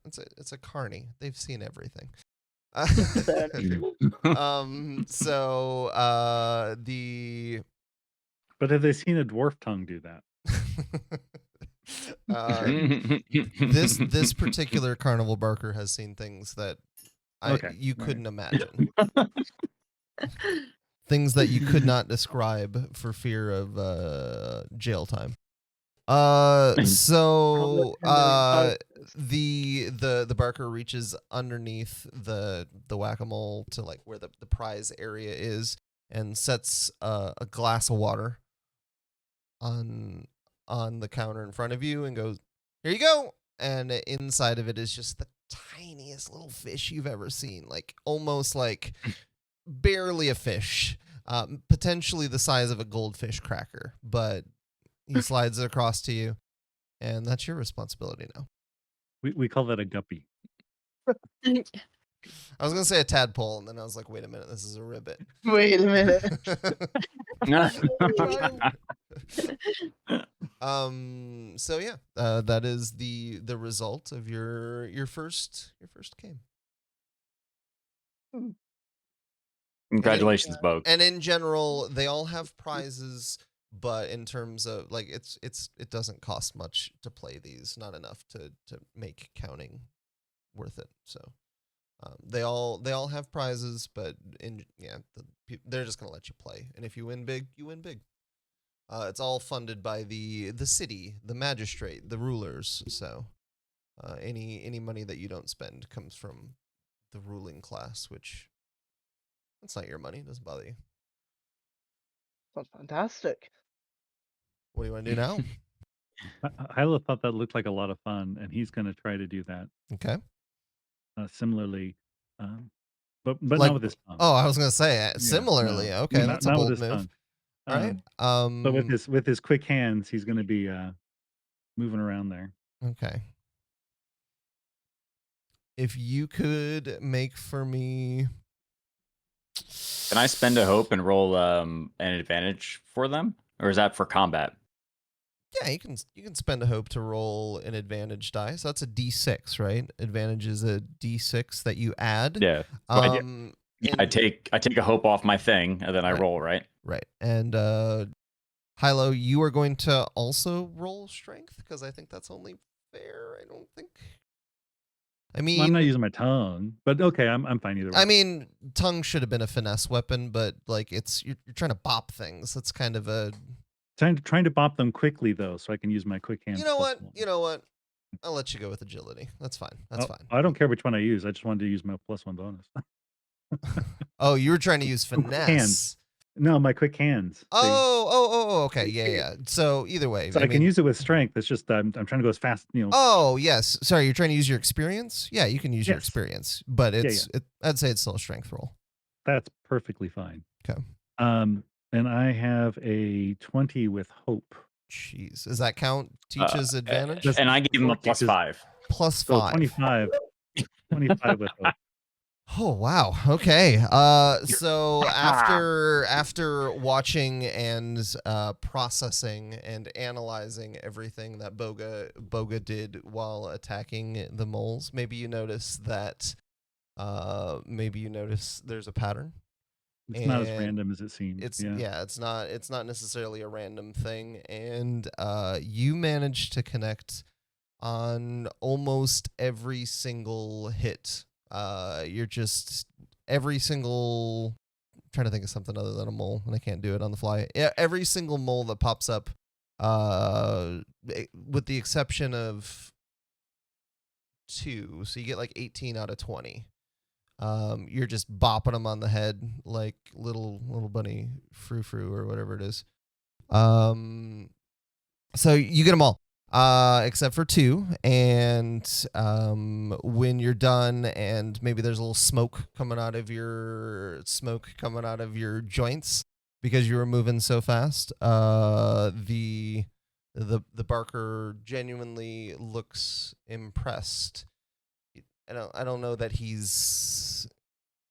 it's a carny. They've seen everything. Fair enough. So the But have they seen a dwarf tongue do that? This particular carnival barker has seen things that you couldn't imagine. Things that you could not describe for fear of jail time. So the barker reaches underneath the whack-a-mole to like where the prize area is, and sets a glass of water on the counter in front of you and goes, here you go. And inside of it is just the tiniest little fish you've ever seen, like almost like barely a fish, potentially the size of a goldfish cracker, but he slides it across to you, and that's your responsibility now. We call that a guppy. I was going to say a tadpole, and then I was like, wait a minute, this is a ribbit. Wait a minute. So yeah, that is the result of your first game. Congratulations, Bog. And in general, they all have prizes, but in terms of like it doesn't cost much to play these, not enough to make counting worth it. So they all have prizes, but they're just gonna let you play, and if you win big, you win big. It's all funded by the city, the magistrate, the rulers. So any money that you don't spend comes from the ruling class, which that's not your money. It doesn't bother you. Sounds fantastic. What do you want to do now? Hilo thought that looked like a lot of fun, and he's going to try to do that. Okay. Similarly, but like, not with his tongue. Oh, I was going to say similarly. No, okay, that's a bold move. Tongue. All right. But with his quick hands, he's going to be moving around there. Okay. If you could make for me, can I spend a hope and roll an advantage for them, or is that for combat? Yeah, you can spend a hope to roll an advantage die. So that's a D6, right? Advantage is a D6 that you add. Yeah. I take a hope off my thing, and then I roll, right? Right. And Hilo, you are going to also roll strength, because I think that's only fair. I don't think. I mean, I'm not using my tongue, but okay, I'm fine either way. I mean, tongue should have been a finesse weapon, but like you're trying to bop things. That's kind of a trying to bop them quickly though, so I can use my quick hands. You know what? I'll let you go with agility. That's fine. That's fine. I don't care which one I use. I just wanted to use my +1 bonus. Oh, you were trying to use finesse. No, my quick hands. See? Okay. Yeah. So either way, So I can use it with strength. It's just I'm trying to go as fast, Oh, yes. Sorry, you're trying to use your experience? Yeah, you can use your Yes. experience, but I'd say it's still a strength roll. That's perfectly fine. Okay. And I have a 20 with hope. Jeez. Does that count teaches advantage? And I gave him a +5. +5. So 25. 25 with hope. Oh wow. Okay. So after watching and processing and analyzing everything that Bogha did while attacking the moles, maybe you notice that there's a pattern. It's not as random as it seems. It's not necessarily a random thing, and you managed to connect on almost every single hit. You're just every single trying to think of something other than a mole, and I can't do it on the fly. Yeah, every single mole that pops up, with the exception of 2, so you get like 18 out of 20. You're just bopping them on the head like little bunny frou or whatever it is. So you get them all. Except for 2, and when you're done, and maybe there's a little smoke coming out of your joints because you were moving so fast. The barker genuinely looks impressed. I don't know that he's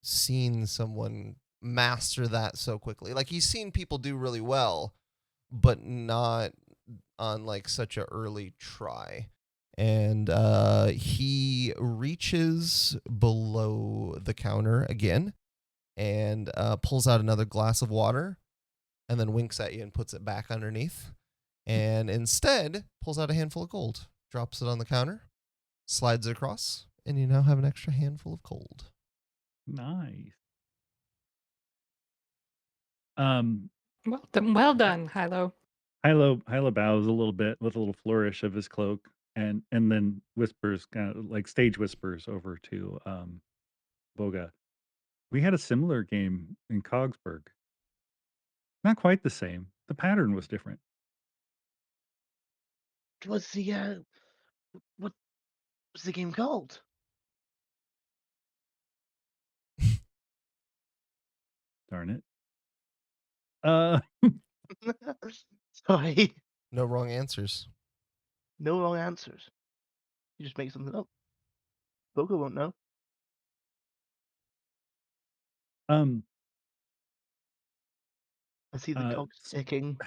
seen someone master that so quickly. Like he's seen people do really well, but not on like such a early try. And he reaches below the counter again and pulls out another glass of water and then winks at you and puts it back underneath, and instead pulls out a handful of gold, drops it on the counter, slides it across, and you now have an extra handful of gold. Nice. Well done, Hilo. Hilo bows a little bit with a little flourish of his cloak, and then whispers, kind of like stage whispers, over to Bogha. We had a similar game in Cogsburg. Not quite the same. The pattern was different. What's the game called? Darn it. Sorry. No wrong answers. No wrong answers. You just make something up. Bogha won't know. I see the cogs ticking.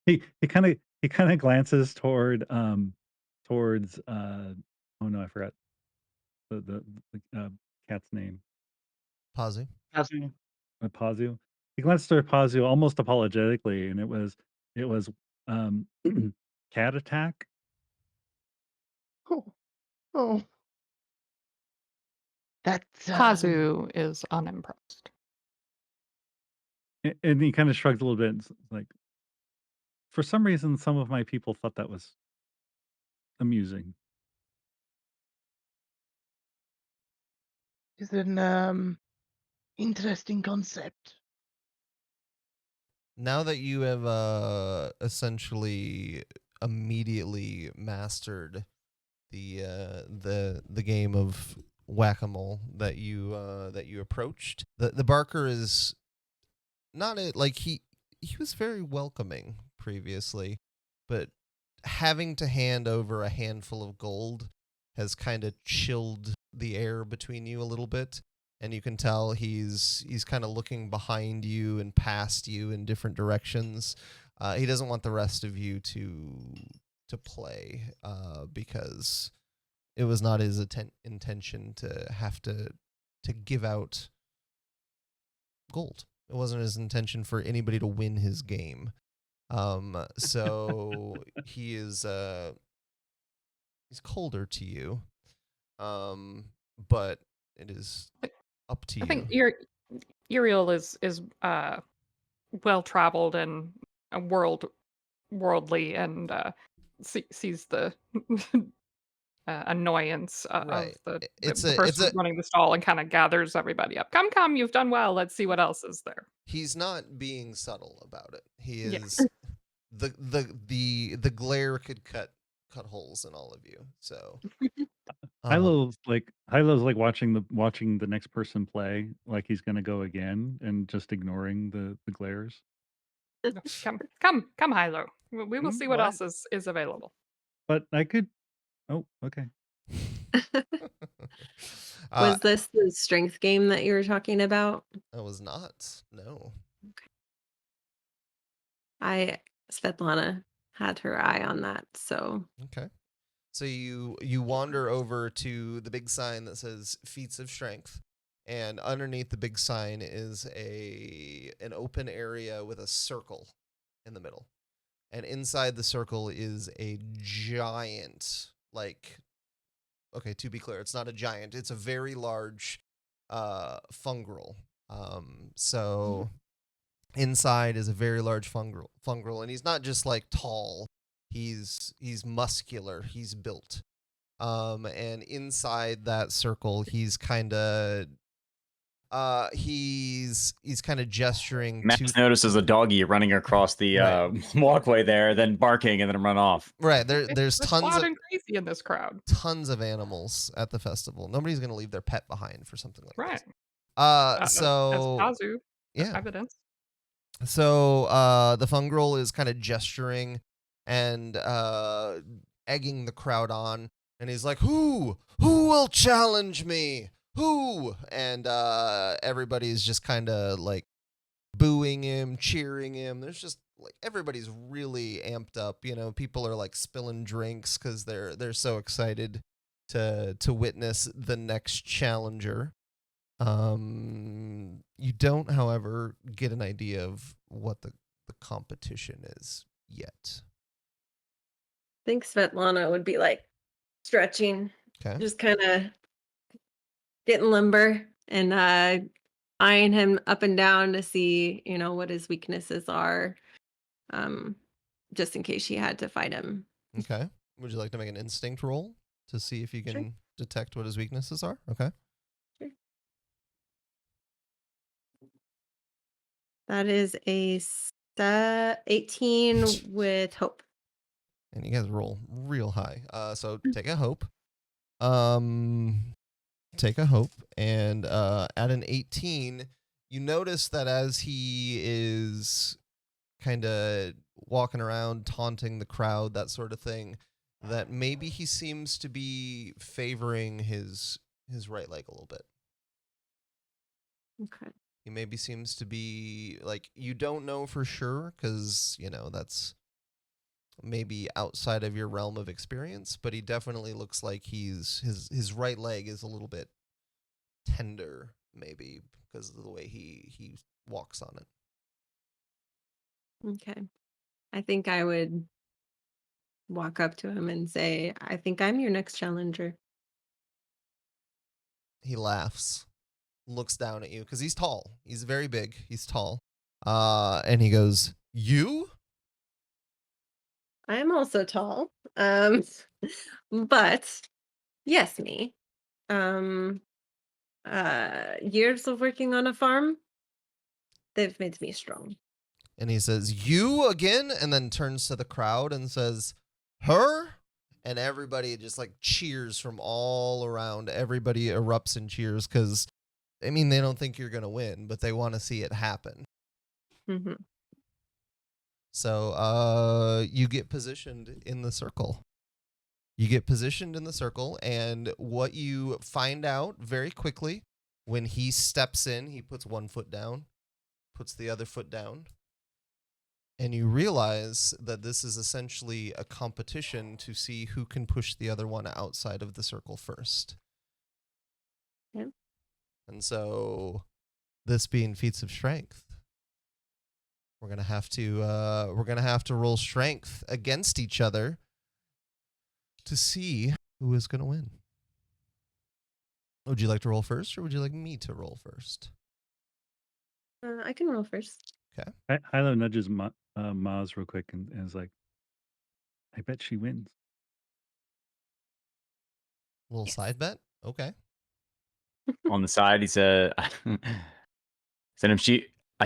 He kind of glances towards oh no, I forgot the cat's name. Pazu. Pazu. He glanced toward Pazu almost apologetically, and it was cat attack. Oh. That's Pazu is unimpressed. And he kind of shrugs a little bit, and like, for some reason, some of my people thought that was amusing. It's an interesting concept. Now that you have essentially immediately mastered the game of whack-a-mole that you approached, the barker is not like he was very welcoming previously, but having to hand over a handful of gold has kind of chilled the air between you a little bit, and you can tell he's kind of looking behind you and past you in different directions. He doesn't want the rest of you to play because it was not his intention to have to give out gold. It wasn't his intention for anybody to win his game. So he's colder to you. But it is up to you. I think Yriel is well traveled and worldly, and sees the annoyance of Right. the It's the a it's person a running the stall and kind of gathers everybody up. Come, come, you've done well. Let's see what else is there. he's not being subtle about it. He Yeah. is the glare could cut holes in all of you. So Hilo's like watching the next person play, like he's gonna go again, and just ignoring the glares. Come, Hilo. We will see what What? else is available. But I could. Oh, okay. Was this the strength game that you were talking about? I was not. No. Svetlana had her eye on that, so Okay. So you wander over to the big sign that says Feats of Strength, and underneath the big sign is an open area with a circle in the middle. And inside the circle is a giant, like, okay, to be clear, it's not a giant, it's a very large fungrel. So inside is a very large fungrel, and he's not just like tall. He's muscular. He's built. And inside that circle, he's kind of gesturing Max to. notices a doggy running across the walkway there, then barking and then run off. Right. There's It's tons loud of and crazy in this crowd. tons of animals at the festival. Nobody's gonna leave their pet behind for something like Right. this. So So Pazu, yeah. evidence. So the fungrel is kind of gesturing and egging the crowd on, and he's like, "Who will challenge me? Who?" And everybody's just kind of like booing him, cheering him. There's just like everybody's really amped up. You know, people are like spilling drinks because they're so excited to witness the next challenger. You don't, however, get an idea of what the competition is yet. I think Svetlana would be like stretching, Okay. just kind of getting limber and eyeing him up and down to see, what his weaknesses are, just in case she had to fight him. Okay. Would you like to make an instinct roll to see if you can Sure. detect what his weaknesses are? Okay. Sure. That is a 18 with hope. And you guys roll real high. So take a hope. Take a hope, and at an 18, you notice that as he is kind of walking around, taunting the crowd, that sort of thing, that maybe he seems to be favoring his right leg a little bit. Okay. He maybe seems to be like, you don't know for sure because that's maybe outside of your realm of experience, but he definitely looks like his right leg is a little bit tender, maybe because of the way he walks on it. Okay. I think I would walk up to him and say, I think I'm your next challenger. He laughs, looks down at you because he's tall. He's very big. He's tall. And he goes, "You?" I am also tall. But yes, me. Years of working on a farm, they've made me strong. And he says, "You again?" And then turns to the crowd and says, "Her?" And everybody just like cheers from all around. Everybody erupts in cheers because, I mean, they don't think you're going to win, but they want to see it happen. Mm-hmm. So you get positioned in the circle. And what you find out very quickly, when he steps in, he puts one foot down, puts the other foot down, and you realize that this is essentially a competition to see who can push the other one outside of the circle first. Yep. And so, this being feats of strength, we're gonna have to roll strength against each other to see who is gonna win. Would you like to roll first, or would you like me to roll first? I can roll first. Okay. Hilo nudges Maz real quick and is like, I bet she wins. Little side bet. Okay. On the side, he said, I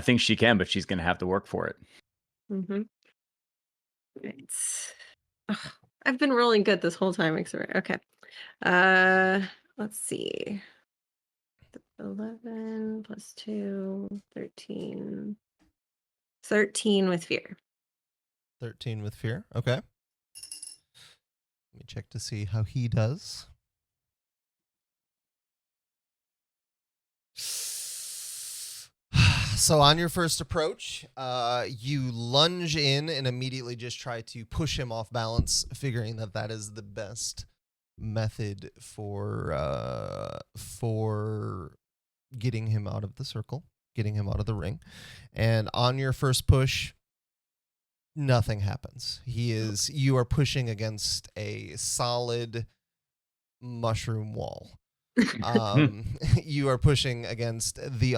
think she can, but she's going to have to work for it. Mm-hmm. Right. Ugh, I've been rolling good this whole time. Okay. Let's see. 11 plus 2, 13. 13 with fear. 13 with fear. Okay. Let me check to see how he does. So on your first approach, you lunge in and immediately just try to push him off balance, figuring that that is the best method for getting him out of the circle, getting him out of the ring. And on your first push, nothing happens. You are pushing against a solid mushroom wall. You are pushing against the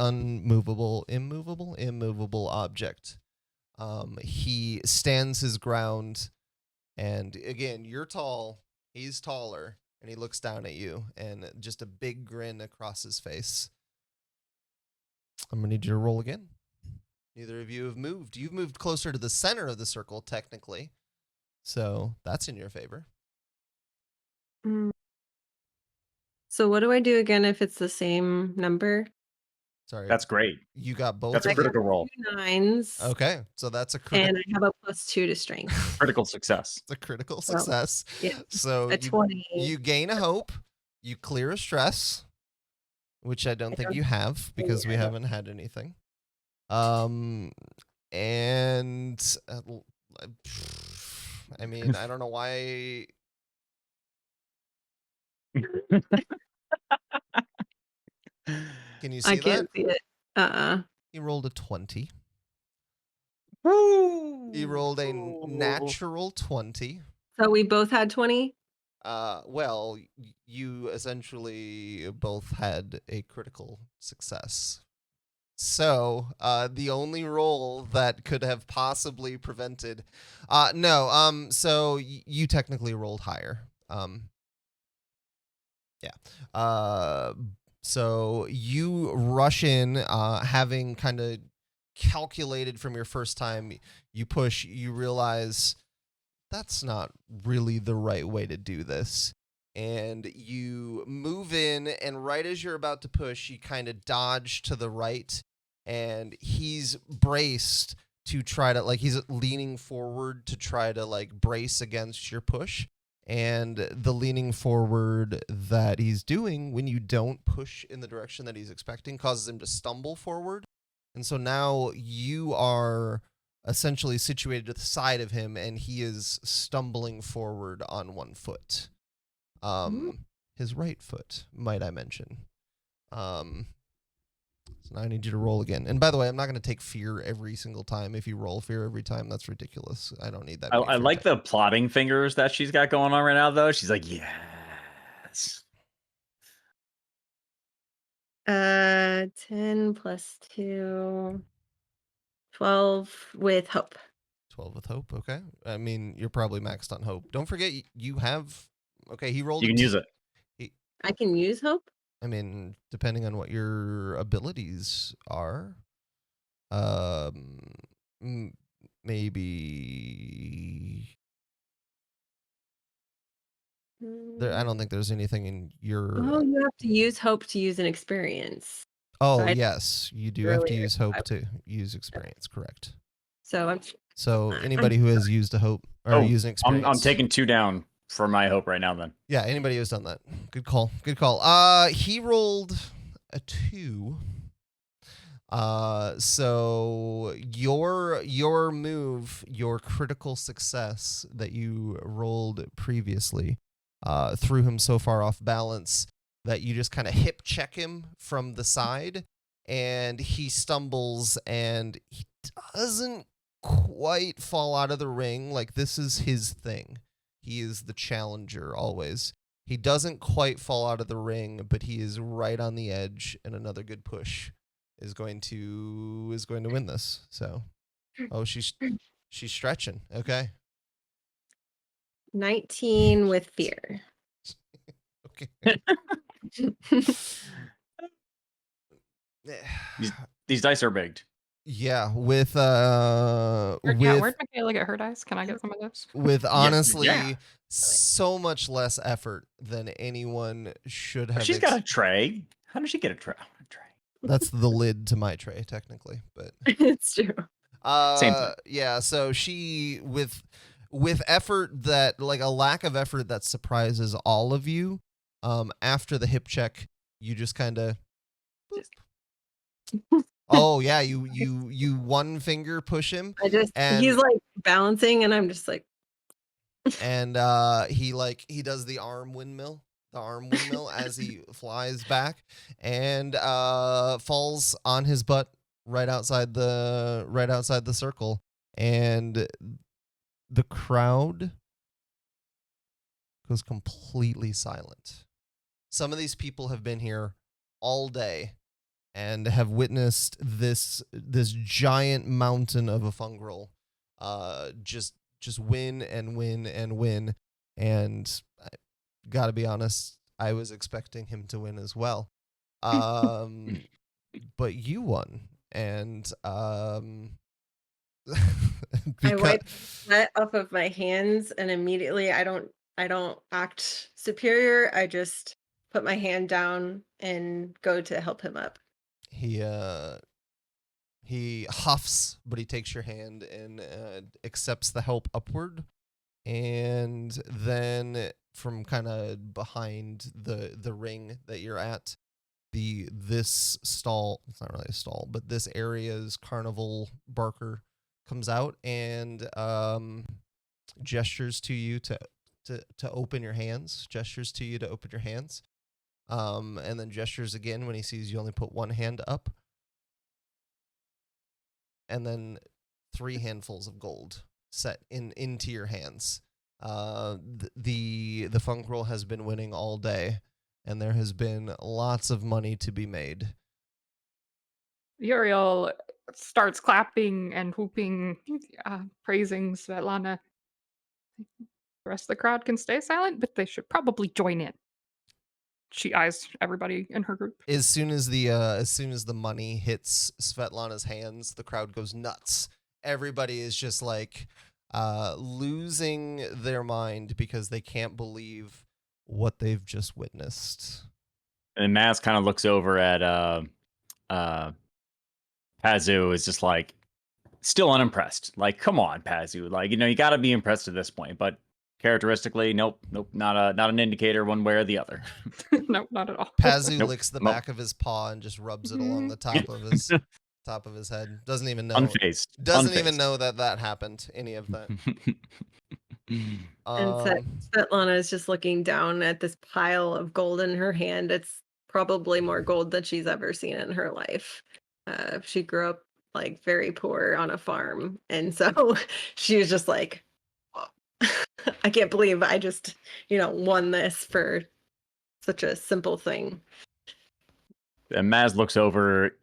immovable object. He stands his ground, and again, you're tall, he's taller, and he looks down at you, and just a big grin across his face. I'm gonna need you to roll again. Neither of you have moved. You've moved closer to the center of the circle, technically, so that's in your favor. So what do I do again if it's the same number? Sorry. That's great. You got both. That's a critical roll. 2 9s. Okay, so that's a And I have a +2 to strength. Critical success. It's a critical success. Yeah. So A 20. you gain a hope, you clear a stress, which I don't think you have because we haven't had anything. And I mean, I don't know why. Can you see I that? can't see it. He rolled a 20. Woo! He rolled a natural 20. So we both had 20? Well, you essentially both had a critical success. So, the only roll that could have possibly prevented, so you technically rolled higher. So you rush in, having kind of calculated from your first time, you push, you realize that's not really the right way to do this. And you move in, and right as you're about to push, you kind of dodge to the right, and he's braced to try to, he's leaning forward to try to, brace against your push. And the leaning forward that he's doing when you don't push in the direction that he's expecting causes him to stumble forward. And so now you are essentially situated to the side of him, and he is stumbling forward on one foot. His right foot, might I mention. So now I need you to roll again. And by the way, I'm not going to take fear every single time. If you roll fear every time, that's ridiculous. I don't need that. I like the plotting fingers that she's got going on right now, though. She's like, yes. 10 plus 2, 12 with hope. 12 with hope, okay. I mean, you're probably maxed on hope. Don't forget, you have... Okay, he rolled... You can use it. I can use hope? I mean, depending on what your abilities are, maybe... I don't think there's anything in your... Oh, you have to use hope to use an experience. Oh, so yes, you do have to use hope to use experience, correct. So anybody who has used a hope or used an experience... I'm taking 2 down for my hope right now, then. Yeah, anybody who's done that. Good call. Good call. He rolled a 2. So your move, your critical success that you rolled previously, threw him so far off balance that you just kind of hip check him from the side, and he stumbles, and he doesn't quite fall out of the ring. Like, this is his thing. He is the challenger always. He doesn't quite fall out of the ring, but he is right on the edge, and another good push is going to win this. So, she's stretching. Okay. 19 with fear. Okay. These dice are rigged. Yeah, with Yeah, with where'd Michaela get her dice? Can I get some of those? with honestly yeah. so much less effort than anyone should have. She's got a tray. How did she get a tray? That's the lid to my tray, technically, but It's true. Same thing. Yeah, so she with effort that like a lack of effort that surprises all of you. After the hip check, you just kind of. Oh yeah, you one finger push him. He's like balancing, and I'm just like. And he does the arm windmill as he flies back and falls on his butt right outside the circle, and the crowd goes completely silent. Some of these people have been here all day and have witnessed this giant mountain of a fungrel just win and win and win. And I gotta be honest, I was expecting him to win as well. But you won. And I wipe sweat off of my hands, and immediately I don't act superior. I just put my hand down and go to help him up. He huffs, but he takes your hand and accepts the help upward. And then from kind of behind the ring that you're at, this stall, it's not really a stall, but this area's carnival barker comes out and gestures to you to open your hands, and then gestures again when he sees you only put one hand up. And then 3 handfuls of gold set into your hands. The fungrel has been winning all day, and there has been lots of money to be made. Yriel starts clapping and whooping, praising Svetlana. The rest of the crowd can stay silent, but they should probably join in. She eyes everybody in her group. As soon as the money hits Svetlana's hands, the crowd goes nuts. Everybody is just like losing their mind because they can't believe what they've just witnessed. And Maz kind of looks over at Pazu, is just like still unimpressed. Like, come on, Pazu. Like, you got to be impressed at this point, but characteristically, nope, not an indicator one way or the other. Nope, not at all. Pazu licks the back of his paw and just rubs it along the top of his head. Doesn't even know. Unfazed. Doesn't even know that happened. Any of that. And Svetlana is just looking down at this pile of gold in her hand. It's probably more gold than she's ever seen in her life. She grew up like very poor on a farm, and so she was just like, I can't believe I just, won this for such a simple thing. And Maz looks over,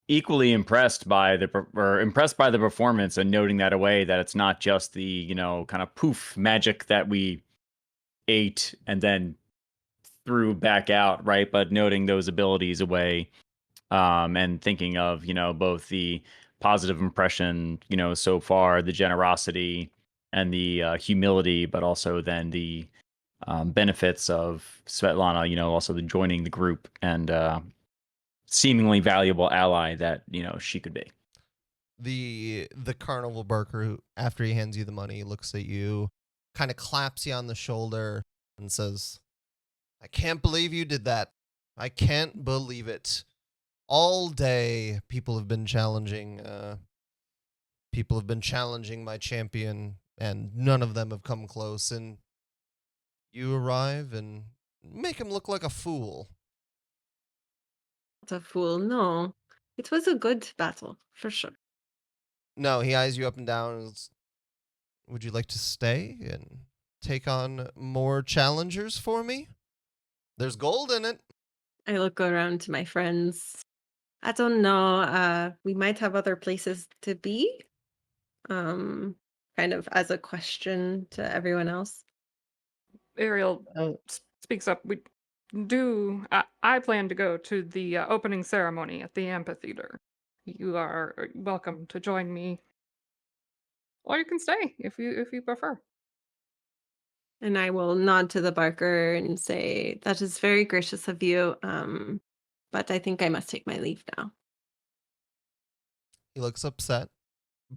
equally impressed by the performance, and noting that away, that it's not just the, kind of poof magic that we ate and then threw back out, right? But noting those abilities away, and thinking of, both the positive impression, so far, the generosity and the humility, but also then the benefits of Svetlana, also the joining the group and seemingly valuable ally that, she could be. The carnival barker, who, after he hands you the money, looks at you, kind of claps you on the shoulder and says, I can't believe you did that. I can't believe it. All day, people have been challenging my champion, and none of them have come close, and you arrive and make him look like a fool. Not a fool, no. It was a good battle, for sure. No, he eyes you up and down and says, would you like to stay and take on more challengers for me? There's gold in it. I look around to my friends. I don't know. We might have other places to be. Kind of as a question to everyone else. Yriel speaks up. I plan to go to the opening ceremony at the amphitheater. You are welcome to join me, or you can stay if you prefer. And I will nod to the barker and say, "That is very gracious of you. But I think I must take my leave now." He looks upset,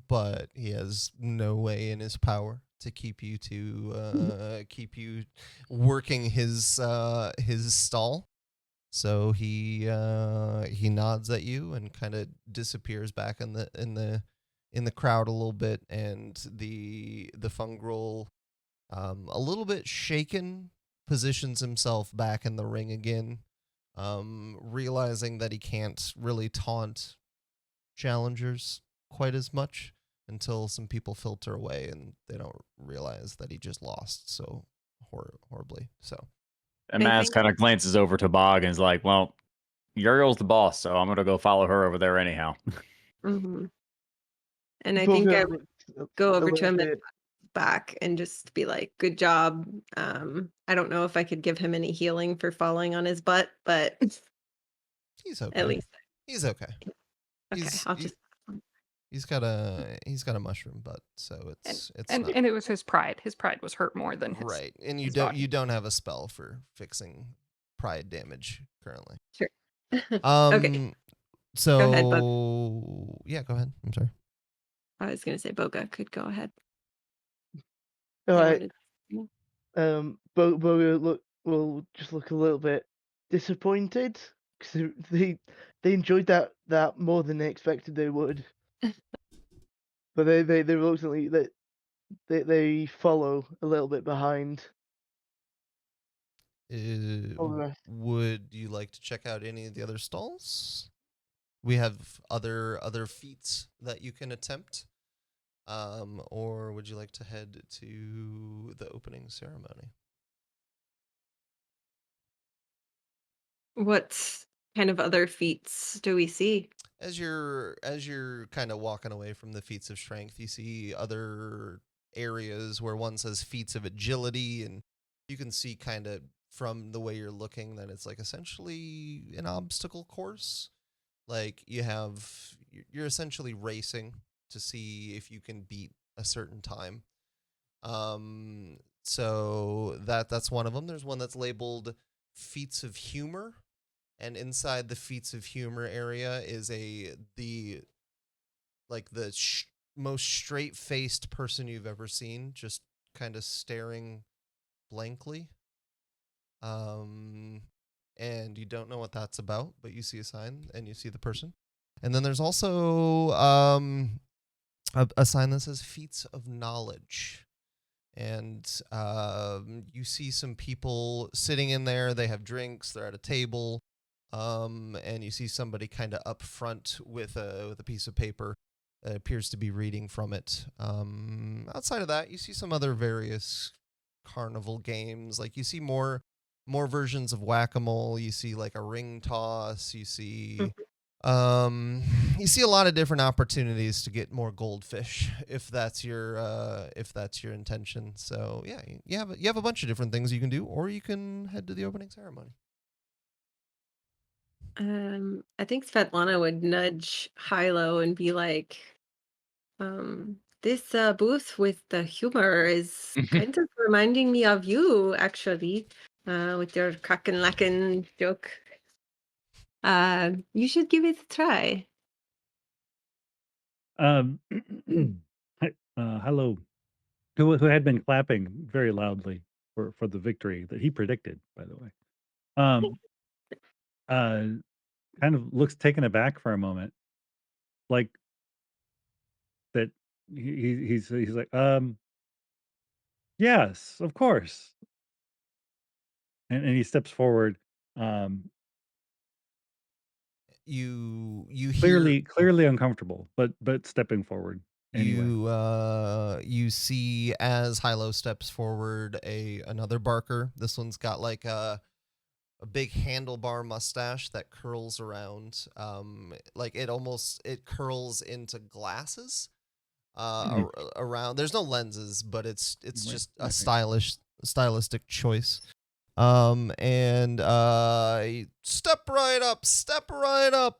but he has no way in his power to keep you working his stall. So he nods at you and kind of disappears back in the crowd a little bit, and the fungrel, a little bit shaken, positions himself back in the ring again, realizing that he can't really taunt challengers quite as much until some people filter away and they don't realize that he just lost so horribly. So. And Maz kind of glances over to Bog and is like, well, Yriel's the boss, so I'm going to go follow her over there anyhow. Mm-hmm. And I think I would go over to him and back and just be like, "Good job." I don't know if I could give him any healing for falling on his butt, but he's okay. At least he's okay. Okay, I'll just. He's got a mushroom butt, so it's and it was his pride. His pride was hurt more than his right. And you don't have a spell for fixing pride damage currently. Sure. Okay. So go ahead, Bogha. Yeah, go ahead. I'm sorry. I was gonna say Bogha could go ahead. All right. Bogha will just look a little bit disappointed because they enjoyed that more than they expected they would. But they reluctantly they follow a little bit behind. Would you like to check out any of the other stalls? We have other feats that you can attempt. Or would you like to head to the opening ceremony? What kind of other feats do we see? As you're kind of walking away from the feats of strength, you see other areas where one says feats of agility, and you can see kind of from the way you're looking that it's like essentially an obstacle course. Like you're essentially racing to see if you can beat a certain time. So that's one of them. There's one that's labeled feats of humor, and inside the feats of humor area is the most straight-faced person you've ever seen, just kind of staring blankly. And you don't know what that's about, but you see a sign and you see the person. And then there's also a sign that says feats of knowledge. And you see some people sitting in there. They have drinks. They're at a table. And you see somebody kind of up front with a piece of paper that appears to be reading from it. Outside of that, you see some other various carnival games. Like you see more versions of whack-a-mole. You see like a ring toss. You see a lot of different opportunities to get more goldfish if that's your intention. So yeah, you have a bunch of different things you can do, or you can head to the opening ceremony. I think Svetlana would nudge Hilo and be like, this booth with the humor is kind of reminding me of you, actually, with your kraken-lacken joke. You should give it a try. Hilo, who had been clapping very loudly for the victory that he predicted, by the way, kind of looks taken aback for a moment, like that. He's like, yes, of course, and he steps forward. You clearly uncomfortable, but stepping forward anyway. You see as Hilo steps forward another barker. This one's got like a big handlebar mustache that curls around, like it curls into glasses around. There's no lenses, but it's just a stylistic choice. Step right up, step right up.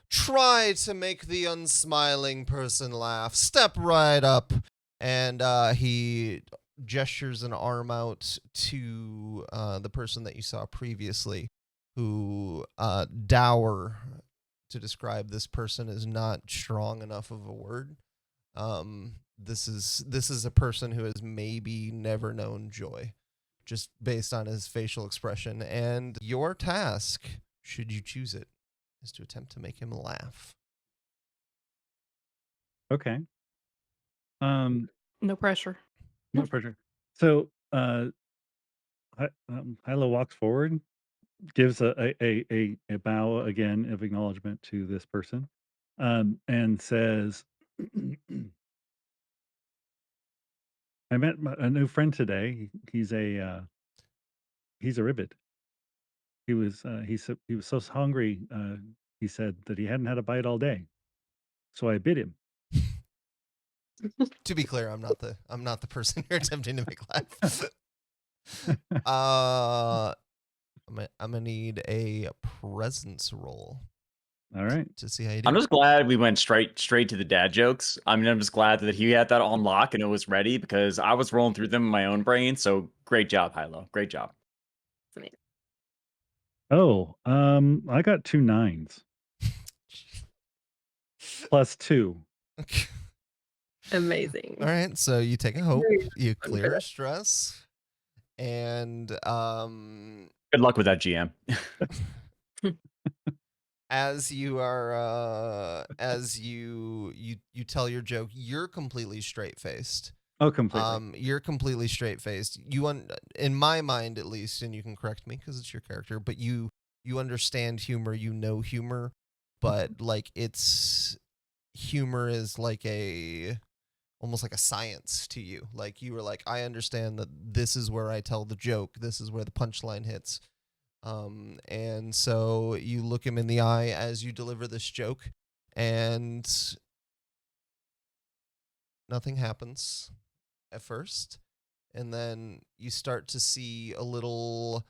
Try to make the unsmiling person laugh. Step right up. And he gestures an arm out to the person that you saw previously, who dour, to describe this person, is not strong enough of a word. This is a person who has maybe never known joy, just based on his facial expression. And your task, should you choose it, is to attempt to make him laugh. Okay. No pressure. No pressure. So, Hilo walks forward, gives a bow again of acknowledgement to this person, and says, "I met a new friend today. He's a ribbit. He was so hungry. He said that he hadn't had a bite all day, so I bit him." To be clear, I'm not the person you're attempting to make laugh. I'm gonna need a presence roll. All right. To see how you do. I'm just glad we went straight to the dad jokes. I mean, I'm just glad that he had that on lock and it was ready, because I was rolling through them in my own brain. So great job, Hilo. Great job. Oh, I got 2 9s. Plus 2. Amazing. All right, so you take a hope, you clear a stress, and good luck with that, GM. As you are as you tell your joke, you're completely straight-faced. Oh, completely. You're completely straight-faced. In my mind at least, and you can correct me because it's your character, but you understand humor, you know humor, but like humor is like almost like a science to you. Like you were like, I understand that this is where I tell the joke, this is where the punchline hits. And so you look him in the eye as you deliver this joke, and nothing happens at first, and then you start to see a little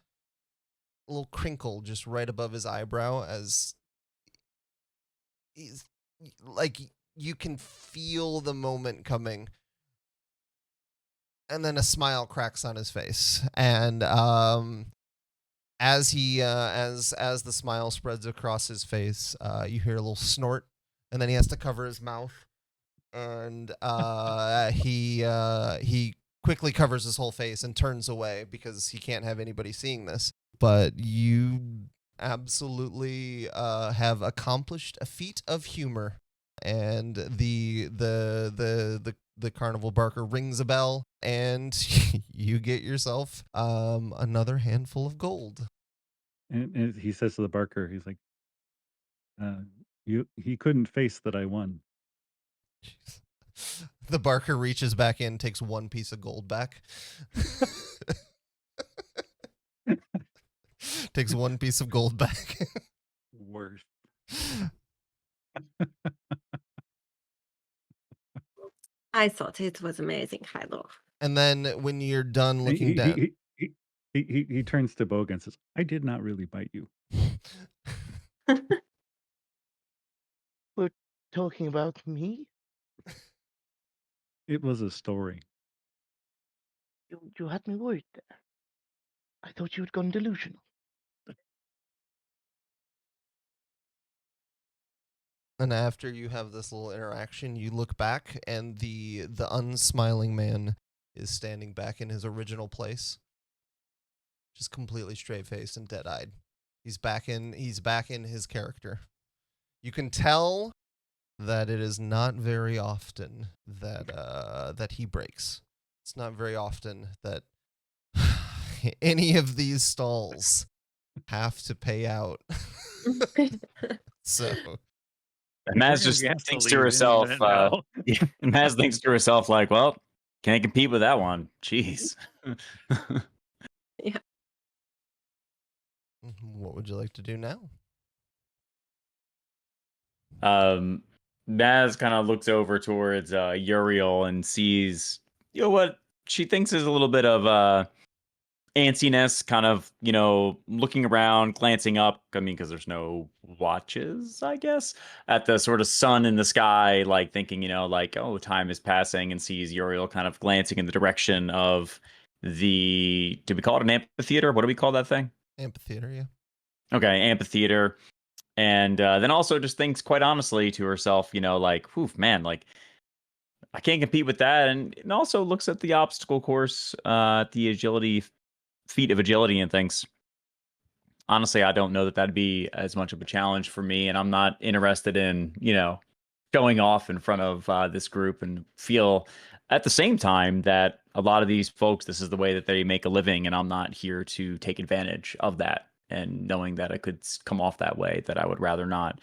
crinkle just right above his eyebrow, as he's like, you can feel the moment coming, and then a smile cracks on his face, and as he as the smile spreads across his face, you hear a little snort, and then he has to cover his mouth, and he quickly covers his whole face and turns away because he can't have anybody seeing this. But you absolutely have accomplished a feat of humor, and the carnival barker rings a bell, and you get yourself another handful of gold. And he says to the barker, he's like, he couldn't face that I won. Jeez. The barker reaches back in, takes one piece of gold back. Takes one piece of gold back. Worth. I thought it was amazing, Hilo. And then when you're done looking down, he turns to Bogha and says, "I did not really bite you." We're talking about me? It was a story. You had me worried there. I thought you had gone delusional. And after you have this little interaction, you look back, and the unsmiling man is standing back in his original place, just completely straight-faced and dead-eyed. He's back in his character. You can tell that it is not very often that he breaks. It's not very often that any of these stalls have to pay out. So Maz just thinks to herself, Maz thinks to herself, like, well, can't compete with that one. Jeez. Yeah. What would you like to do now? Maz kind of looks over towards Yriel and sees, what she thinks is a little bit of antsiness, kind of, looking around, glancing up. I mean, because there's no watches, I guess, at the sort of sun in the sky, like thinking, like, oh, time is passing, and sees Yriel kind of glancing in the direction of do we call it an amphitheater? What do we call that thing? Amphitheater, yeah. Okay, amphitheater. And then also just thinks quite honestly to herself, like, whew, man, like, I can't compete with that. And also looks at the obstacle course, the agility, feat of agility, and thinks, honestly, I don't know that that'd be as much of a challenge for me. And I'm not interested in, showing off in front of this group, and feel at the same time that a lot of these folks, this is the way that they make a living. And I'm not here to take advantage of that. And knowing that I could come off that way, that I would rather not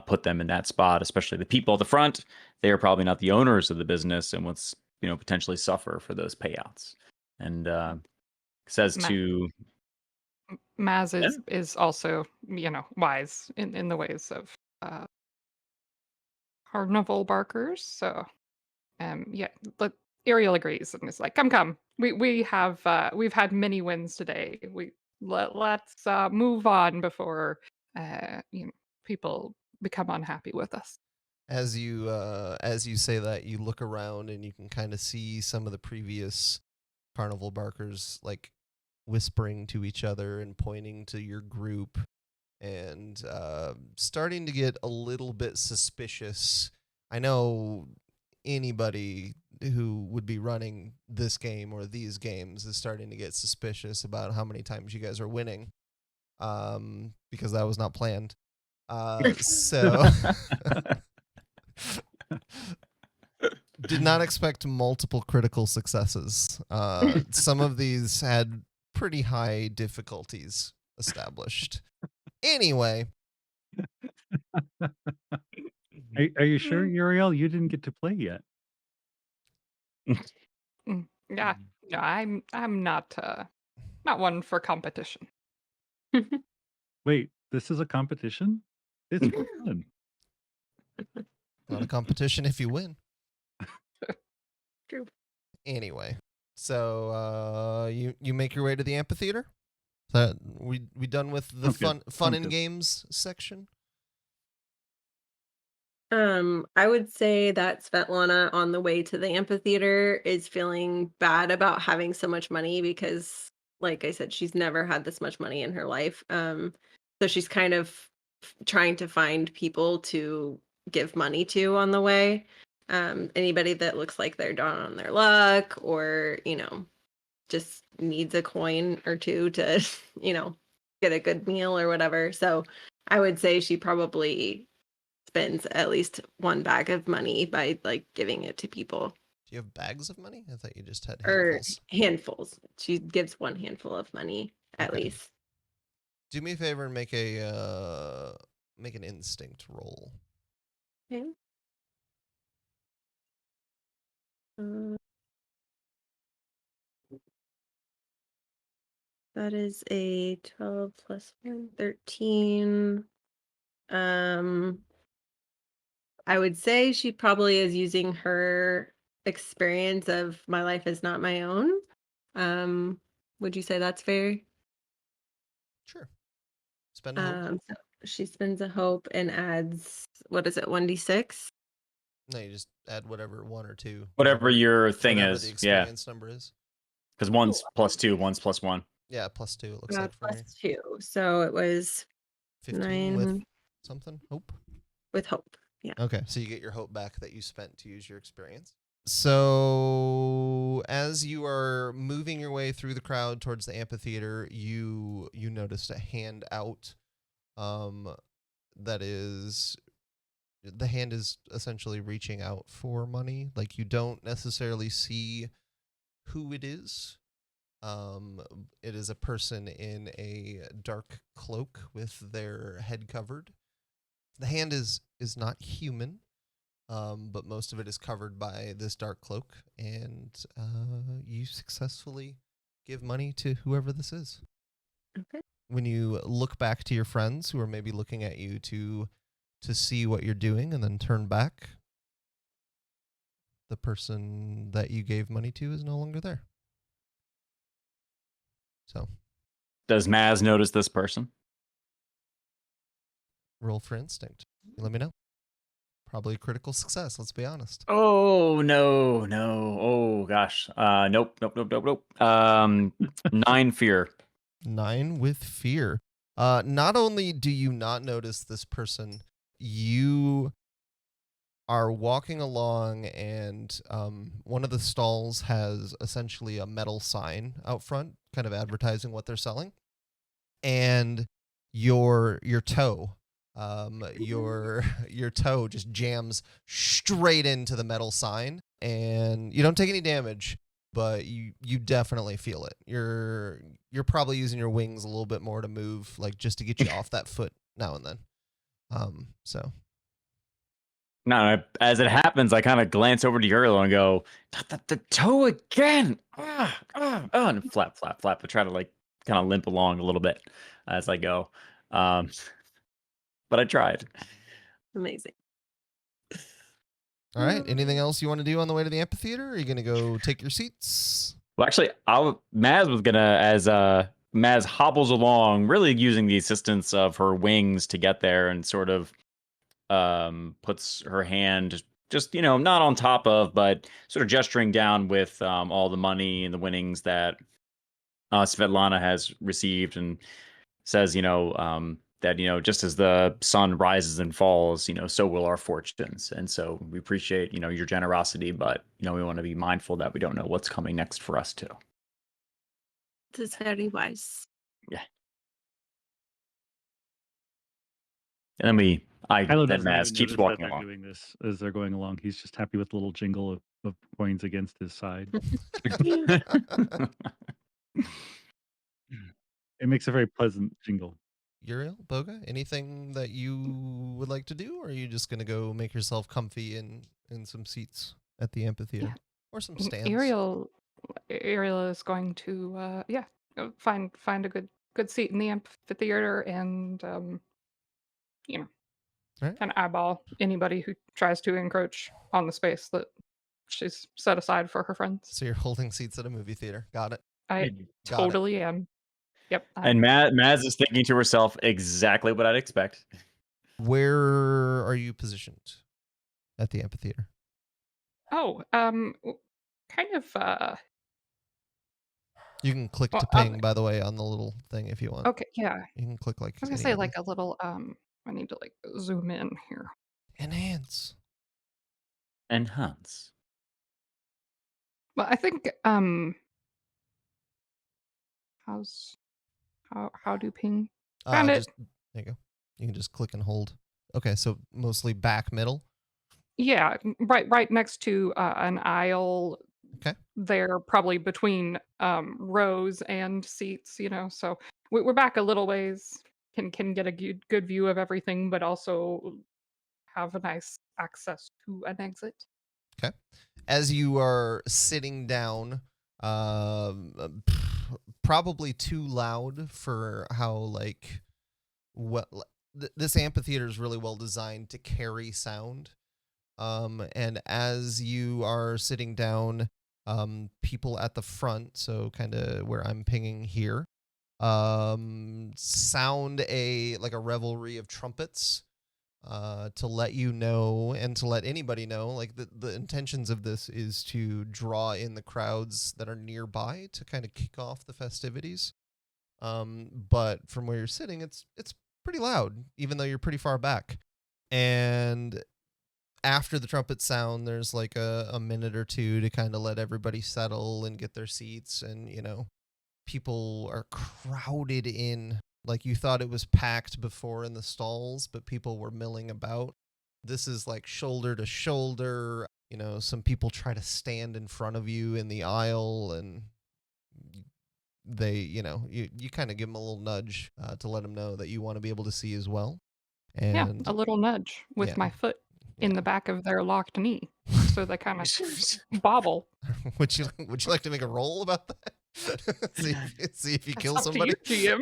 put them in that spot, especially the people at the front. They are probably not the owners of the business and would, potentially suffer for those payouts. And says to Maz is also, wise in the ways of carnival barkers. So, yeah, Yriel agrees and is like, come. We've had many wins today. Let's move on before people become unhappy with us. As you say that, you look around and you can kind of see some of the previous carnival barkers like whispering to each other and pointing to your group, and starting to get a little bit suspicious. I know anybody who would be running this game or these games is starting to get suspicious about how many times you guys are winning, because that was not planned. So did not expect multiple critical successes. Some of these had pretty high difficulties established. Anyway. Are you sure, Yriel? You didn't get to play yet. Yeah, no, I'm not one for competition. Wait, this is a competition? It's fun. Not a competition if you win. True. Anyway, so you make your way to the amphitheater. That we done with the fun and games section. I would say that Svetlana on the way to the amphitheater is feeling bad about having so much money because, like I said, she's never had this much money in her life. So she's kind of trying to find people to give money to on the way. Anybody that looks like they're down on their luck, or just needs a coin or two to get a good meal or whatever. So I would say she probably spends at least one bag of money by like giving it to people. Do you have bags of money? I thought you just had handfuls. Or handfuls. She gives one handful of money at least. Do me a favor and make an instinct roll. Okay. That is a 12 plus 1, 13. I would say she probably is using her experience of my life is not my own. Would you say that's fair? Sure. Spend a hope. So she spends a hope and adds, what is it, 1d6? No, you just add whatever, 1 or 2. Whatever your thing is. The experience number is. Because one's plus 2, one's plus 1. Yeah, plus 2 it looks like for plus me. 2. So it was 15 with something? Hope? With hope. Yeah. Okay, so you get your hope back that you spent to use your experience. So as you are moving your way through the crowd towards the amphitheater, you noticed a hand out. That is, the hand is essentially reaching out for money. Like, you don't necessarily see who it is. It is a person in a dark cloak with their head covered. The hand is not human, but most of it is covered by this dark cloak, and you successfully give money to whoever this is. Okay. When you look back to your friends who are maybe looking at you to see what you're doing and then turn back, the person that you gave money to is no longer there. So, does Maz notice this person? Roll for instinct. You let me know. Probably a critical success. Let's be honest. Oh no. Oh gosh. Nope. 9 fear. 9 with fear. Not only do you not notice this person, you are walking along, and one of the stalls has essentially a metal sign out front, kind of advertising what they're selling, and your toe, your toe just jams straight into the metal sign, and you don't take any damage, but you definitely feel it. You're probably using your wings a little bit more to move, like just to get you off that foot now and then. So. No, as it happens, I kind of glance over to Yriel and go, the toe again. And flap. I try to like kind of limp along a little bit as I go. But I tried. Amazing. All right. Anything else you want to do on the way to the amphitheater? Are you going to go take your seats? Well, actually, Maz was going to, as Maz hobbles along, really using the assistance of her wings to get there, and sort of puts her hand just, not on top of, but sort of gesturing down with all the money and the winnings that Svetlana has received, and says, that, just as the sun rises and falls, so will our fortunes. And so we appreciate, your generosity, but, we want to be mindful that we don't know what's coming next for us too. This is very wise. Yeah. And then Hilo then doesn't Maz even keeps notice walking that they're along. doing this as they're going along. He's just happy with the little jingle of coins against his side. It makes a very pleasant jingle. Yriel, Bogha, anything that you would like to do, or are you just going to go make yourself comfy in some seats at the amphitheater? Or some stands? Yriel is going to find a good seat in the amphitheater, and Right. kind of eyeball anybody who tries to encroach on the space that she's set aside for her friends. So you're holding seats at a movie theater. Got it. I totally am. Yep. And Maz is thinking to herself exactly what I'd expect. Where are you positioned at the amphitheater? Oh, kind of. You can click to ping, by the way, on the little thing if you want. Okay, yeah. You can click like. I was gonna say like a little. I need to like zoom in here. Enhance. Well, I think how do ping? Found it. There you go. You can just click and hold. Okay, so mostly back middle. Yeah, right next to an aisle. Okay. There, probably between rows and seats. So we're back a little ways. Can get a good view of everything, but also have a nice access to an exit. Okay. As you are sitting down, probably too loud for how this amphitheater is really well designed to carry sound. And as you are sitting down, people at the front, so kind of where I'm pinging here, sound a revelry of trumpets to let you know, and to let anybody know, like the intentions of this is to draw in the crowds that are nearby to kind of kick off the festivities. But from where you're sitting, it's pretty loud, even though you're pretty far back. And after the trumpet sound, there's like a minute or two to kind of let everybody settle and get their seats, and people are crowded in. Like, you thought it was packed before in the stalls, but people were milling about. This is like shoulder to shoulder. Some people try to stand in front of you in the aisle, and they, you kind of give them a little nudge to let them know that you want to be able to see as well. And a little nudge with my foot in the back of their locked knee, so they kind of bobble. Would you like to make a roll about that? see if you kill somebody. To you, GM.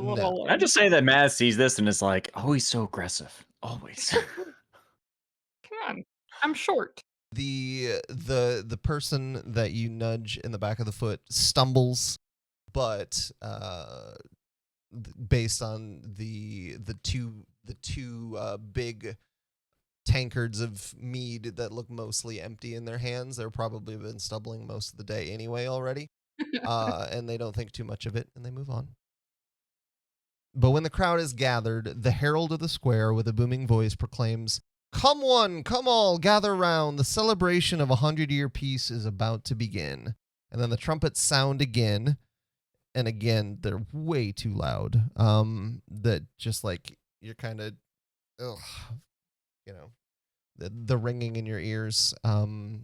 No. I just say that Maz sees this and is like, oh, he's so aggressive. Always. Come on, I'm short. The person that you nudge in the back of the foot stumbles, but based on the two big tankards of mead that look mostly empty in their hands, they're probably been stumbling most of the day anyway already, and they don't think too much of it, and they move on. But when the crowd is gathered, the herald of the square with a booming voice proclaims, "Come one, come all, gather round. The celebration of 100-year peace is about to begin." And then the trumpets sound again, and again, they're way too loud. That just like you're kind of, the ringing in your ears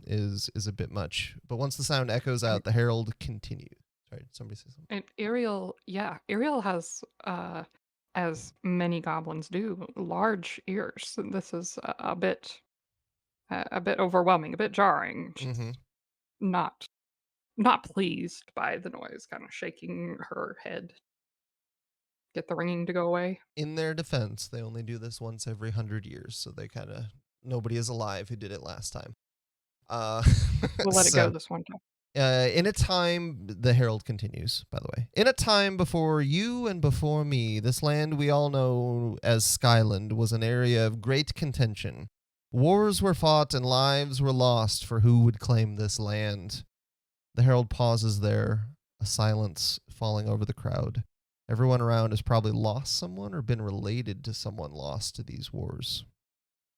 is a bit much. But once the sound echoes out, the herald continues. Sorry, did somebody say something? And Yriel has, as many goblins do, large ears. This is a bit overwhelming, a bit jarring. She's not pleased by the noise, kind of shaking her head. Get the ringing to go away. In their defense, they only do this once every 100 years, so they kind of nobody is alive who did it last time. We'll let it go this one time. In a time, the herald continues, by the way. In a time before you and before me, this land we all know as Skyland was an area of great contention. Wars were fought and lives were lost for who would claim this land. The herald pauses there, a silence falling over the crowd. Everyone around has probably lost someone or been related to someone lost to these wars.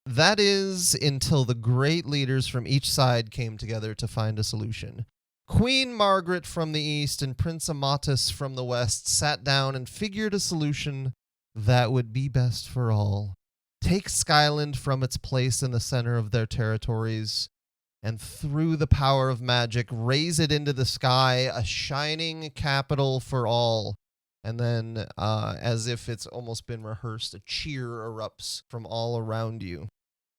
That is until the great leaders from each side came together to find a solution. Queen Margaret from the east and Prince Amatus from the west sat down and figured a solution that would be best for all. Take Skyland from its place in the center of their territories, and through the power of magic, raise it into the sky, a shining capital for all. And then, as if it's almost been rehearsed, a cheer erupts from all around you.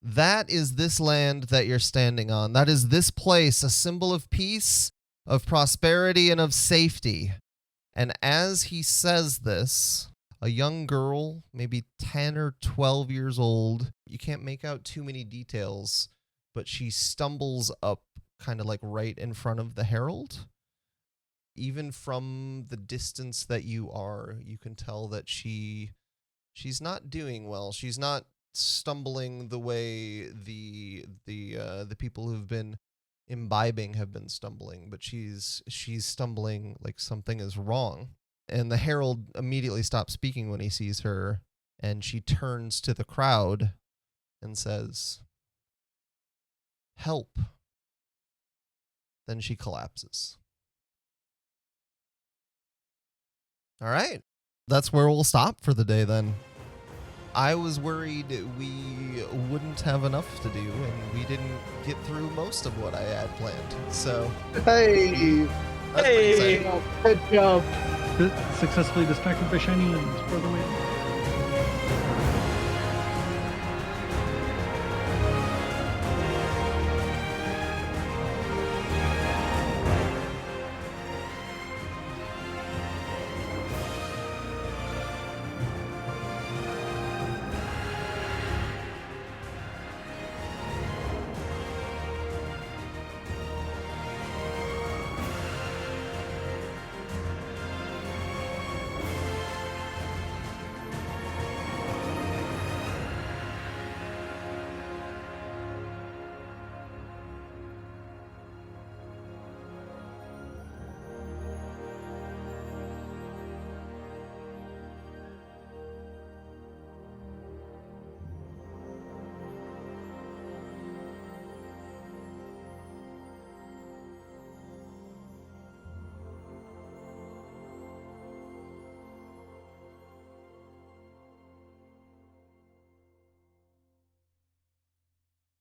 That is this land that you're standing on. That is this place, a symbol of peace, of prosperity, and of safety. And as he says this, a young girl, maybe 10 or 12 years old, you can't make out too many details, but she stumbles up kind of like right in front of the herald. Even from the distance that you are, you can tell that she's not doing well. She's not stumbling the way the people who've been imbibing have been stumbling, but she's stumbling like something is wrong. And the herald immediately stops speaking when he sees her, and she turns to the crowd and says, "Help." Then she collapses. All right. That's where we'll stop for the day then. I was worried we wouldn't have enough to do, and we didn't get through most of what I had planned. So, Hey! that's pretty exciting. Good job. Successfully distracted by shiny limbs for the win.